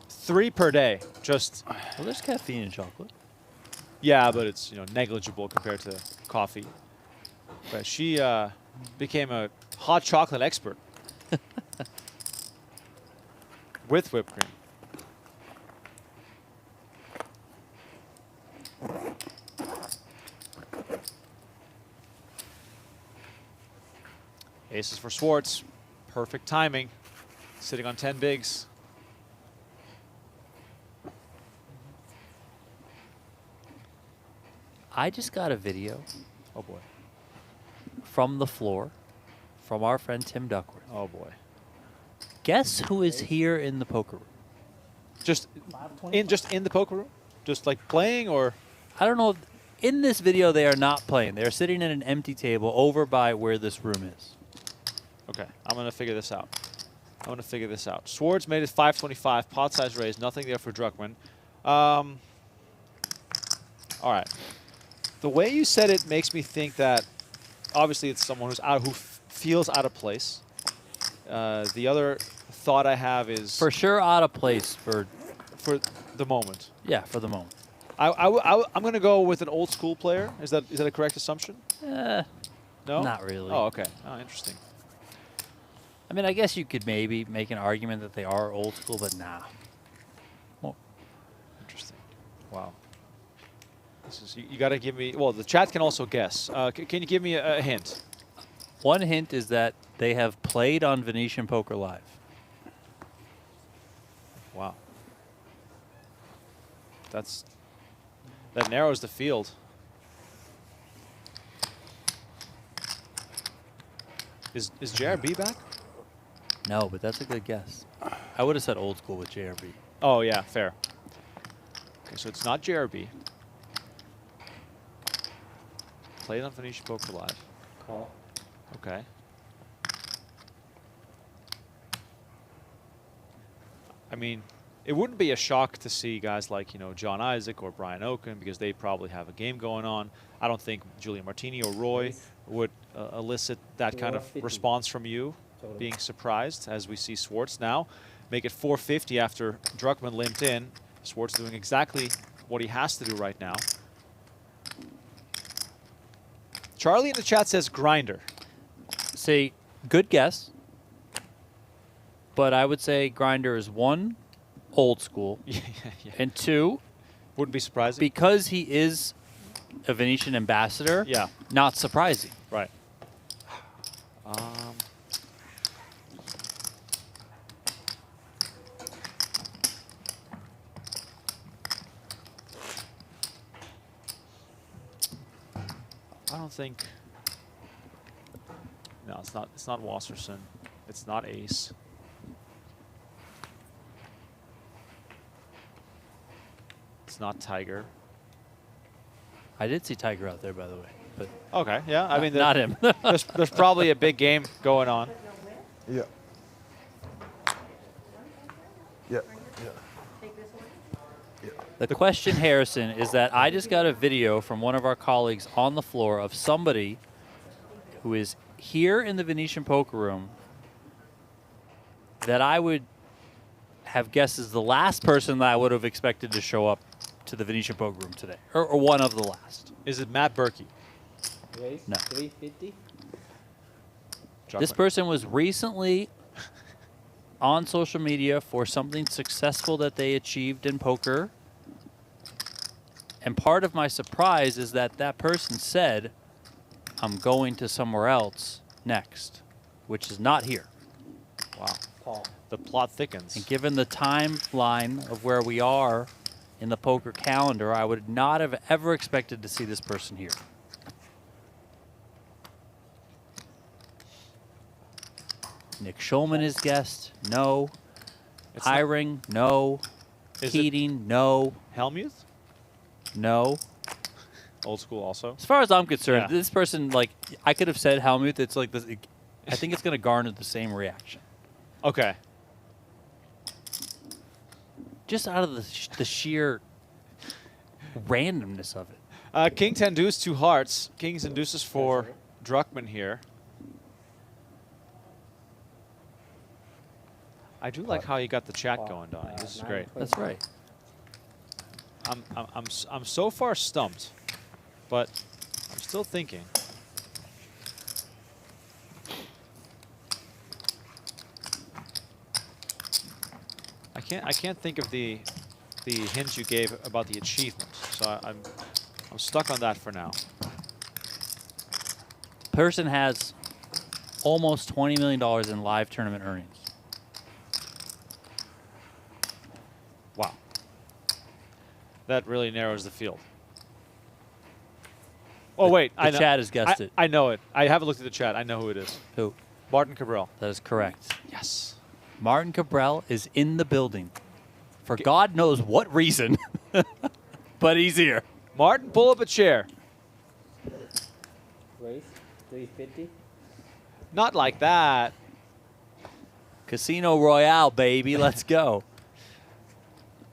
3 per day. Just well, there's caffeine in chocolate. Yeah, but it's negligible compared to coffee. But she became a hot chocolate expert with whipped cream. Aces for Schwartz. Perfect timing. Sitting on 10 bigs. I just got a video. Oh, boy. From the floor from our friend Tim Duckworth. Oh, boy. Guess who is here in the poker room? Just in the poker room? Just like playing, or? I don't know. If, in this video, they are not playing. They're sitting at an empty table over by where this room is. Okay, I'm going to figure this out. Schwartz made it 525, pot size raise, nothing there for Druckman. All right. The way you said it makes me think that obviously it's someone who feels out of place. The other thought I have is for sure out of place for the moment. Yeah, for the moment. I'm going to go with an old school player. Is that a correct assumption? No, not really. Oh, okay. Oh, interesting. I mean, I guess you could maybe make an argument that they are old school, but nah. Well, interesting. Wow. This is you got to give me. Well, the chat can also guess. Can you give me a hint? One hint is that they have played on Venetian Poker Live. Wow. That narrows the field. Is JRB back? No, but that's a good guess. I would have said old school with JRB. Oh, yeah, fair. Okay, so it's not JRB. Played on Venetian Poker Live. Call. Okay. I mean, it wouldn't be a shock to see guys like, John Isaac or Brian Oaken, because they probably have a game going on. I don't think Julian Martini or Roy would elicit that kind of response from you, being surprised, as we see Schwartz now make it 450 after Druckman limped in. Schwartz doing exactly what he has to do right now. Charlie in the chat says grinder. Say, good guess. But I would say grinder is 1, old school, and 2, wouldn't be surprising because he is a Venetian ambassador. Yeah, not surprising. Right. I don't think. No, it's not. It's not Wasserson. It's not Ace. It's not Tiger. I did see Tiger out there, by the way. But okay, yeah. I mean, not him. there's probably a big game going on. Yeah. Yeah. The question, Harrison, is that I just got a video from one of our colleagues on the floor of somebody who is here in the Venetian Poker Room that I would have guessed is the last person that I would have expected to show up to the Venetian Poker Room today, or one of the last. Is it Matt Berkey? No. 350. This person was recently on social media for something successful that they achieved in poker. And part of my surprise is that that person said, I'm going to somewhere else next, which is not here. Wow. The plot thickens. And given the timeline of where we are in the poker calendar, I would not have ever expected to see this person here. Nick Schulman is guest. No. Hiring. No. Keating. No. Helmuth? No. Old school also. As far as I'm concerned, this person, like, I could have said Helmuth. It's like this. I think it's going to garner the same reaction. Okay. Just out of the sheer randomness of it. King 10 deuce, 2 hearts. Kings and deuces for Druckman here. I do like how you got the chat going, Donnie. This is great. That's right. I'm so far stumped, but I'm still thinking. I can't think of the hints you gave about the achievement, so I'm stuck on that for now. Person has almost $20 million in live tournament earnings. Wow. That really narrows the field. Oh, wait. The chat has guessed it. I know it. I haven't looked at the chat. I know who it is. Who? Martin Cabral. That is correct. Yes. Martin Cabral is in the building. For God knows what reason, but he's here. Martin, pull up a chair. Race 350. Not like that. Casino Royale, baby. Let's go.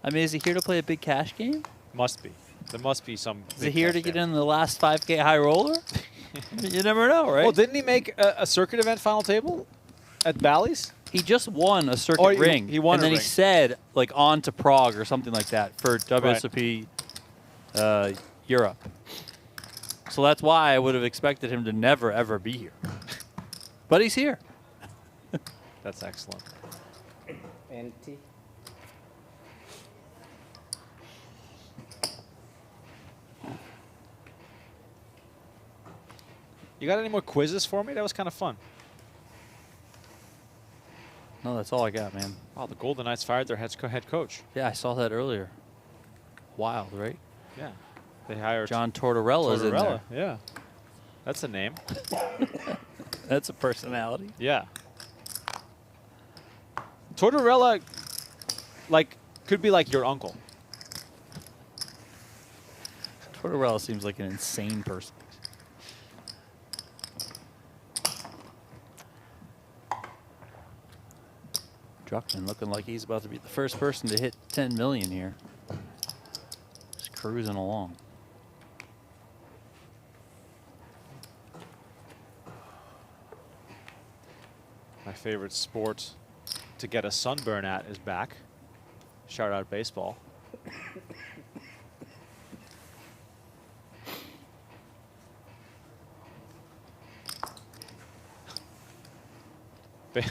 I mean, is he here to play a big cash game? Must be. There must be some. Is he here to get in the last 5K high roller? You never know, right? Well, didn't he make a circuit event final table at Bally's? He just won a circuit ring. He won and then a he ring. said, like, on to Prague or something like that for WSOP Europe. So that's why I would have expected him to never, ever be here. But he's here. That's excellent. Empty. You got any more quizzes for me? That was kind of fun. No, that's all I got, man. Wow, the Golden Knights fired their head coach. Yeah, I saw that earlier. Wild, right? Yeah. They hired John Tortorella's in there. Yeah. That's a name. That's a personality. Yeah. Tortorella, like, could be like your uncle. Tortorella seems like an insane person. Druckman looking like he's about to be the first person to hit 10 million here. Just cruising along. My favorite sport to get a sunburn at is back. Shout out baseball.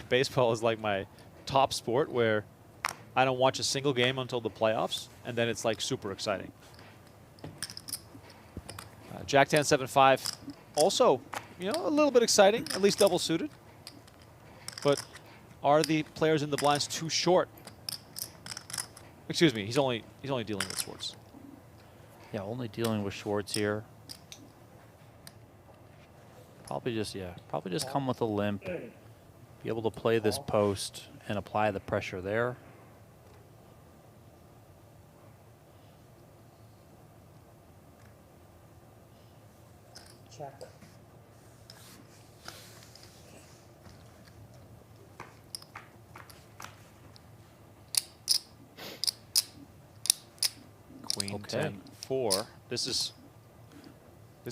Baseball is like my top sport where I don't watch a single game until the playoffs, and then it's like super exciting. Jack 10, 7-5, also, you know, a little bit exciting, at least double suited. But are the players in the blinds too short? Excuse me, he's only dealing with Schwartz. Yeah, only dealing with Schwartz here. Probably just come with a limp. Be able to play this post and apply the pressure there. Check. Queen Okay. 10-4. This is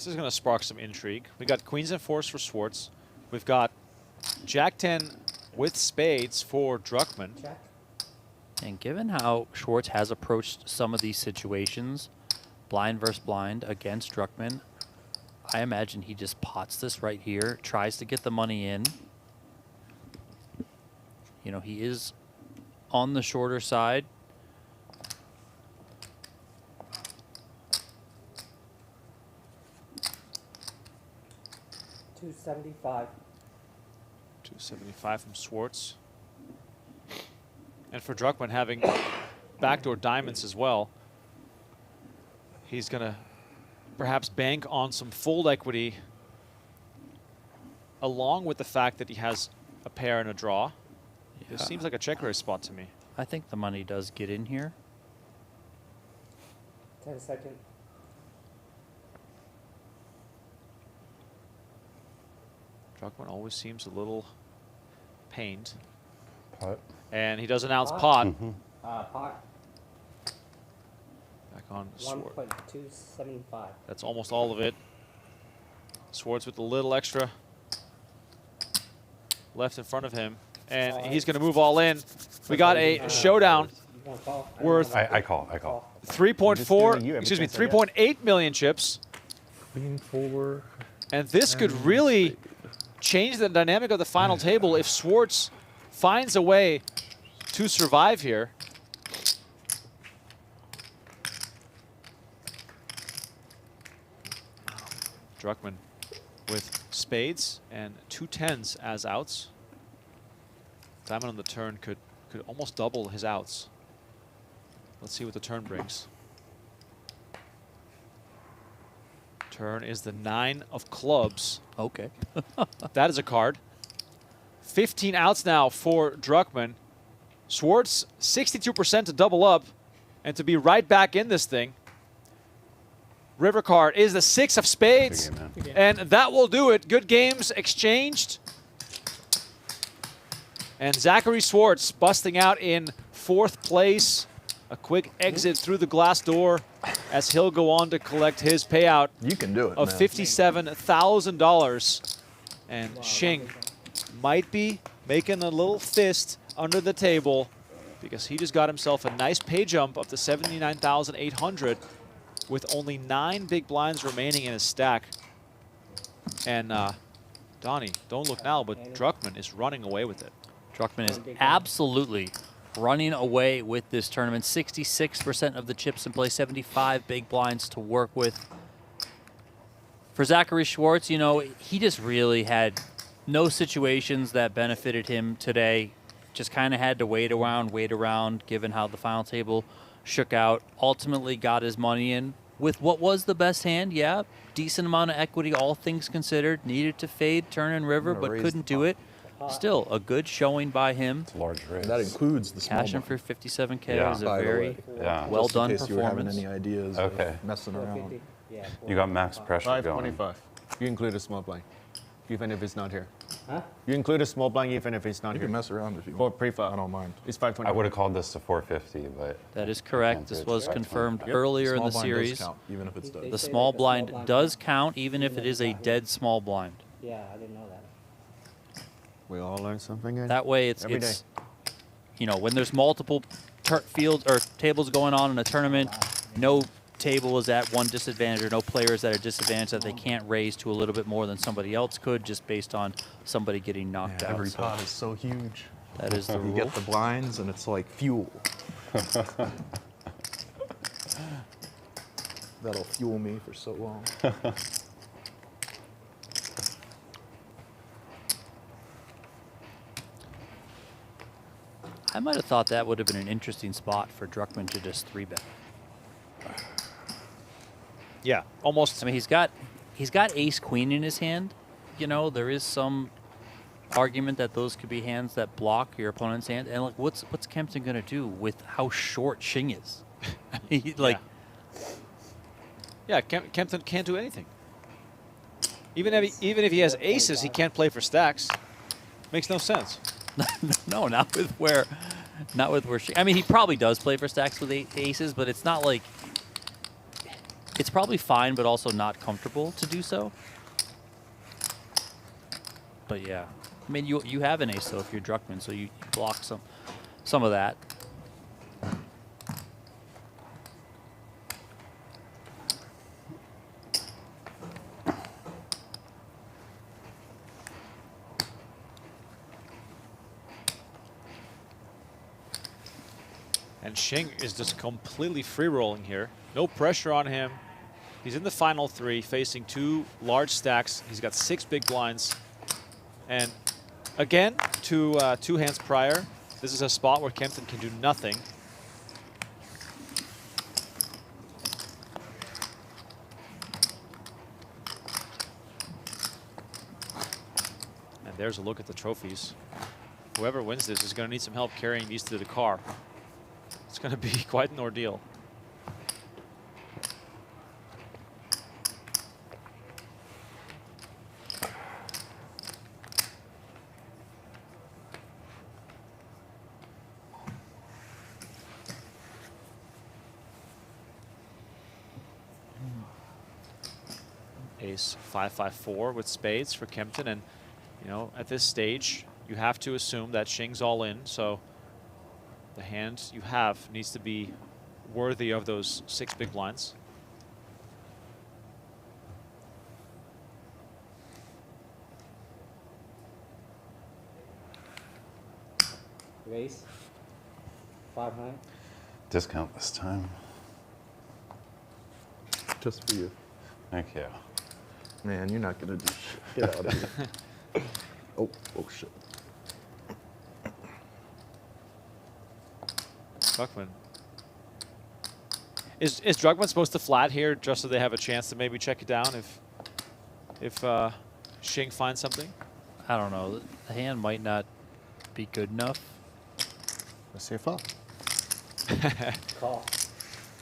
going to spark some intrigue. We got queens and fours for Schwartz. We've got Jack 10 with spades for Druckman. Check. And given how Schwartz has approached some of these situations, blind versus blind against Druckman, I imagine he just pots this right here, tries to get the money in. You know, he is on the shorter side. $275. 275 from Schwartz. And for Druckman having backdoor diamonds as well, He's going to perhaps bank on some fold equity along with the fact that he has a pair and a draw. This seems like a check raise spot to me. I think the money does get in here. 10 seconds. Druckman always seems a little pained. Pot. And he does announce pot. Pot. Back on Schwartz. 1.275. That's almost all of it. Schwartz with a little extra left in front of him. And he's going to move all in. We got a showdown worth I call. 3.4, excuse me, 3.8 million chips. Queen 4. And this could really change the dynamic of the final table if Schwartz finds a way to survive here. Druckman with spades and 2 10s as outs. Diamond on the turn could almost double his outs. Let's see what the turn brings. Turn is the 9 of clubs. Okay. That is a card. 15 outs now for Druckman. Schwartz, 62% to double up and to be right back in this thing. River card is the 6 of spades. Good game, and that will do it. Good games exchanged. And Zachary Schwartz busting out in 4th place. A quick exit through the glass door as he'll go on to collect his payout of $57,000. And Shing might be making a little fist under the table because he just got himself a nice pay jump up to $79,800 with only 9 big blinds remaining in his stack. And Donnie, don't look now, but Druckman is running away with it. Druckman is absolutely running away with this tournament. 66% of the chips in play, 75 big blinds to work with. For Zachary Schwartz, you know, he just really had no situations that benefited him today. Just kind of had to wait around, given how the final table shook out. Ultimately got his money in with what was the best hand. Yeah, decent amount of equity, all things considered. Needed to fade turn and river, but couldn't do it. Still, a good showing by him. It's a large raise. That includes the small Cashing for 57K is a By the very way. well Just in done case you were having performance. any ideas Okay. of messing around. You got max pressure going. 525. You include a small blind, even if it's not here. Huh? You include a small blind even if it's not You here. can mess around if you For want. pre-flop. I don't mind. It's I 525. would have called this to 450, but That is correct. Can't This do it. was 525. confirmed earlier in the Small blind does series. count, even if it's dead. The small blind does count, even if it is a dead small blind. Yeah, I didn't know that. We all learn something. That way, it's Every day. you know, when there's multiple fields or tables going on in a tournament, no table is at one disadvantage or no player is at a disadvantage that they can't raise to a little bit more than somebody else could just based on somebody getting knocked out. Every So pot is so huge. that is the You rule. get the blinds and it's like fuel. That'll fuel me for so long. I might have thought that would have been an interesting spot for Druckman to just 3-bet. Yeah, almost. I mean, he's got ace queen in his hand. You know, there is some argument that those could be hands that block your opponent's hand. And like, what's Kempton gonna do with how short Shing is? I mean, like, yeah, Kempton can't do anything. Even if he has aces, he can't play for stacks. Makes no sense. no, not with where Shing. I mean, he probably does play for stacks with aces, but it's not like. It's probably fine, but also not comfortable to do so. But yeah, I mean, you have an ace though if you're Druckman, so you block some of that. And Shing is just completely free rolling here. No pressure on him. He's in the final 3, facing 2 large stacks. He's got 6 big blinds. And again, to 2 hands prior, this is a spot where Kempton can do nothing. there's a look at the trophies. Whoever wins this is going to need some help carrying these to the car. It's going to be quite an ordeal. Ace 5-5-4 with spades for Kempton, and you know, at this stage you have to assume that Shing's all in, so the hand you have needs to be worthy of those 6 big blinds. Raise. 5 high. Discount this time. Just for you. Thank you. Man, you're not gonna do shit. Get out of here. Oh shit. Druckman. Is Druckman supposed to flat here just so they have a chance to maybe check it down if Shing finds something? I don't know. The hand might not be good enough. Let's see if up. Call.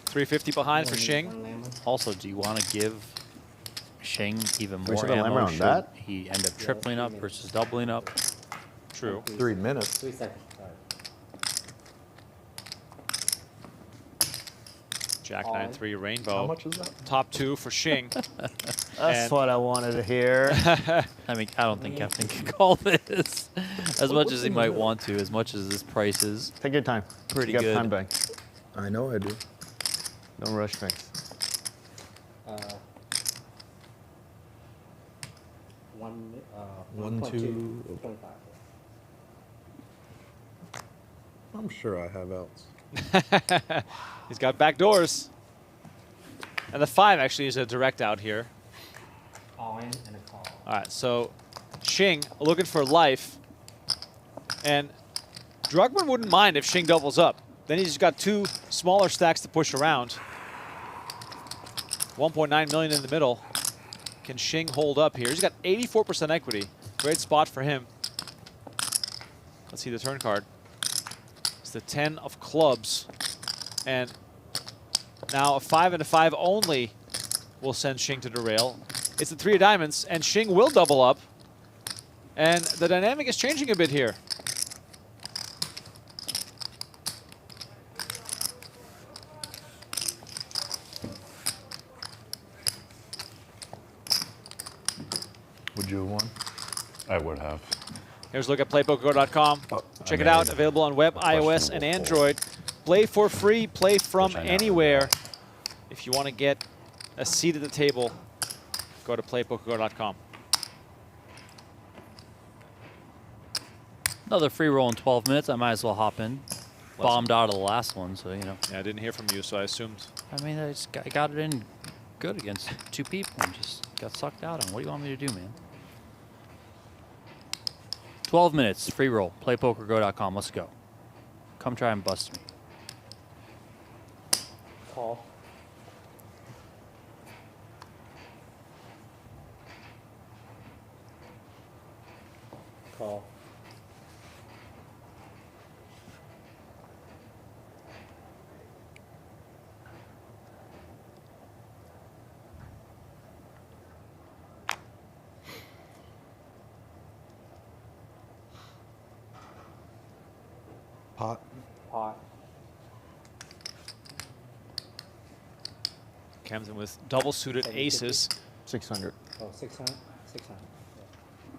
350 behind for Shing. Also, do you want to give Shing even We more should have ammo? lammer on Should that. he end up tripling up versus doubling up? True. 3 minutes. 3 seconds. All right. Jack All 9-3 rainbow. How much is that? Top 2 for Shing. That's what I wanted to hear. I mean, I don't think Kempton can call this as much as he might want to, as much as this price is. Take your time. Pretty you got good. time bank. I know I do. Don't rush things. 1, 2. 25. I'm sure I have outs. He's got back doors. And the 5 actually is a direct out here. All in and a call. All right, so Shing looking for life. And Druckman wouldn't mind if Shing doubles up. Then he's got 2 smaller stacks to push around. 1.9 million in the middle. Can Shing hold up here? He's got 84% equity. Great spot for him. Let's see the turn card. It's the 10 of clubs. And now a 5 and a 5 only will send Shing to the rail. It's the 3 of diamonds, and Shing will double up. And the dynamic is changing a bit here. Would you have won? I would have. Here's a look at playpokergo.com. Check it out. Available on web, iOS, and Android. Play for free. Play from anywhere. If you want to get a seat at the table, go to playpokergo.com. Another free roll in 12 minutes. I might as well hop in. Bombed out of the last one, so, you know. Yeah, I didn't hear from you, so I assumed. I mean, I got it in good against 2 people and just got sucked out on. What do you want me to do, man? 12 minutes, free roll. Playpokergo.com. Let's go. Come try and bust me. Call. Call. Pot. Pot. Kempton with double suited aces. 600. Oh, 600? 600.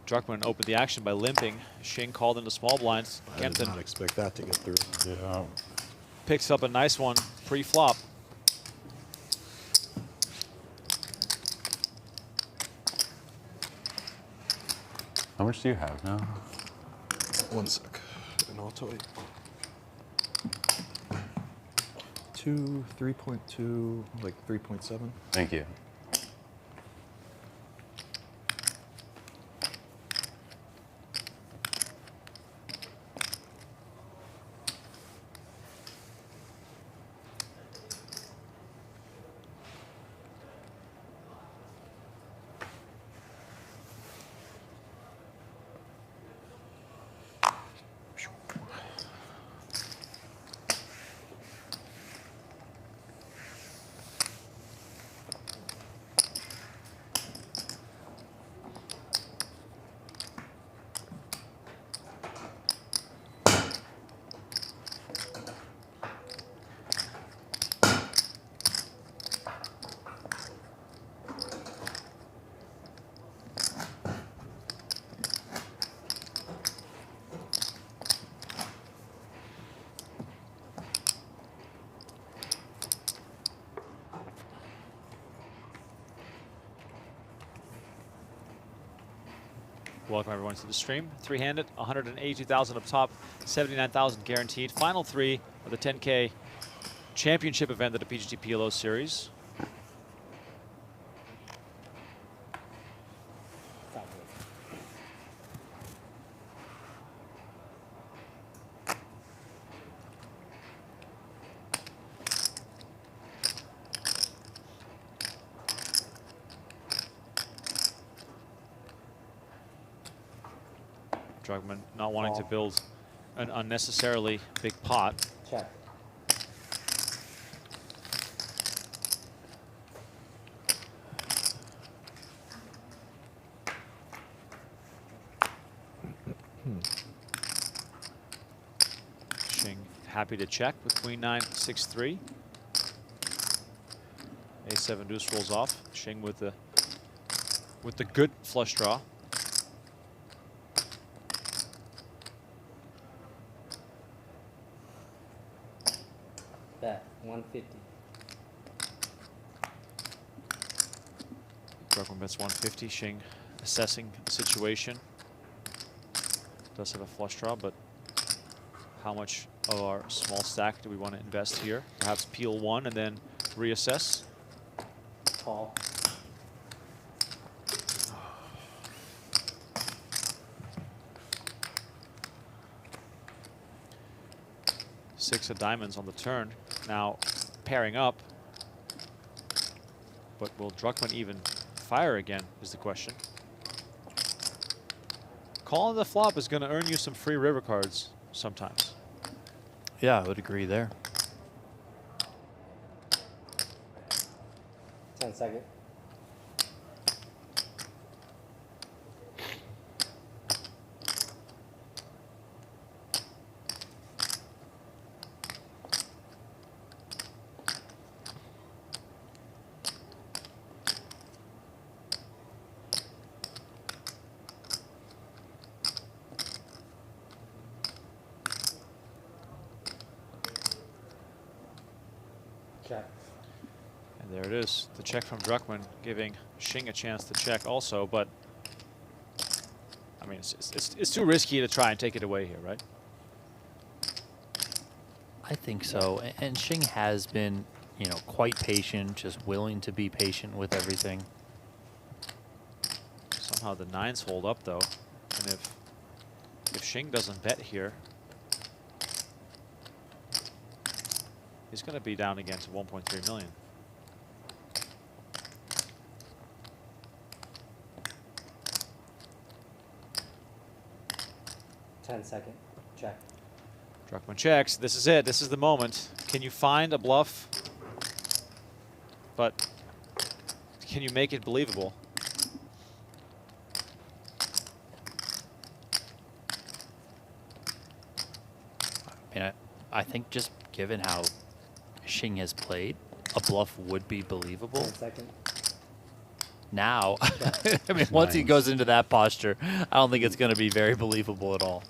Druckman opened the action by limping. Shing called into small blinds. I did Kempton not expect that to get through. Yeah. picks up a nice one pre-flop. How much do you have now? 1 sec, and I'll tell you. 2, 3.2, like 3.7. Thank you. Welcome everyone to the stream. Three-handed, 182,000 up top, 79,000 guaranteed. Final three of the 10K championship event of the PGT PLO Series. Druckman not wanting to build an unnecessarily big pot. Check. Shing happy to check with queen 9, 6-3. A7 deuce rolls off. Shing with the good flush draw. Bet 150. Druckman bets 150. Shing assessing the situation. Does have a flush draw, but how much of our small stack do we want to invest here? Perhaps peel one and then reassess. Call. Six of diamonds on the turn. Now pairing up. But will Druckman even fire again is the question. Calling the flop is going to earn you some free river cards sometimes. Yeah, I would agree there. 10 seconds. Check. And there it is, the check from Druckman, giving Shing a chance to check also, but I mean, it's too risky to try and take it away here, right? I think so. And Shing has been, you know, quite patient, just willing to be patient with everything. Somehow the nines hold up though, and if Shing doesn't bet here, he's going to be down again to 1.3 million. Second. Check. Druckman checks. This is it. This is the moment. Can you find a bluff? But can you make it believable? I mean, I think just given how Shing has played, a bluff would be believable. 10 seconds. Now, I mean, once he goes into that posture, I don't think it's going to be very believable at all.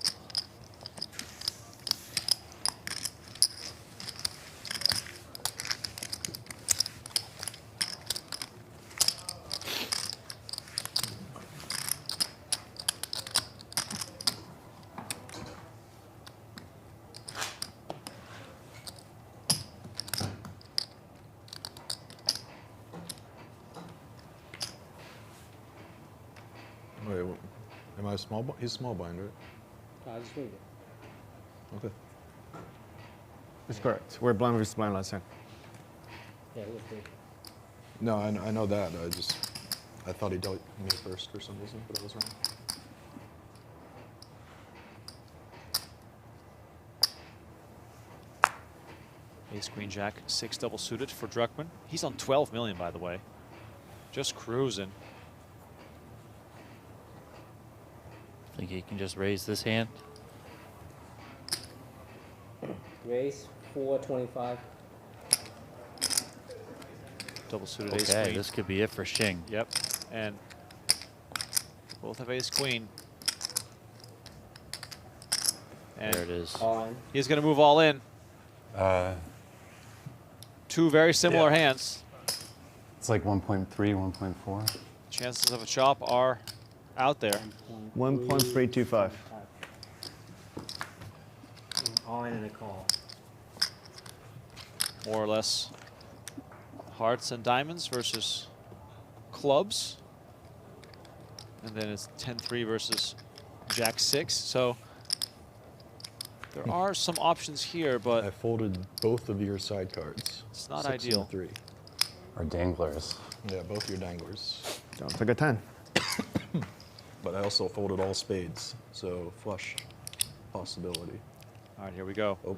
Wait, am I small? He's small blind, right? I just read it. Okay. That's correct. We're blind versus blind last time. Yeah, it was big. No, I know that. I thought he dealt me first for some reason, but I was wrong. Ace, queen, jack, 6 double suited for Druckman. He's on 12 million, by the way. Just cruising. Think he can just raise this hand? Raise 425. Double suited ace, Okay, queen. this could be it for Shing. Yep, and both have ace, queen. And There it is. All in. he's going to move all in. Two very similar Yeah. hands. It's like 1.3, 1.4. Chances of a chop are out there. 1.325. All in and a call. More or less hearts and diamonds versus clubs. And then it's 10-3 versus Jack-6. So there are some options here, but I folded both of your side cards. It's not 6 ideal. and 3. Or danglers. Yeah, both your danglers. Sounds like a 10. But I also folded all spades, so flush possibility. All right, here we go. Oh.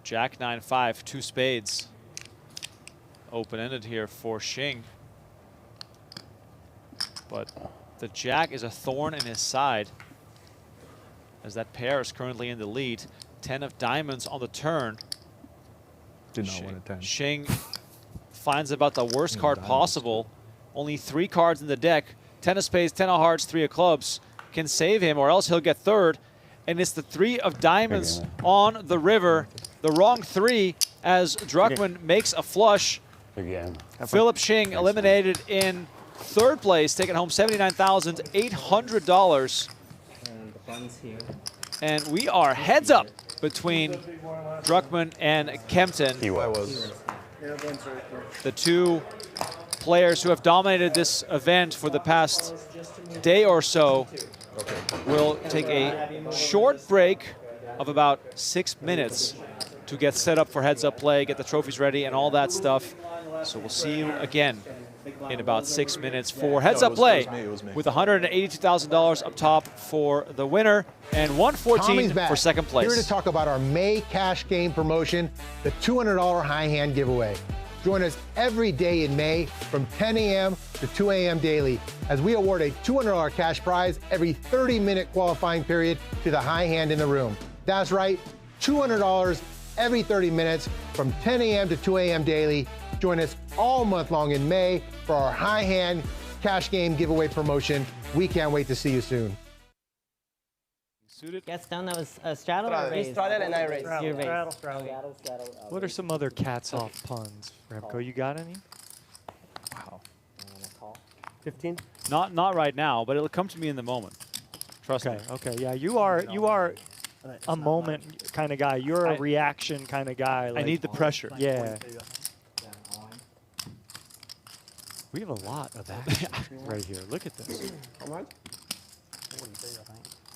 Jack 9-5, 2 spades. Open-ended here for Shing. But the Jack is a thorn in his side, as that pair is currently in the lead. 10 of diamonds on the turn. Did not win a 10. Shing finds about the worst card possible. Only 3 cards in the deck. 10 of spades, 10 of hearts, 3 of clubs can save him, or else he'll get third. And it's the 3 of diamonds on the river. The wrong 3 as Druckman makes a flush. Again. Philip Shing eliminated in third place, taking home $79,800. And the funds here. And we are heads up between Druckman and Kempton. He was. The 2 players who have dominated this event for the past day or so will take a short break of about 6 minutes to get set up for heads up play, get the trophies ready and all that stuff. So we'll see you again in about 6 minutes for heads up play with $182,000 up top for the winner and $114 for second place. Here to talk about our May cash game promotion, the $200 high hand giveaway. Join us every day in May from 10 a.m. to 2 a.m. daily as we award a $200 cash prize every 30-minute qualifying period to the high hand in the room. That's right, $200 every 30 minutes from 10 a.m. to 2 a.m. daily. Join us all month long in May for our high hand cash game giveaway promotion. We can't wait to see you soon. Suited? Gets done. That was a straddle or raise? He started and I raised. You raised. Straddle. What are some other cats off puns, Remco? You got any? Wow. 15? Not right now, but it'll come to me in the moment. Trust me. Okay, yeah, you are a moment kind of guy. You're a reaction kind of guy. I Like, need the pressure. Yeah. We have a lot of action right here. Look at this. How much?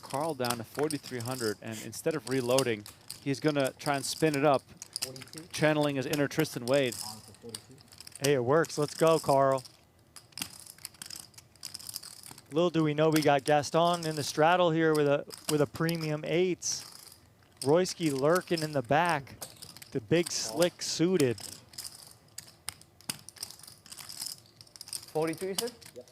Carl down to 4,300, and instead of reloading, he's going to try and spin it up, channeling his inner Tristan Wade. Hey, it works. Let's go, Carl. Little do we know we got Gaston in the straddle here with a premium 8s. Royski lurking in the back. The big slick suited. 42, you said? Yep.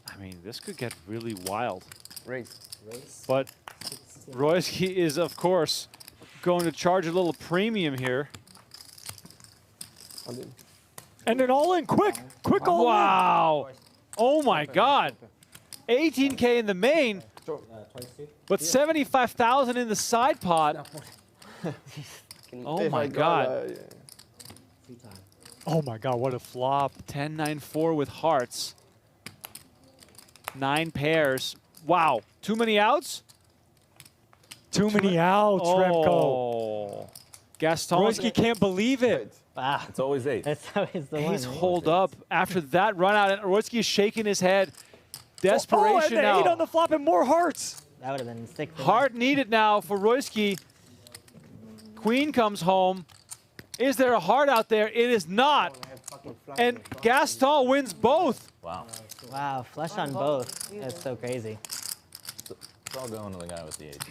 I mean, this could get really wild. Raise. But Royski is, of course, going to charge a little premium here. And then all in quick all in. Wow. Oh, my God. 18K in the main, but 75,000 in the side pot. Oh, my God. Oh, my God, what a flop. 10-9-4 with hearts. 9 pairs. Wow. Too many outs? Too many outs, Remco. Oh. Gaston. Royski can't believe it. Wow. It's always 8. That's always the one. He's holed up after that run out, and Royski is shaking his head. Desperation and now. 8 on the flop and more hearts. That would have been 6. Heart needed now for Royski. Queen comes home. Is there a heart out there? It is not. And Gaston wins both. Wow. Wow, flush on both. That's so crazy. It's all going to the guy with the 8.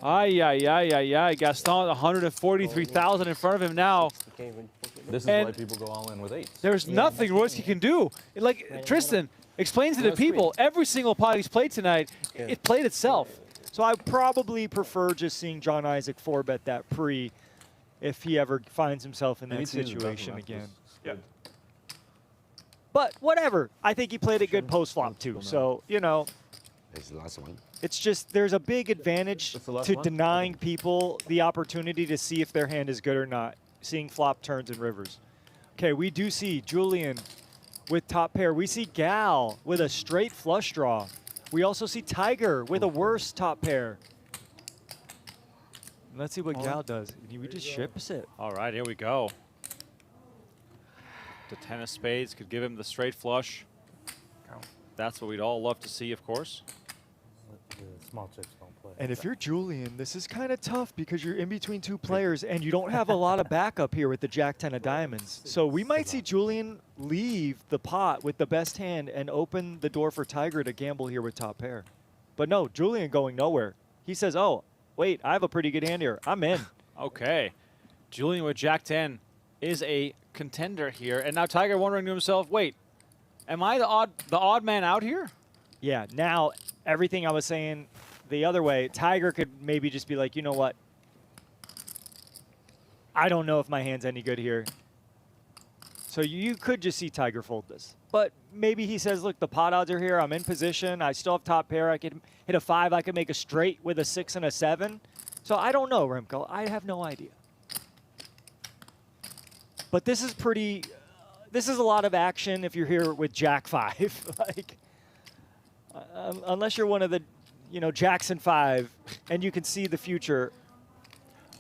Ay, ay, ay, ay, ay. Gaston, 143,000 in front of him now. This is why people go all in with 8. There's nothing Royski can do. Like, Tristan explains to the people, every single pot he's played tonight, it played itself. So I probably prefer just seeing John Isaac 4-bet that pre if he ever finds himself in that situation again. Yeah. But whatever. I think he played a good post-flop too. So, you know, It's the last one. it's just there's a big advantage to denying people the opportunity to see if their hand is good or not, seeing flop turns and rivers. Okay, we do see Julian with top pair. We see Gal with a straight flush draw. We also see Tiger with a worse top pair. Let's see what Gal does. We just ships it. All right, here we go. The 10 of spades could give him the straight flush. That's what we'd all love to see, of course. The small chips don't play. And if you're Julian, this is kind of tough because you're in between two players and you don't have a lot of backup here with the Jack-10 of diamonds. So we might see Julian leave the pot with the best hand and open the door for Tiger to gamble here with top pair. But no, Julian going nowhere. He says, oh, wait, I have a pretty good hand here. I'm in. Okay. Julian with Jack-10 is a contender here. And now Tiger wondering to himself, wait, am I the odd man out here? Yeah, now everything I was saying the other way, Tiger could maybe just be like, you know what? I don't know if my hand's any good here. So you could just see Tiger fold this. But maybe he says, look, the pot odds are here. I'm in position. I still have top pair. I could hit a 5. I could make a straight with a 6 and a 7. So I don't know, Remco. I have no idea. But this is pretty... this is a lot of action if you're here with Jack 5. Like, unless you're one of the, Jackson 5, and you can see the future.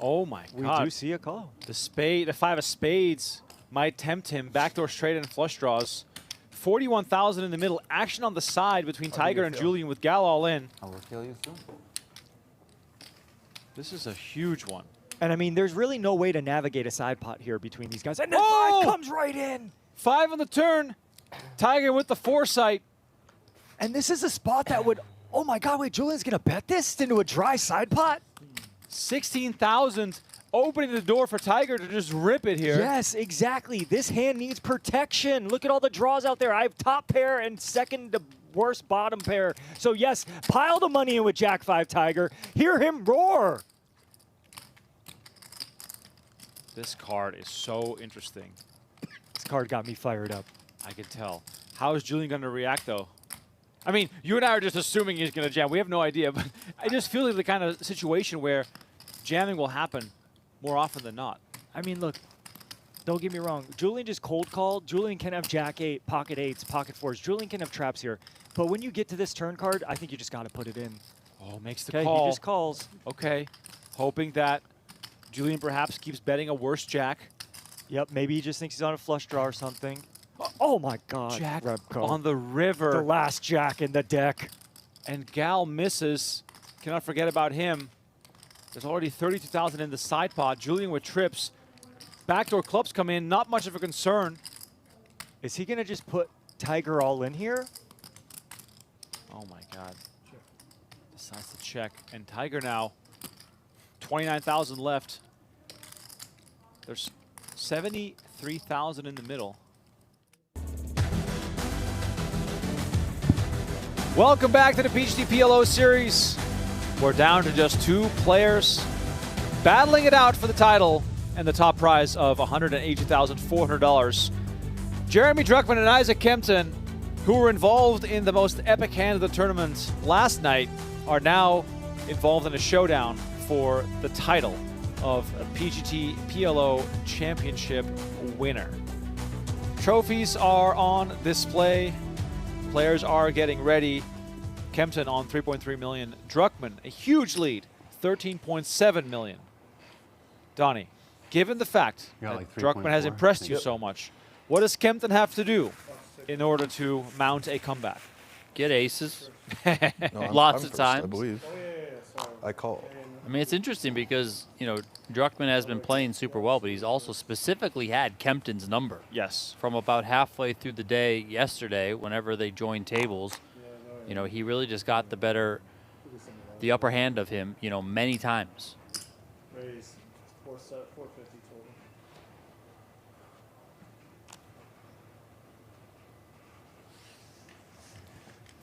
Oh my God! We do see a call. The 5 of spades might tempt him. Backdoor straight and flush draws. 41,000 in the middle. Action on the side between Tiger and Julian with Gal all in. I will kill you soon. This is a huge one. And I mean, there's really no way to navigate a side pot here between these guys. And then 5 comes right in. 5 on the turn. Tiger with the foresight. And this is a spot that would, oh my God, wait, Julian's going to bet this into a dry side pot? 16,000, opening the door for Tiger to just rip it here. Yes, exactly. This hand needs protection. Look at all the draws out there. I have top pair and second to worst bottom pair. So yes, pile the money in with Jack 5 Tiger. Hear him roar. This card is so interesting. This card got me fired up. I can tell. How is Julian going to react, though? I mean, you and I are just assuming he's going to jam. We have no idea, but I just feel like the kind of situation where jamming will happen more often than not. I mean, look, don't get me wrong. Julian just cold called. Julian can have Jack 8, pocket 8s, pocket 4s. Julian can have traps here. But when you get to this turn card, I think you just got to put it in. Oh, makes the call. call. He just calls. Okay. Hoping that Julian perhaps keeps betting a worse Jack. Yep, maybe he just thinks he's on a flush draw or something. Oh my God, Jack Remco. on the river. The last Jack in the deck. And Gal misses. Cannot forget about him. There's already 32,000 in the side pot. Julian with trips. Backdoor clubs come in. Not much of a concern. Is he going to just put Tiger all in here? Oh my God. Decides to check. And Tiger now, 29,000 left. There's 73,000 in the middle. Welcome back to the PGT PLO Series. We're down to just 2 players battling it out for the title and the top prize of $182,400. Jeremy Druckman and Isaac Kempton, who were involved in the most epic hand of the tournament last night, are now involved in a showdown for the title of a PGT PLO Championship winner. Trophies are on display. Players are getting ready. Kempton on 3.3 million. Druckman, a huge lead, 13.7 million. Donnie, given the fact that like Druckman has impressed you so much, what does Kempton have to do in order to mount a comeback? Get aces. No, Lots I'm of first, time. I believe. I call. I mean, it's interesting because, Druckman has been playing super well, but he's also specifically had Kempton's number. Yes. From about halfway through the day yesterday, whenever they joined tables, he really just got the upper hand of him, many times. Raise 450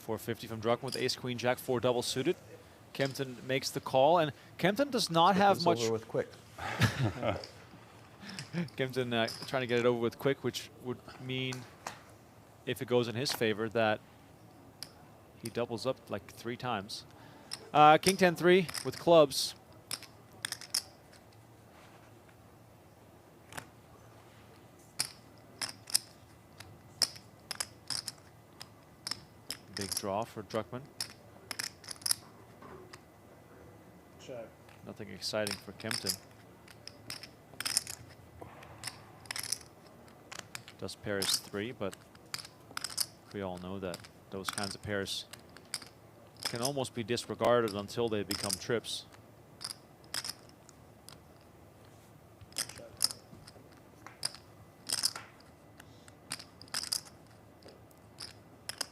total. $450 from Druckman with ace, queen, jack, 4 double suited. Kempton makes the call, and Kempton does not have much. Over with quick. Kempton trying to get it over with quick, which would mean, if it goes in his favor, that he doubles up like 3 times. King 10-3 with clubs. Big draw for Druckman. Check. Nothing exciting for Kempton. Does pairs 3, but we all know that those kinds of pairs can almost be disregarded until they become trips.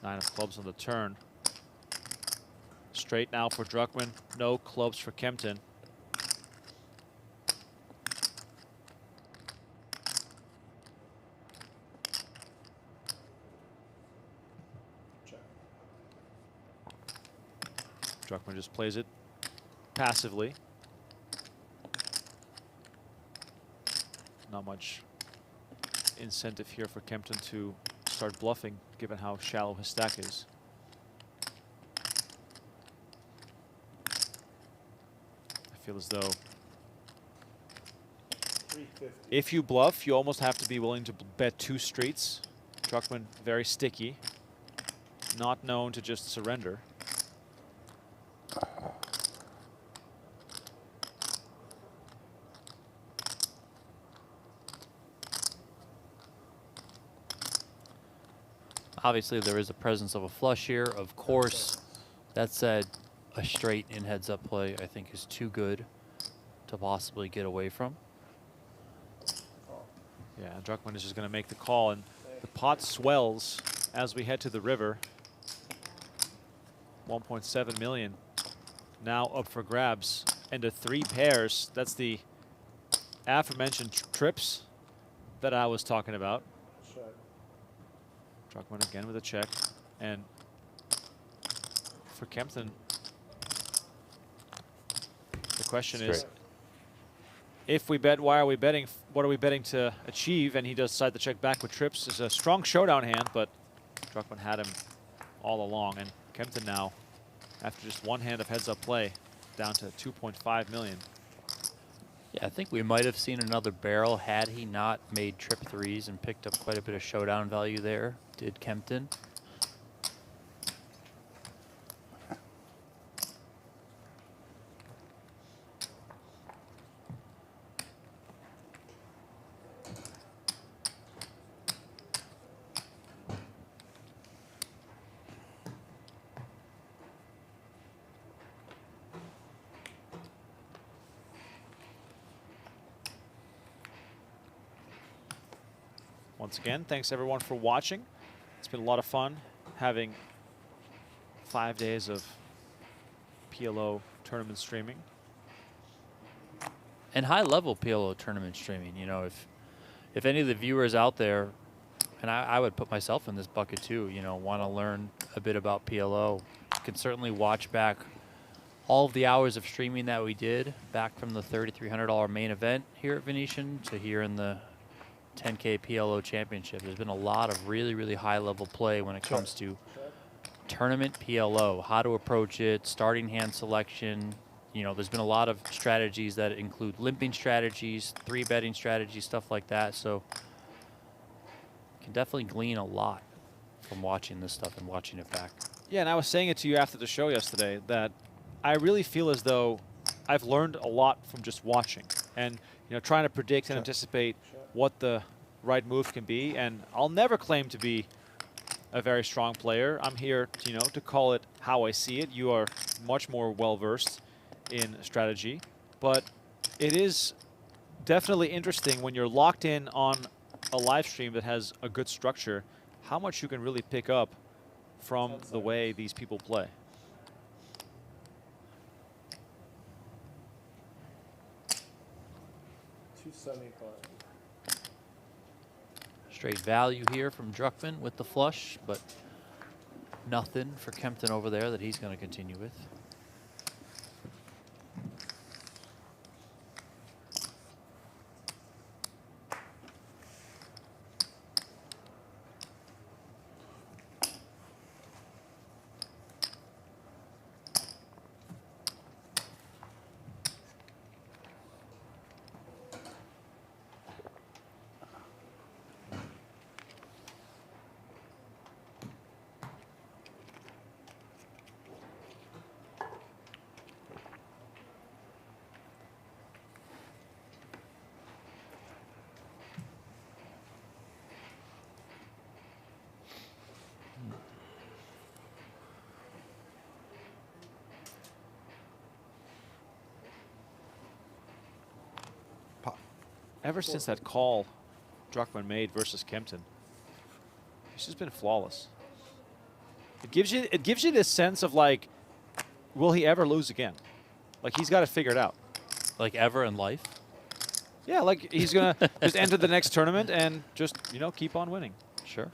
Nine of clubs on the turn. Straight now for Druckman. No clubs for Kempton. Druckman just plays it passively. Not much incentive here for Kempton to start bluffing, given how shallow his stack is. I feel as though if you bluff, you almost have to be willing to bet 2 streets. Druckman very sticky, not known to just surrender. Obviously, there is a presence of a flush here. Of course, that said, a straight in heads-up play I think is too good to possibly get away from. Yeah, Druckman is just going to make the call, and the pot swells as we head to the river. 1.7 million now up for grabs, and the 3 pairs. That's the aforementioned trips that I was talking about. Druckman again with a check, and for Kempton, the question is, if we bet, why are we betting? What are we betting to achieve? And he does decide to check back with trips. It's a strong showdown hand, but Druckman had him all along, and Kempton now, after just 1 hand of heads-up play, down to 2.5 million. Yeah, I think we might have seen another barrel had he not made trip 3s and picked up quite a bit of showdown value there, did Kempton. Once again, thanks everyone for watching. It's been a lot of fun having 5 days of PLO tournament streaming. And high-level PLO tournament streaming. You know, if any of the viewers out there, and I would put myself in this bucket too, you know, want to learn a bit about PLO, you can certainly watch back all of the hours of streaming that we did back from the $3,300 main event here at Venetian to here in the 10K PLO Championship. There's been a lot of really, really high-level play when it comes to tournament PLO, how to approach it, starting hand selection. You know, there's been a lot of strategies that include limping strategies, 3-betting strategies, stuff like that. So you can definitely glean a lot from watching this stuff and watching it back. Yeah, and I was saying it to you after the show yesterday that I really feel as though I've learned a lot from just watching and, you know, trying to predict and anticipate what the right move can be. And I'll never claim to be a very strong player. I'm here, you know, to call it how I see it. You are much more well-versed in strategy, but it is definitely interesting when you're locked in on a live stream that has a good structure, how much you can really pick up from the way these people play. Straight value here from Druckman with the flush, but nothing for Kempton over there that he's going to continue with. ever since that call Druckman made versus Kempton, he's just been flawless. It gives you this sense of like, will he ever lose again? Like he's got it figured out. Like ever in life? Yeah, like he's gonna just enter the next tournament and just keep on winning. Sure.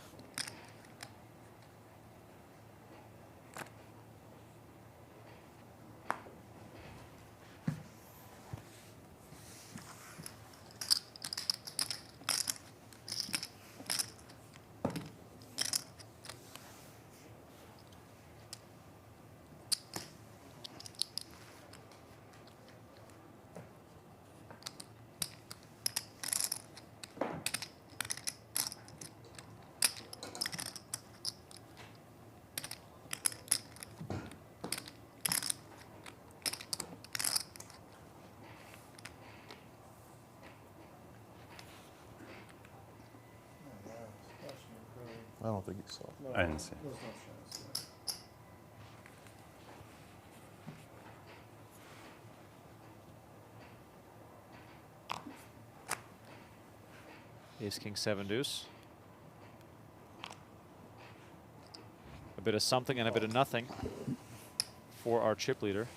I don't think he saw. I didn't see. Ace, king, 7 deuce. A bit of something and a bit of nothing for our chip leader.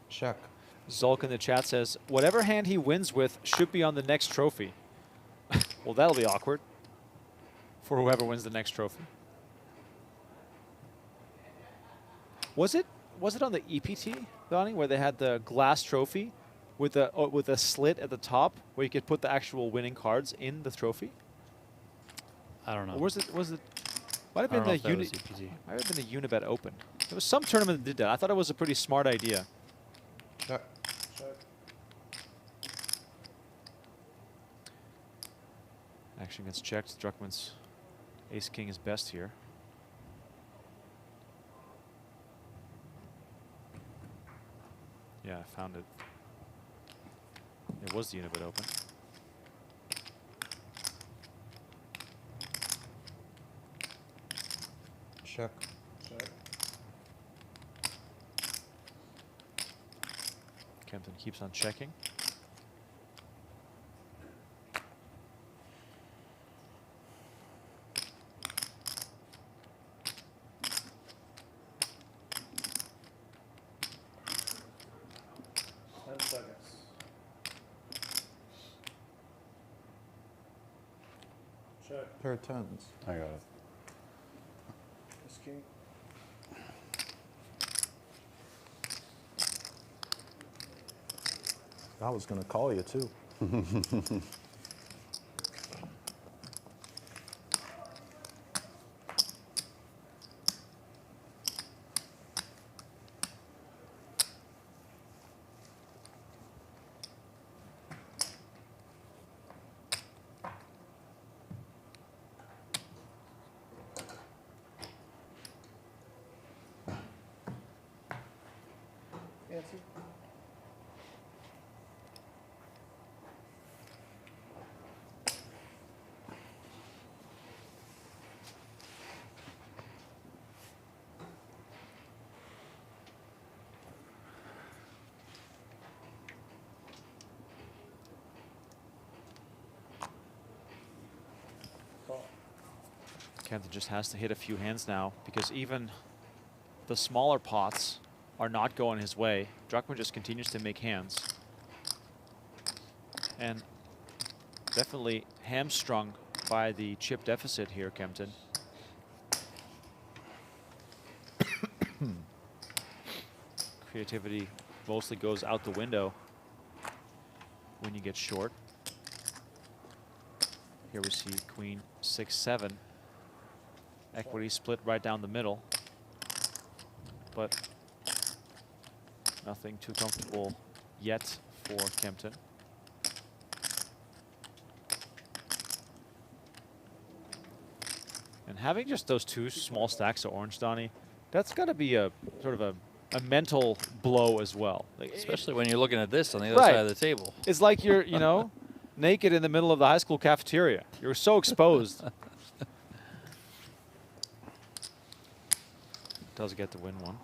Check. Zulk in the chat says, whatever hand he wins with should be on the next trophy. Well, that'll be awkward for whoever wins the next trophy. Was it on the EPT, Donnie, where they had the glass trophy with a slit at the top where you could put the actual winning cards in the trophy? I don't know. Or was it might have been the might have been the Unibet Open. There was some tournament that did that. I thought it was a pretty smart idea. Check. Action gets checked. Druckman's ace king is best here. Yeah, I found it. It was the Unibet Open. Check. Kempton keeps on checking. Pair of tens. I got it. Ace king. I was going to call you too. 'Call. Kempton just has to hit a few hands now because even the smaller pots are not going his way. Druckman just continues to make hands. And definitely hamstrung by the chip deficit here, Kempton. Creativity mostly goes out the window when you get short. Here we see queen 6-7. Equity split right down the middle. But nothing too comfortable yet for Kempton. And having just those two small stacks of orange, Donnie, that's got to be a sort of a mental blow as well. Like, especially when you're looking at this on the other side of the table. It's like you're, you know, naked in the middle of the high school cafeteria. You're so exposed. Does get to win one.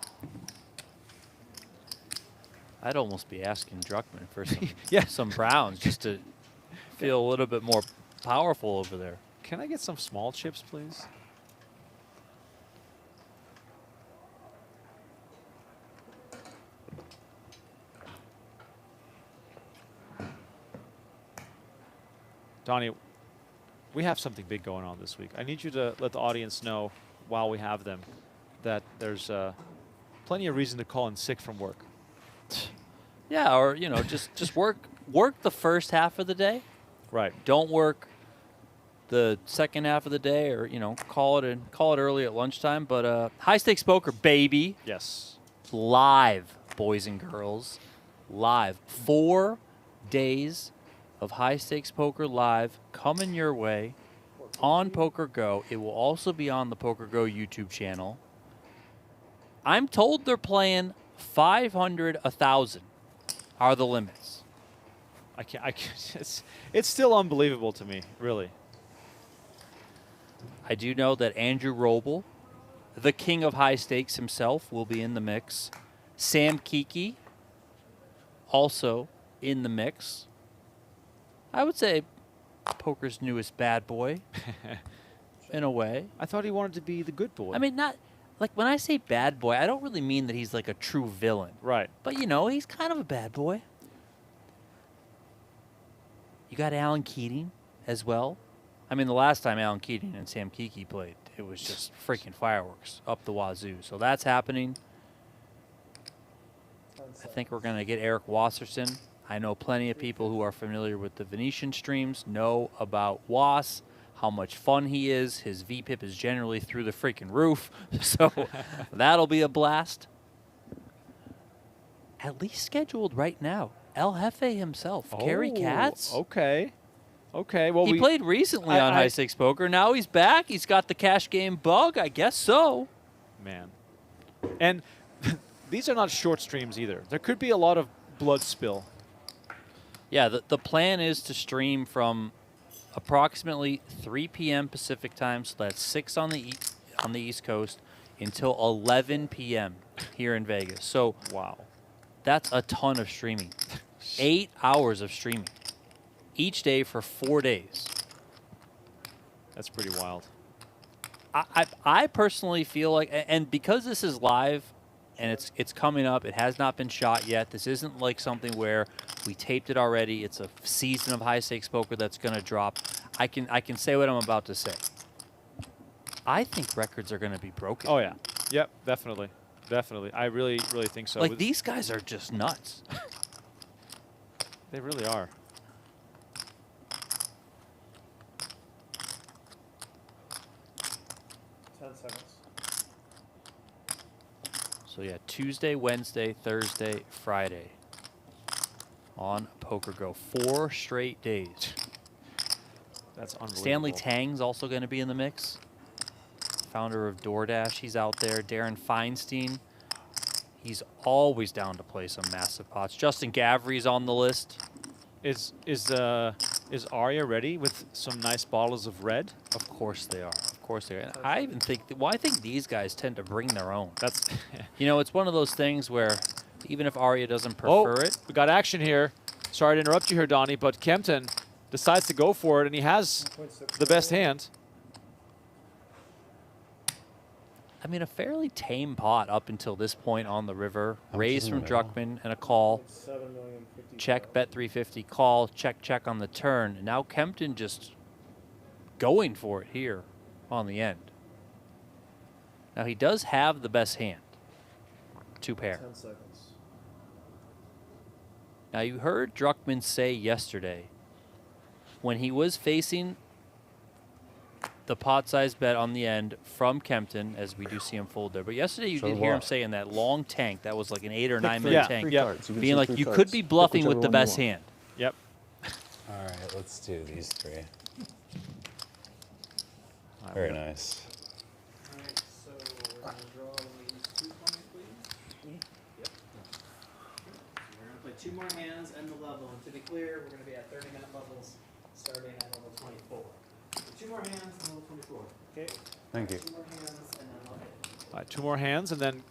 I'd almost be asking Druckman for some Yeah. some browns just to feel a little bit more powerful over there. Can I get some small chips, please? Donnie, we have something big going on this week. I need you to let the audience know while we have them that there's plenty of reason to call in sick from work. Yeah, or you know, just work the first half of the day. Right. Don't work the second half of the day, or you know, call it early at lunchtime. But high stakes poker, baby. Yes. Live, boys and girls, live. 4 days of high stakes poker live coming your way on PokerGo. It will also be on the PokerGo YouTube channel. I'm told they're playing 500, 1,000 are the limits. I can't. It's still unbelievable to me, really. I do know that Andrew Roble, the king of high stakes himself, will be in the mix. Sam Kiki, also in the mix. I would say poker's newest bad boy, in a way. I thought he wanted to be the good boy. I mean, not like when I say bad boy, I don't really mean that he's like a true villain. Right. But you know, he's kind of a bad boy. You got Alan Keating as well. I mean, the last time Alan Keating and Sam Kiki played, it was just freaking fireworks up the wazoo. So that's happening. I think we're going to get Eric Wasserson. I know plenty of people who are familiar with the Venetian streams know about Was, how much fun he is. His VPIP is generally through the freaking roof. So that'll be a blast. At least scheduled right now. El Jefe himself, Kerry Katz. Okay. Okay. Well, he played recently on High Stakes Poker. Now he's back. He's got the cash game bug. I guess so. Man. And these are not short streams either. There could be a lot of blood spill. Yeah, the plan is to stream from approximately 3 p.m. Pacific time, so that's 6 on the East Coast, until 11 p.m. here in Vegas. So wow, that's a ton of streaming. 8 hours of streaming each day for 4 days. That's pretty wild. I personally feel like, and because this is live and it's coming up, it has not been shot yet. This isn't like something where we taped it already. It's a season of high stakes poker that's going to drop. I can say what I'm about to say. I think records are going to be broken. Oh yeah. Yep, definitely. Definitely. I really think so. Like, these guys are just nuts. They really are. So yeah, Tuesday, Wednesday, Thursday, Friday on PokerGo. 4 straight days. That's unbelievable. Stanley Tang's also going to be in the mix. Founder of DoorDash, he's out there. Darren Feinstein, he's always down to play some massive pots. Justin Gavry's on the list. Is Arya ready with some nice bottles of red? Of course they are. Of course they are. And I even think, I think these guys tend to bring their own. That's, you know, it's one of those things where even if Arya doesn't prefer it. We got action here. Sorry to interrupt you here, Donnie, but Kempton decides to go for it, and he has the best hand. I mean, a fairly tame pot up until this point on the river. Raise from Druckman and a call. Check, bet 350, call, check on the turn. And now Kempton just going for it here on the end. Now he does have the best hand. 2 pair. 10 seconds. Now you heard Druckman say yesterday when he was facing the pot size bet on the end from Kempton, as we do see him fold there. But yesterday you did hear him say in that long tank, that was like an 8 or 9 minute tank, being like you could be bluffing with the best hand. Yep. All right, let's do these 3. Very nice. All right, so we're going to draw these 2 for me, please. Yep. We're going to play 2 more hands and the level. And to be clear, we're going to be at 30-minute levels starting at level 24. 2 more hands and level 24. Okay. Thank you. 2 more hands and then level. All right, 2 more hands, and then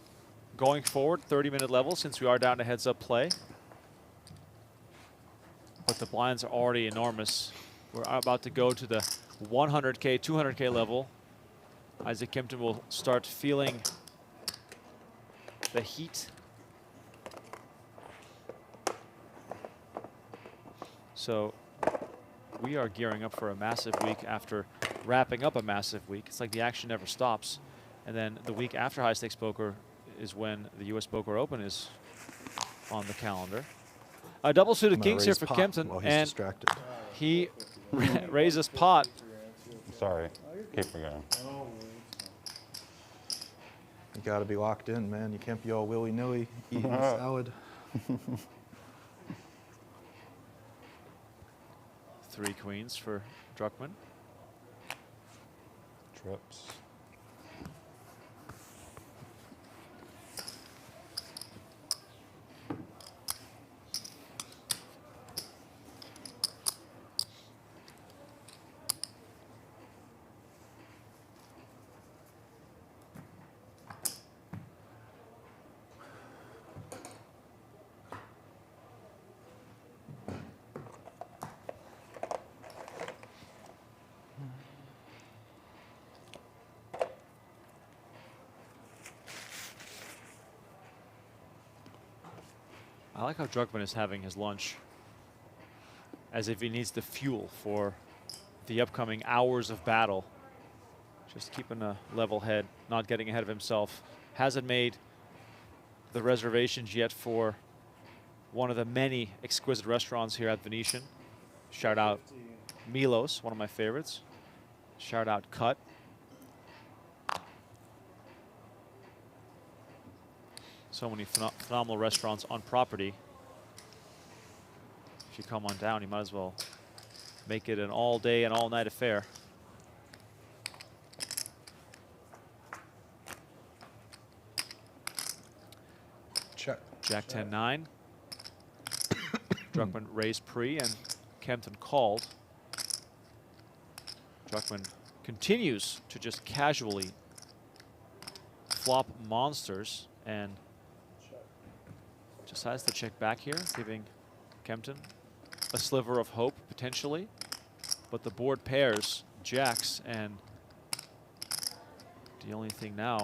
going forward, 30-minute level since we are down to heads-up play. But the blinds are already enormous. We're about to go to the 100K, 200K level. Isaac Kempton will start feeling the heat. So we are gearing up for a massive week after wrapping up a massive week. It's like the action never stops. And then the week after high stakes poker is when the US Poker Open is on the calendar. A double suited kings here for Kempton, and distracted. he raises pot. Sorry, keep me going. You got to be locked in, man. You can't be all willy-nilly eating salad. 3 queens for Druckman. Trips. I like how Druckman is having his lunch as if he needs the fuel for the upcoming hours of battle. Just keeping a level head, not getting ahead of himself. Hasn't made the reservations yet for one of the many exquisite restaurants here at Venetian. Shout out Milos, one of my favorites. Shout out Cut. So many phenomenal restaurants on property. If you come on down, you might as well make it an all-day and all-night affair. Check. Jack 10-9. Druckman raised pre and Kempton called. Druckman continues to just casually flop monsters and decides to check back here, giving Kempton a sliver of hope potentially. But the board pairs jacks, and the only thing now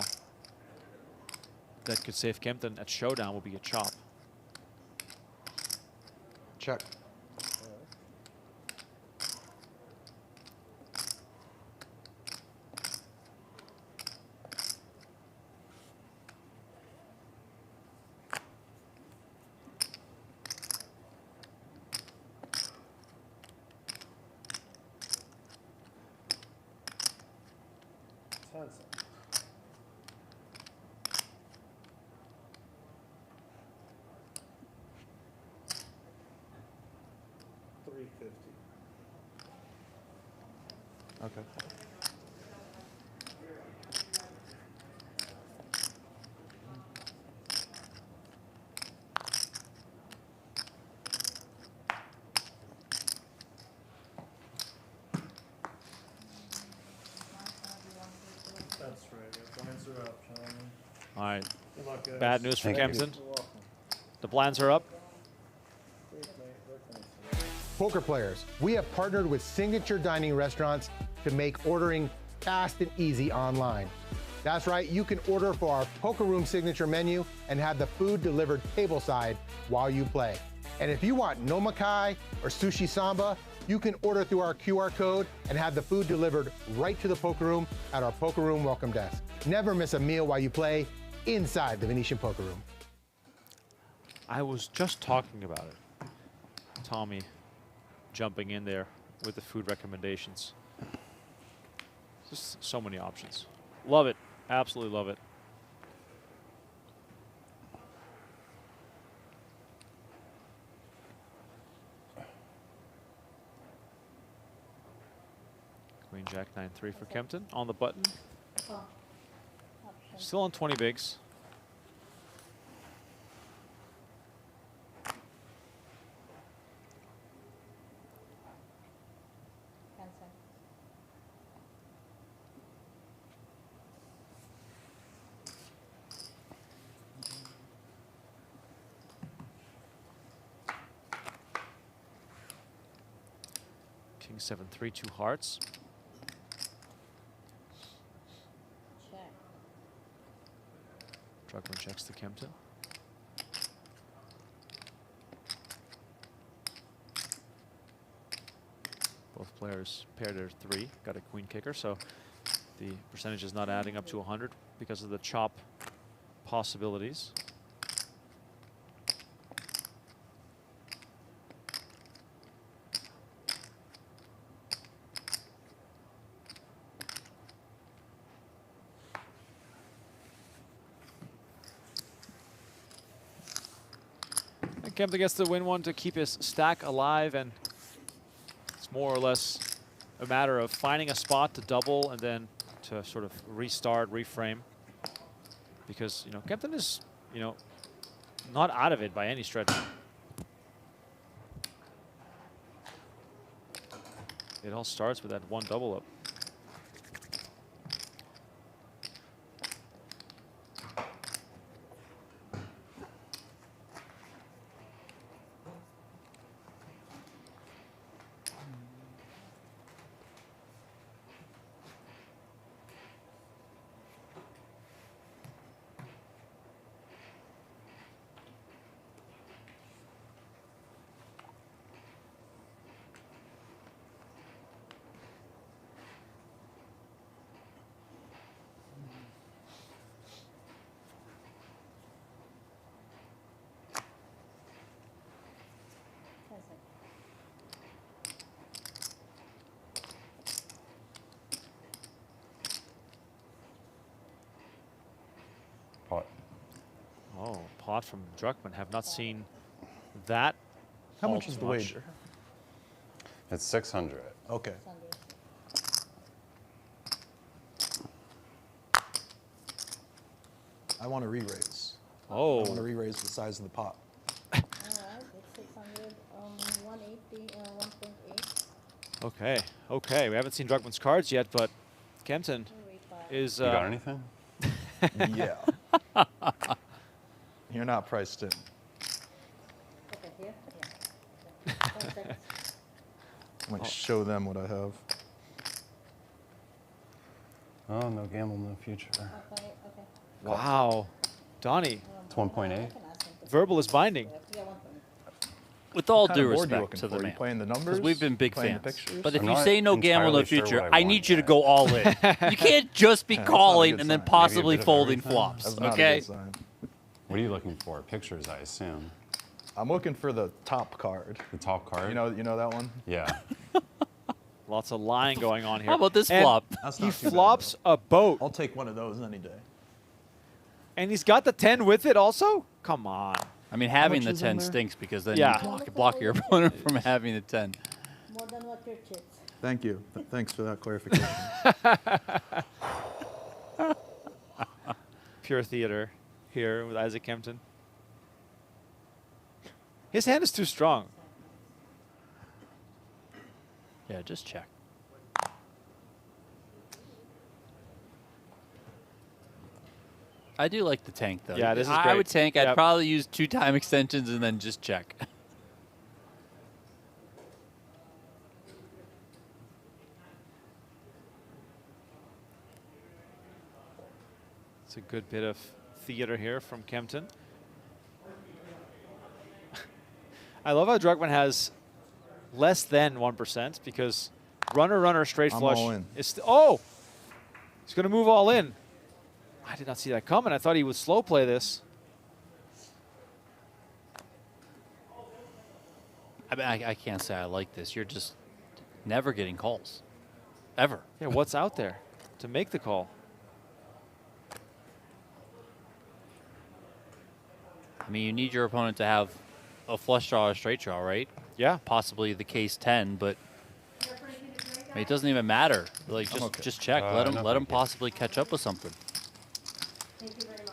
that could save Kempton at showdown will be a chop. Check. Okay. That's right. Yeah, blinds are up, Sean. All right. Good luck, guys. Bad news for Thank you. Kempton. The blinds are up. Poker players, we have partnered with Signature Dining Restaurants to make ordering fast and easy online. That's right, you can order for our Poker Room signature menu and have the food delivered tableside while you play. And if you want nomakai or sushi samba, you can order through our QR code and have the food delivered right to the Poker Room at our Poker Room welcome desk. Never miss a meal while you play inside the Venetian Poker Room. I was just talking about it. Tommy jumping in there with the food recommendations. Just so many options. Love it. Absolutely love it. Queen Jack 9-3 for Kempton on the button. Still on 20 bigs. King 7-3, 2 hearts. Check. Druckman checks to Kempton. Both players paired their 3, got a queen kicker, so the percentage is not adding up to 100 because of the chop possibilities. And Kempton gets to win one to keep his stack alive, and it's more or less a matter of finding a spot to double and then to sort of restart, reframe. Because, you know, Kempton is, you know, not out of it by any stretch. It all starts with that one double up. Pot. Oh, pot from Druckman. Have not seen that. How much is the wager? It's 600. Okay. I want to re-raise. Oh. I want to re-raise the size of the pot. All right, it's 600, 180, 1.8. Okay, okay. We haven't seen Druckman's cards yet, but Kempton is. You got anything? Yeah. You're not priced in. Okay, here? Yeah. 10 seconds. I'm going to show them what I have. Oh, no gamble, no future. Okay, okay. Wow. Donnie. It's 1.8. Verbal is binding. Yeah, 1.8. With all What kind due of board you respect looking to the for? You man, playing the numbers? because we've been big Playing the fans. pictures? But if I'm you not say no gamble, no entirely sure future, what I I want need you to yet. go all in. You can't just be That's not a calling good and then sign. possibly Maybe a bit of folding everything. flops. That's not a Okay. good sign. What are you looking for? Pictures, I assume. I'm looking for the top card. The top card? You know that one? Yeah. Lots of lying going on here. How about this And flop? That's He not too bad, flops a boat. I'll take one of those any day. And he's got the 10 with it also? Come on. I mean, having much the is in 10 there? stinks because then Yeah. you block your opponent from having the 10. More than what your chips. Thank you. Thanks for that clarification. Pure theater here with Isaac Kempton. His hand is too strong. Yeah, just check. I do like the tank, though. Yeah, this is I great. would tank. I'd Yep. probably use 2 time extensions and then just check. It's a good bit of theater here from Kempton. I love how Druckman has less than 1% because runner, straight I'm flush. all in. Is oh, he's going to move all in. I did not see that coming. I thought he would slow play this. I mean, I can't say I like this. You're just never getting calls. Ever. Yeah, what's out there to make the call? I mean, you need your opponent to have a flush draw or straight draw, right? Yeah. Possibly the case 10, but I mean, it doesn't even matter. Like, just check. Let him no, let him thank you. possibly catch up with something. Thank you very much.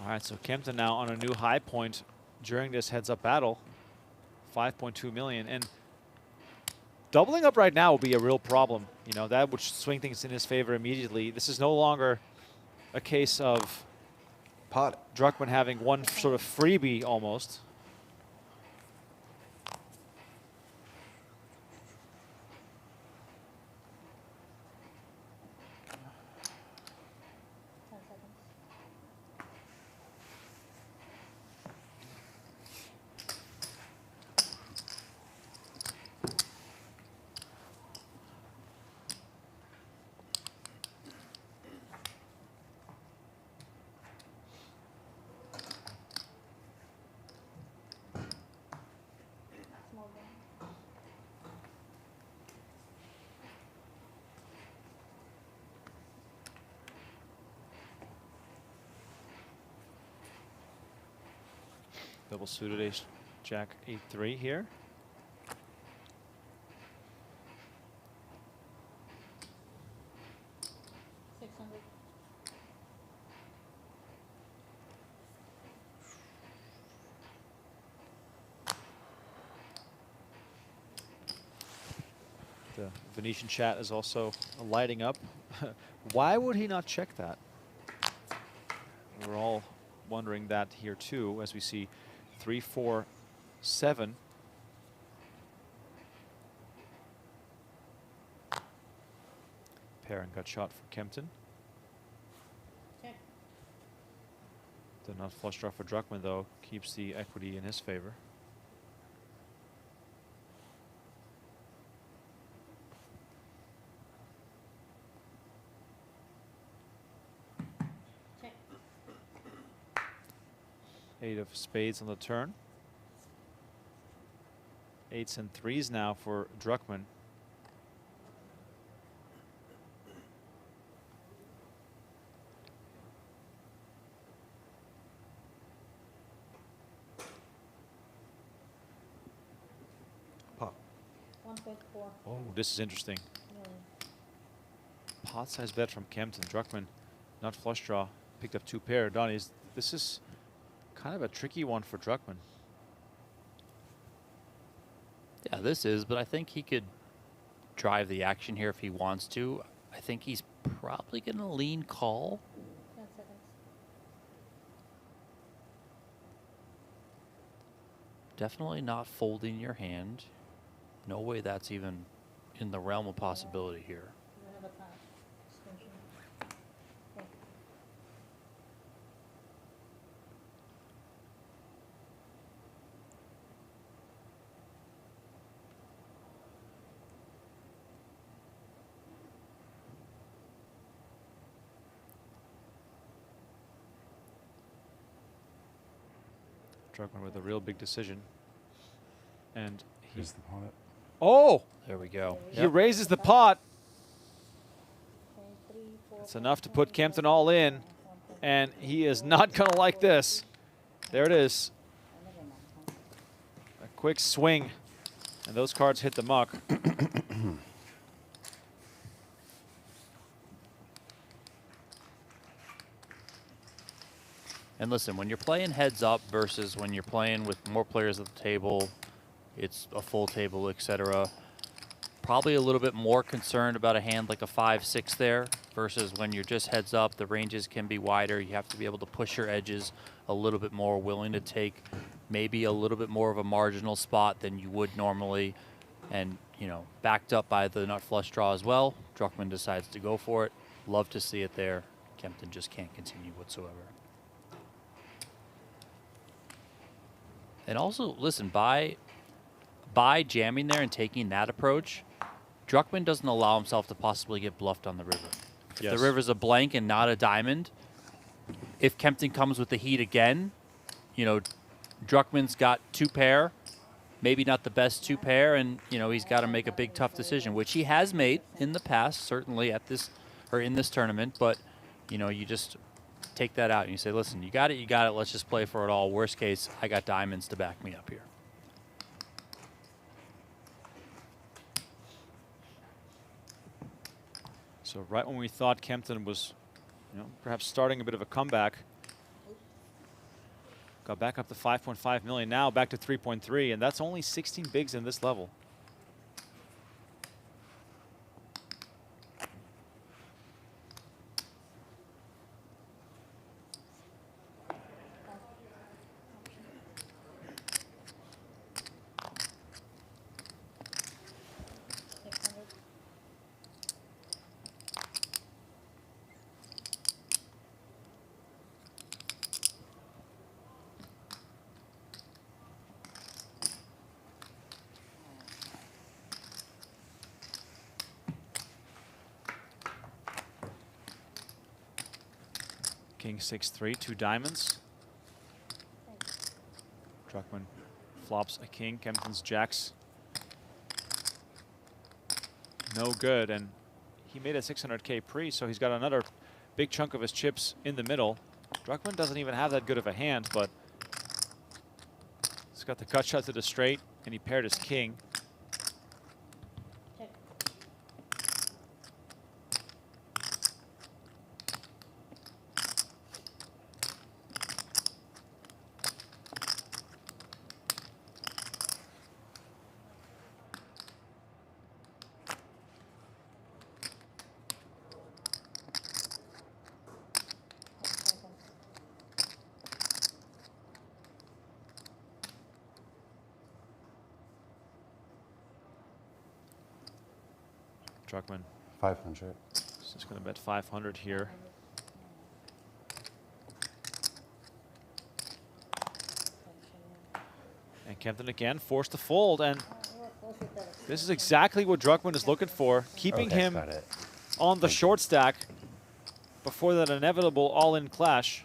All right, so Kempton now on a new high point during this heads-up battle, 5.2 million, and doubling up right now will be a real problem. You know, that would swing things in his favor immediately. This is no longer a case of Druckman having one sort of freebie almost. Double suited ace jack 8-3 here. The Venetian chat is also lighting up. Why would he not check that? We're all wondering that here too, as we see 3, 4, 7. Pair and gut shot for Kempton. The nut flush draw for Druckman, though, keeps the equity in his favor. Eight of spades on the turn. 8s and 3s now for Druckman. Pop. 1.4. Oh, this is interesting. Pot size bet from Kempton. Druckman, not flush draw, picked up 2 pair. Donnie, this is kind of a tricky one for Druckman. Yeah, this is, but I think he could drive the action here if he wants to. I think he's probably going to lean call. Definitely not folding your hand. No way that's even in the realm of possibility here. Druckman with a real big decision. And he's the pot. Oh! There we go. He raises the pot. It's enough to put Kempton all in. And he is not going to like this. There it is. A quick swing. And those cards hit the muck. And listen, when you're playing heads up versus when you're playing with more players at the table, it's a full table, etc. Probably a little bit more concerned about a hand like a 5-6 there versus when you're just heads up, the ranges can be wider. You have to be able to push your edges a little bit more, willing to take maybe a little bit more of a marginal spot than you would normally. And, you know, backed up by the nut flush draw as well. Druckman decides to go for it. Love to see it there. Kempton just can't continue whatsoever. And also, listen, by jamming there and taking that approach, Druckman doesn't allow himself to possibly get bluffed on the river. If Yes. the river's a blank and not a diamond, if Kempton comes with the heat again, you know, Druckman's got 2 pair, maybe not the best 2 pair, and, you know, he's got to make a big, tough decision, which he has made in the past, certainly at this, or in this tournament, but, you know, you just take that out and you say, listen, you got it, let's just play for it all. Worst case, I got diamonds to back me up here. So right when we thought Kempton was, you know, perhaps starting a bit of a comeback, Got back up to 5.5 million, now back to 3.3, and that's only 16 bigs in this level. King 6-3, 2 diamonds. Druckman flops a king. Kempton's jacks. No good, and he made a 600K pre, so he's got another big chunk of his chips in the middle. Druckman doesn't even have that good of a hand, but he's got the cut shot to the straight, and he paired his king. Druckman. 500. Just going to bet 500 here. And Kempton again forced to fold, and this is exactly what Druckman is looking for, keeping him on the short stack before that inevitable all-in clash.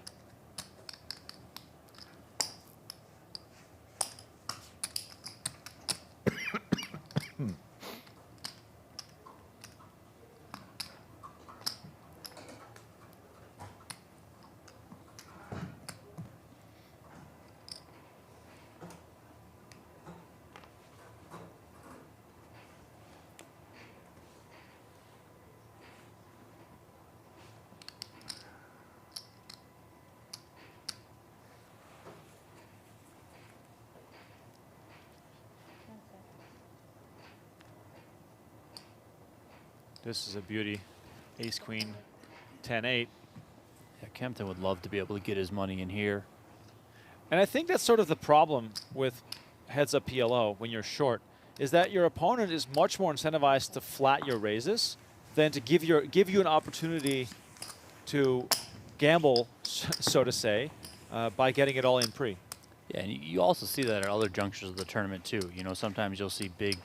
This is a beauty. Ace, queen, 10-8. Yeah, Kempton would love to be able to get his money in here. And I think that's sort of the problem with heads-up PLO when you're short, is that your opponent is much more incentivized to flat your raises than to give you an opportunity to gamble, so to say, by getting it all in pre. Yeah, and you also see that at other junctures of the tournament too. You know, sometimes you'll see big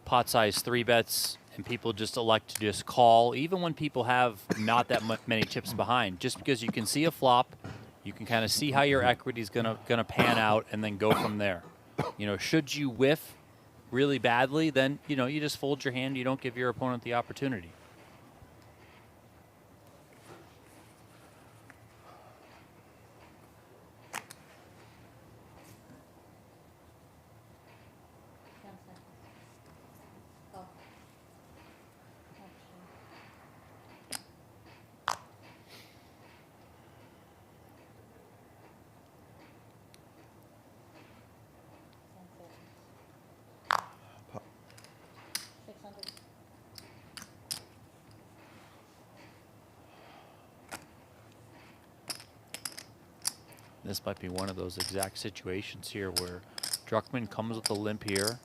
pot size 3-bets and people just elect to just call, even when people have not that many chips behind, just because you can see a flop, you can kind of see how your equity is gonna pan out, and then go from there. You know, should you whiff really badly, then you know you just fold your hand. You don't give your opponent the opportunity. This might be one of those exact situations here where Druckman comes with a limp here.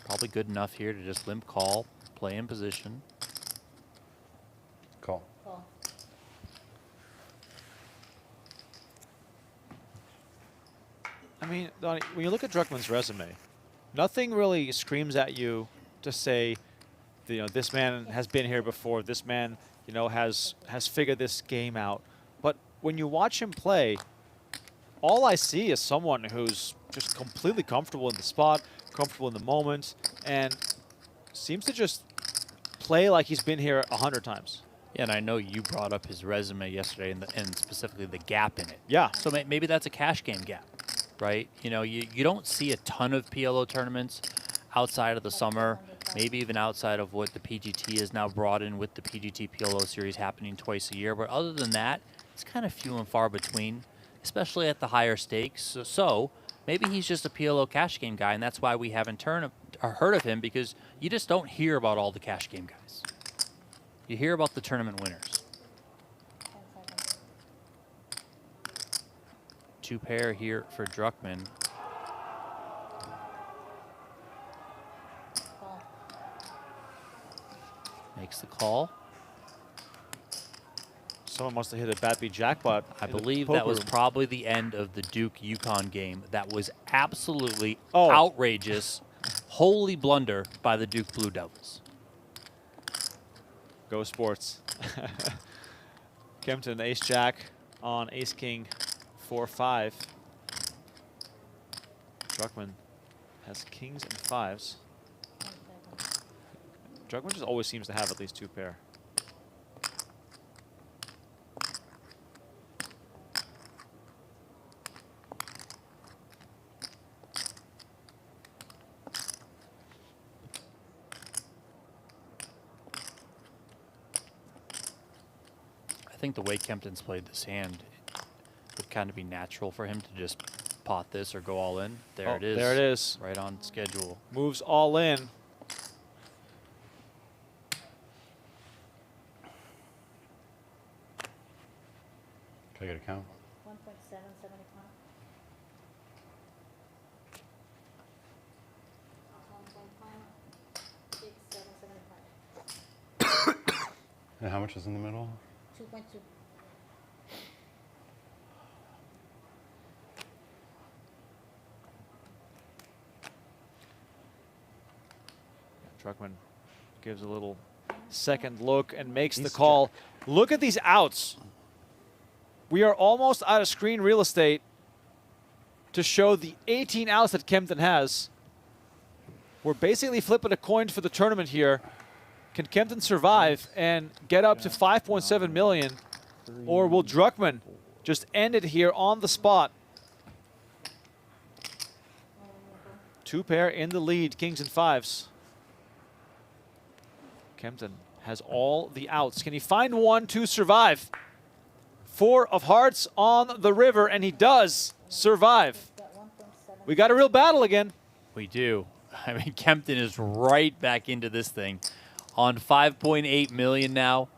Probably good enough here to just limp call, play in position. Call. Call. I mean, Donnie, when you look at Druckman's resume, nothing really screams at you to say, you know, this man has been here before. This man, you know, has figured this game out. But when you watch him play, all I see is someone who's just completely comfortable in the spot, comfortable in the moment, and seems to just play like he's been here 100 times. Yeah, and I know you brought up his resume yesterday and specifically the gap in it. Yeah. So maybe that's a cash game gap, right? You know, you don't see a ton of PLO tournaments outside of the summer, maybe even outside of what the PGT has now brought in with the PGT PLO Series happening twice a year. But other than that, it's kind of few and far between especially at the higher stakes. So maybe he's just a PLO cash game guy, and that's why we haven't heard of him, because you just don't hear about all the cash game guys. You hear about the tournament winners. 2 pair here for Druckman. Makes the call. Someone must have hit a bad beat jackpot. I believe that was probably the end of the Duke Yukon game. That was absolutely outrageous. Holy blunder by the Duke Blue Devils. Go Sports. Kempton, ace jack on ace king 4-5. Druckman has kings and 5s. Druckman just always seems to have at least 2 pair. I think the way Kempton's played this hand, it would kind of be natural for him to just pot this or go all in. There it is. There it is. Right on schedule. Moves all in. Can I get a count? 1.775. And how much is in the middle? 2.2. Druckman gives a little second look and makes the call. Look at these outs. We are almost out of screen real estate to show the 18 outs that Kempton has. We're basically flipping a coin for the tournament here. Can Kempton survive and get up to 5.7 million? Or will Druckman just end it here on the spot? 2 pair in the lead, kings and 5s. Kempton has all the outs. Can he find one to survive? 4 of hearts on the river, and he does survive. We got a real battle again. We do. I mean, Kempton is right back into this thing on 5.8 million now.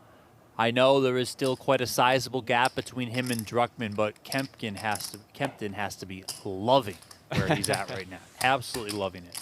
I know there is still quite a sizable gap between him and Druckman, but Kempton has to be loving where he's at right now. Absolutely loving it.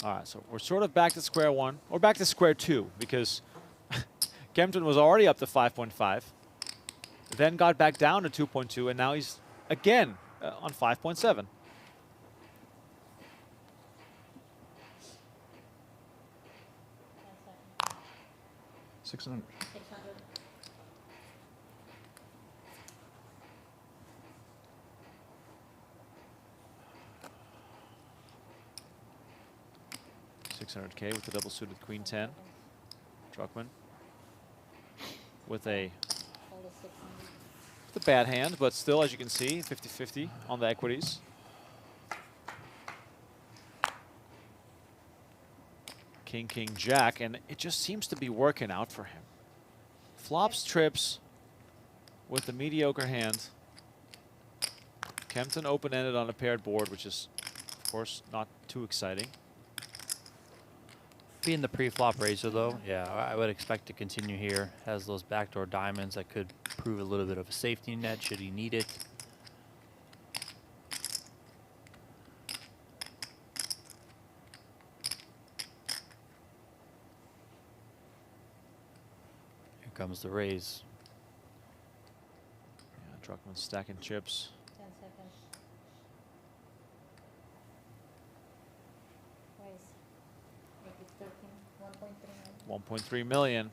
All right, so we're sort of back to square one, or back to square two, because Kempton was already up to 5.5, then got back down to 2.2, and now he's again on 5.7. $600. 600K with the double suited queen 10. Druckman with a bad hand, but still, as you can see, 50-50 on the equities. King, king, jack, and it just seems to be working out for him. Flops, trips with the mediocre hand. Kempton open-ended on a paired board, which is, of course, not too exciting. Being the pre-flop raiser, though, yeah, I would expect to continue here. Has those backdoor diamonds that could prove a little bit of a safety net should he need it. Here comes the raise. Yeah, Druckman stacking chips. 10 seconds. Raise. Make it 13. 1.3 million. 1.3 million.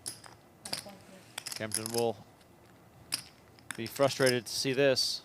Kempton will be frustrated to see this.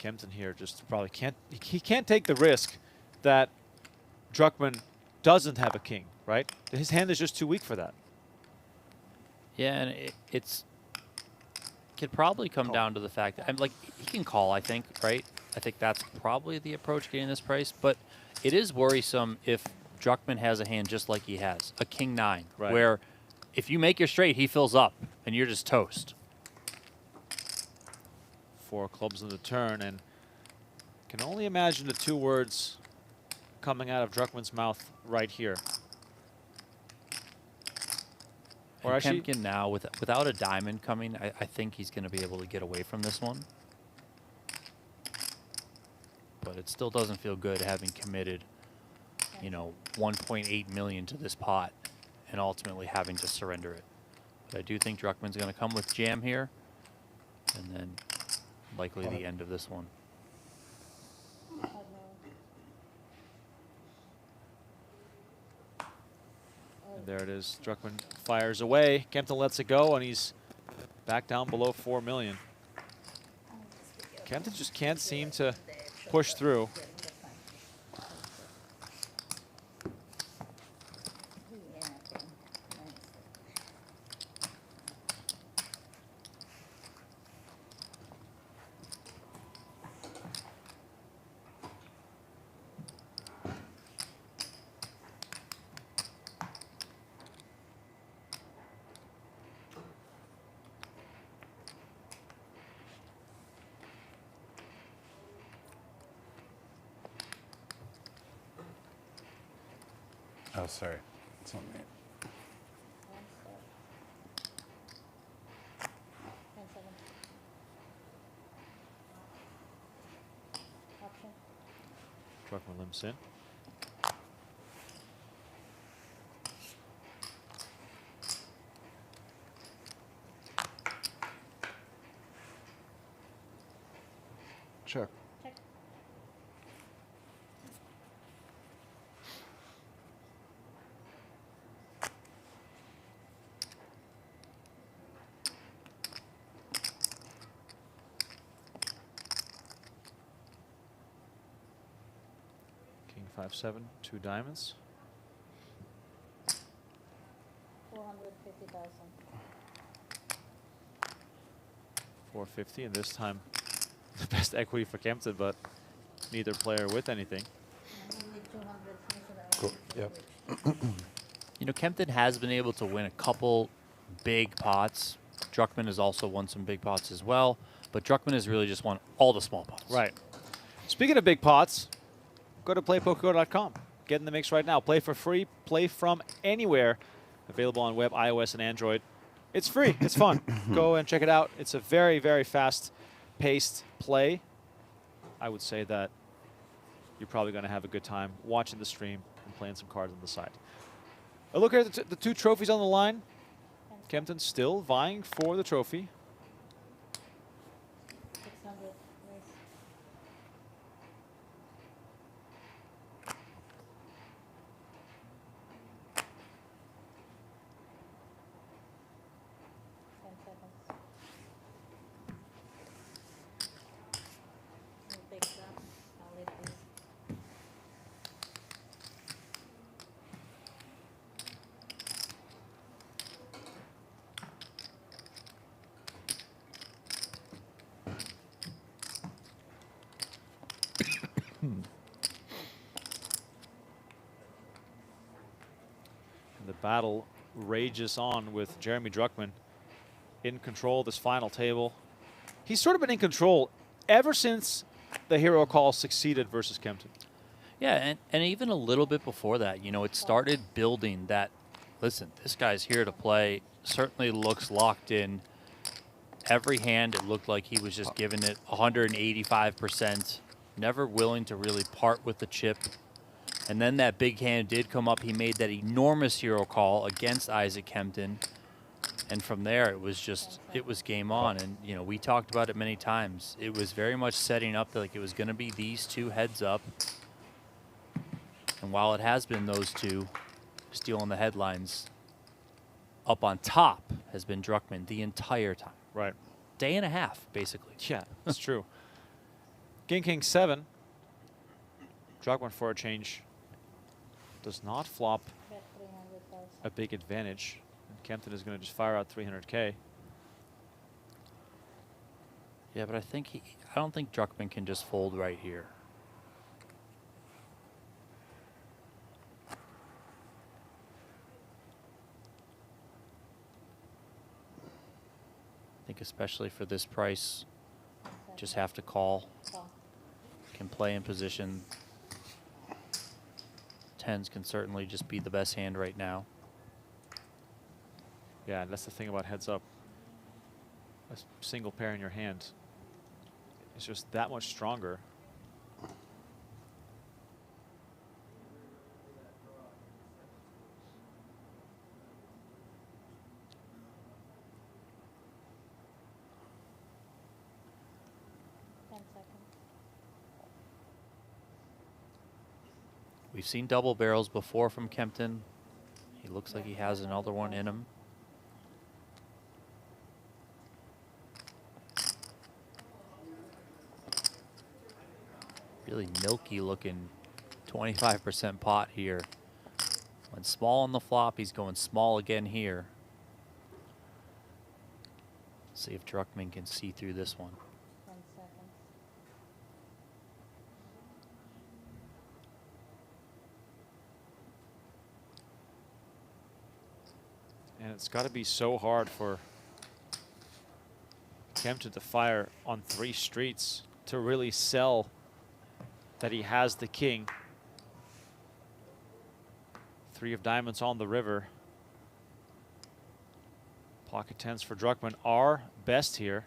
Kempton here just probably can't. He can't take the risk that Druckman doesn't have a king, right? His hand is just too weak for that. Yeah, and it's could probably come down to the fact that he can call. I think, right? I think that's probably the approach getting this price. But it is worrisome if Druckman has a hand just like he has a king 9, right, where if you make your straight, he fills up and you're just toast. 4 clubs in the turn, and can only imagine the 2 words coming out of Druckman's mouth right here. Or Kempton now, without a diamond coming, I think he's going to be able to get away from this one. But it still doesn't feel good having committed, you know, 1.8 million to this pot and ultimately having to surrender it. But I do think Druckman's going to come with jam here, and then likely the end of this one. And there it is. Druckman fires away. Kempton lets it go, and he's back down below 4 million. Kempton just can't seem to push through. Oh, sorry. It's on me. Druckman limps in. Check. King 5-7, 2 diamonds. 450,000. 450, and this time the best equity for Kempton, but neither player with anything. Cool. Yep. You know, Kempton has been able to win a couple big pots. Druckman has also won some big pots as well, but Druckman has really just won all the small pots. Right. Speaking of big pots, go to playpokergo.com. Get in the mix right now. Play for free. Play from anywhere. Available on web, iOS, and Android. It's free. It's fun. Go and check it out. It's a very, very fast-paced play. I would say that you're probably going to have a good time watching the stream and playing some cards on the side. A look at the 2 trophies on the line. Kempton still vying for the trophy. 600. Nice. And the battle rages on with Jeremy Druckman in control of this final table. He's sort of been in control ever since the hero call succeeded versus Kempton. Yeah, and even a little bit before that, you know, it started building that, listen, this guy's here to play, certainly looks locked in. Every hand, it looked like he was just giving it 185%, never willing to really part with the chip. And then that big hand did come up. He made that enormous hero call against Isaac Kempton. And from there, it was just, it was game on. And, you know, we talked about it many times. It was very much setting up like it was going to be these 2 heads up. And while it has been those 2 stealing the headlines, up on top has been Druckman the entire time. Right. Day and a half, basically. Yeah, that's true. King 7. Druckman for a change does not flop a big advantage. And Kempton is going to just fire out 300K. Yeah, but I don't think Druckman can just fold right here. I think especially for this price, just have to call. Can play in position. 10s can certainly just be the best hand right now. Yeah, and that's the thing about heads up. A single pair in your hand is just that much stronger. We've seen double barrels before from Kempton. He looks like he has another one in him. Really milky looking 25% pot here. When small on the flop, he's going small again here. See if Druckman can see through this one. And it's got to be so hard for Kempton to fire on 3 streets to really sell that he has the king. 3 of diamonds on the river. Pocket 10s for Druckman are best here.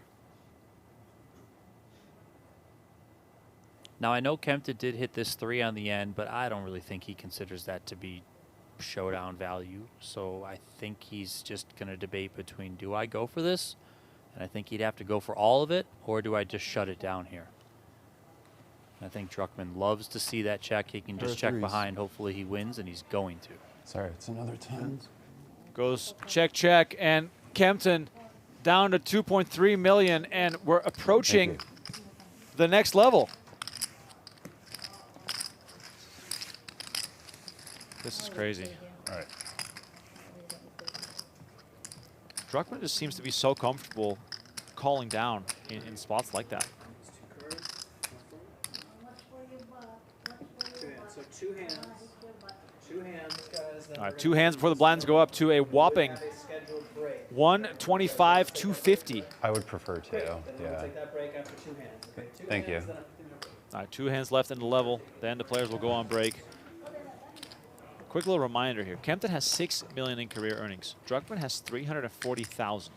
Now I know Kempton did hit this 3 on the end, but I don't really think he considers that to be showdown value. So I think he's just going to debate between, do I go for this? And I think he'd have to go for all of it, or do I just shut it down here? I think Druckman loves to see that check. He can just check behind. Hopefully he wins, and he's going to. Sorry, it's another 10. Goes check, check, and Kempton down to 2.3 million, and we're approaching the next level. This is crazy. All right. Druckman just seems to be so comfortable calling down in spots like that. So two hands. Two hands, guys. All right, 2 hands before the blinds go up to a whopping 125, 250. I would prefer to, yeah. Take that break after 2 hands. Okay? Thank you. All right, 2 hands left in the level. Then the players will go on break. Quick little reminder here. Kempton has 6 million in career earnings. Druckman has 340,000.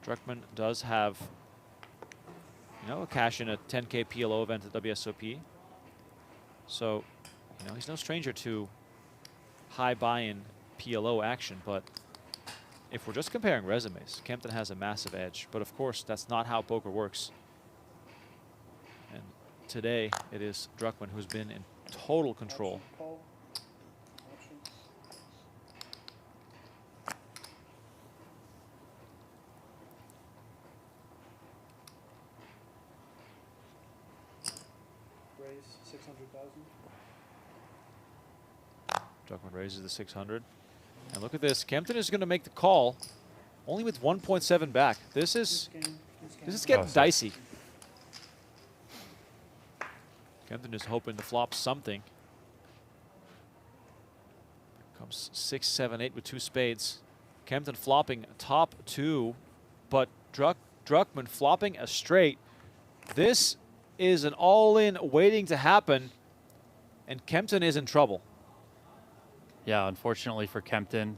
Druckman does have, you know, a cash in a 10K PLO event at WSOP. So, you know, he's no stranger to high buy-in PLO action, but if we're just comparing resumes, Kempton has a massive edge. But of course, that's not how poker works. And today, it is Druckman who's been in total control. Raise 600,000. Druckman raises the 600. And look at this. Kempton is going to make the call only with 1.7 back. This is getting dicey. Kempton is hoping to flop something. Comes 6, 7, 8 with 2 spades. Kempton flopping top 2, but Druckman flopping a straight. This is an all-in waiting to happen, and Kempton is in trouble. Yeah, unfortunately for Kempton,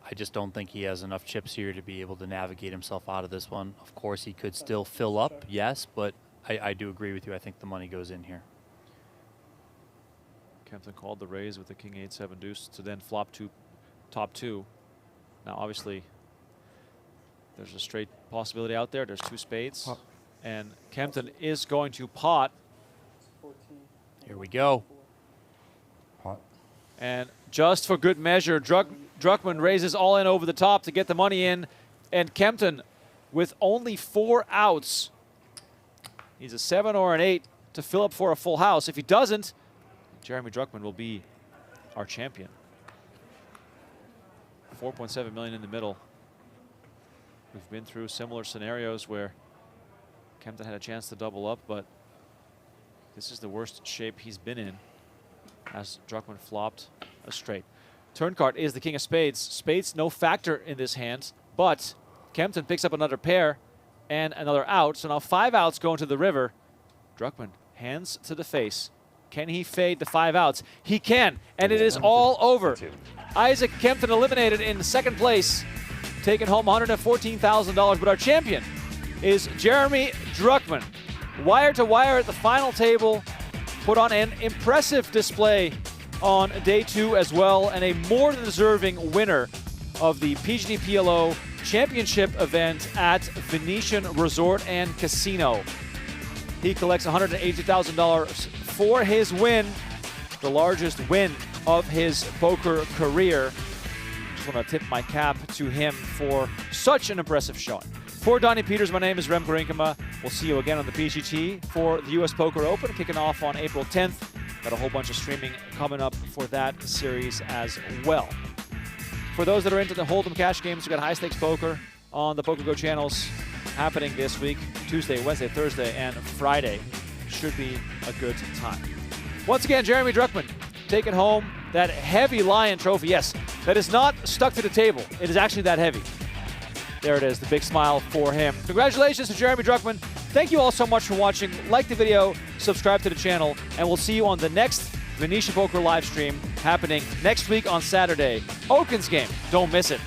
I just don't think he has enough chips here to be able to navigate himself out of this one. Of course, he could still fill up, yes, but I do agree with you. I think the money goes in here. Kempton called the raise with the king 8-7 deuce to then flop to top 2. Now, obviously, there's a straight possibility out there. There's 2 spades. And Kempton is going to pot. Here we go. Pot. And just for good measure, Druckman raises all in over the top to get the money in. And Kempton with only 4 outs. He's a 7 or an 8 to fill up for a full house. If he doesn't, Jeremy Druckman will be our champion. 4.7 million in the middle. We've been through similar scenarios where Kempton had a chance to double up, but this is the worst shape he's been in as Druckman flopped a straight. Turn card is the king of spades. Spades no factor in this hand, but Kempton picks up another pair and another out. So now 5 outs going to the river. Druckman, hands to the face. Can he fade the 5 outs? He can, and it is all over. Isaac Kempton eliminated in second place, taking home $114,000, but our champion is Jeremy Druckman. Wire to wire at the final table, put on an impressive display on day 2 as well, and a more than deserving winner of the PGT PLO Championship event at Venetian Resort and Casino. He collects $180,000 for his win, the largest win of his poker career. Just want to tip my cap to him for such an impressive showing. For Donnie Peters, my name is Rem Karinkema. We'll see you again on the PGT for the US Poker Open, kicking off on April 10th. Got a whole bunch of streaming coming up for that series as well. For those that are into the Hold'em cash games, we've got high stakes poker on the PokerGO channels happening this week, Tuesday, Wednesday, Thursday, and Friday. Should be a good time. Once again, Jeremy Druckman taking home that heavy Lion trophy. Yes, that is not stuck to the table. It is actually that heavy. There it is, the big smile for him. Congratulations to Jeremy Druckman. Thank you all so much for watching. Like the video, subscribe to the channel, and we'll see you on the next Venetian Poker live stream happening next week on Saturday. Oakens game, don't miss it.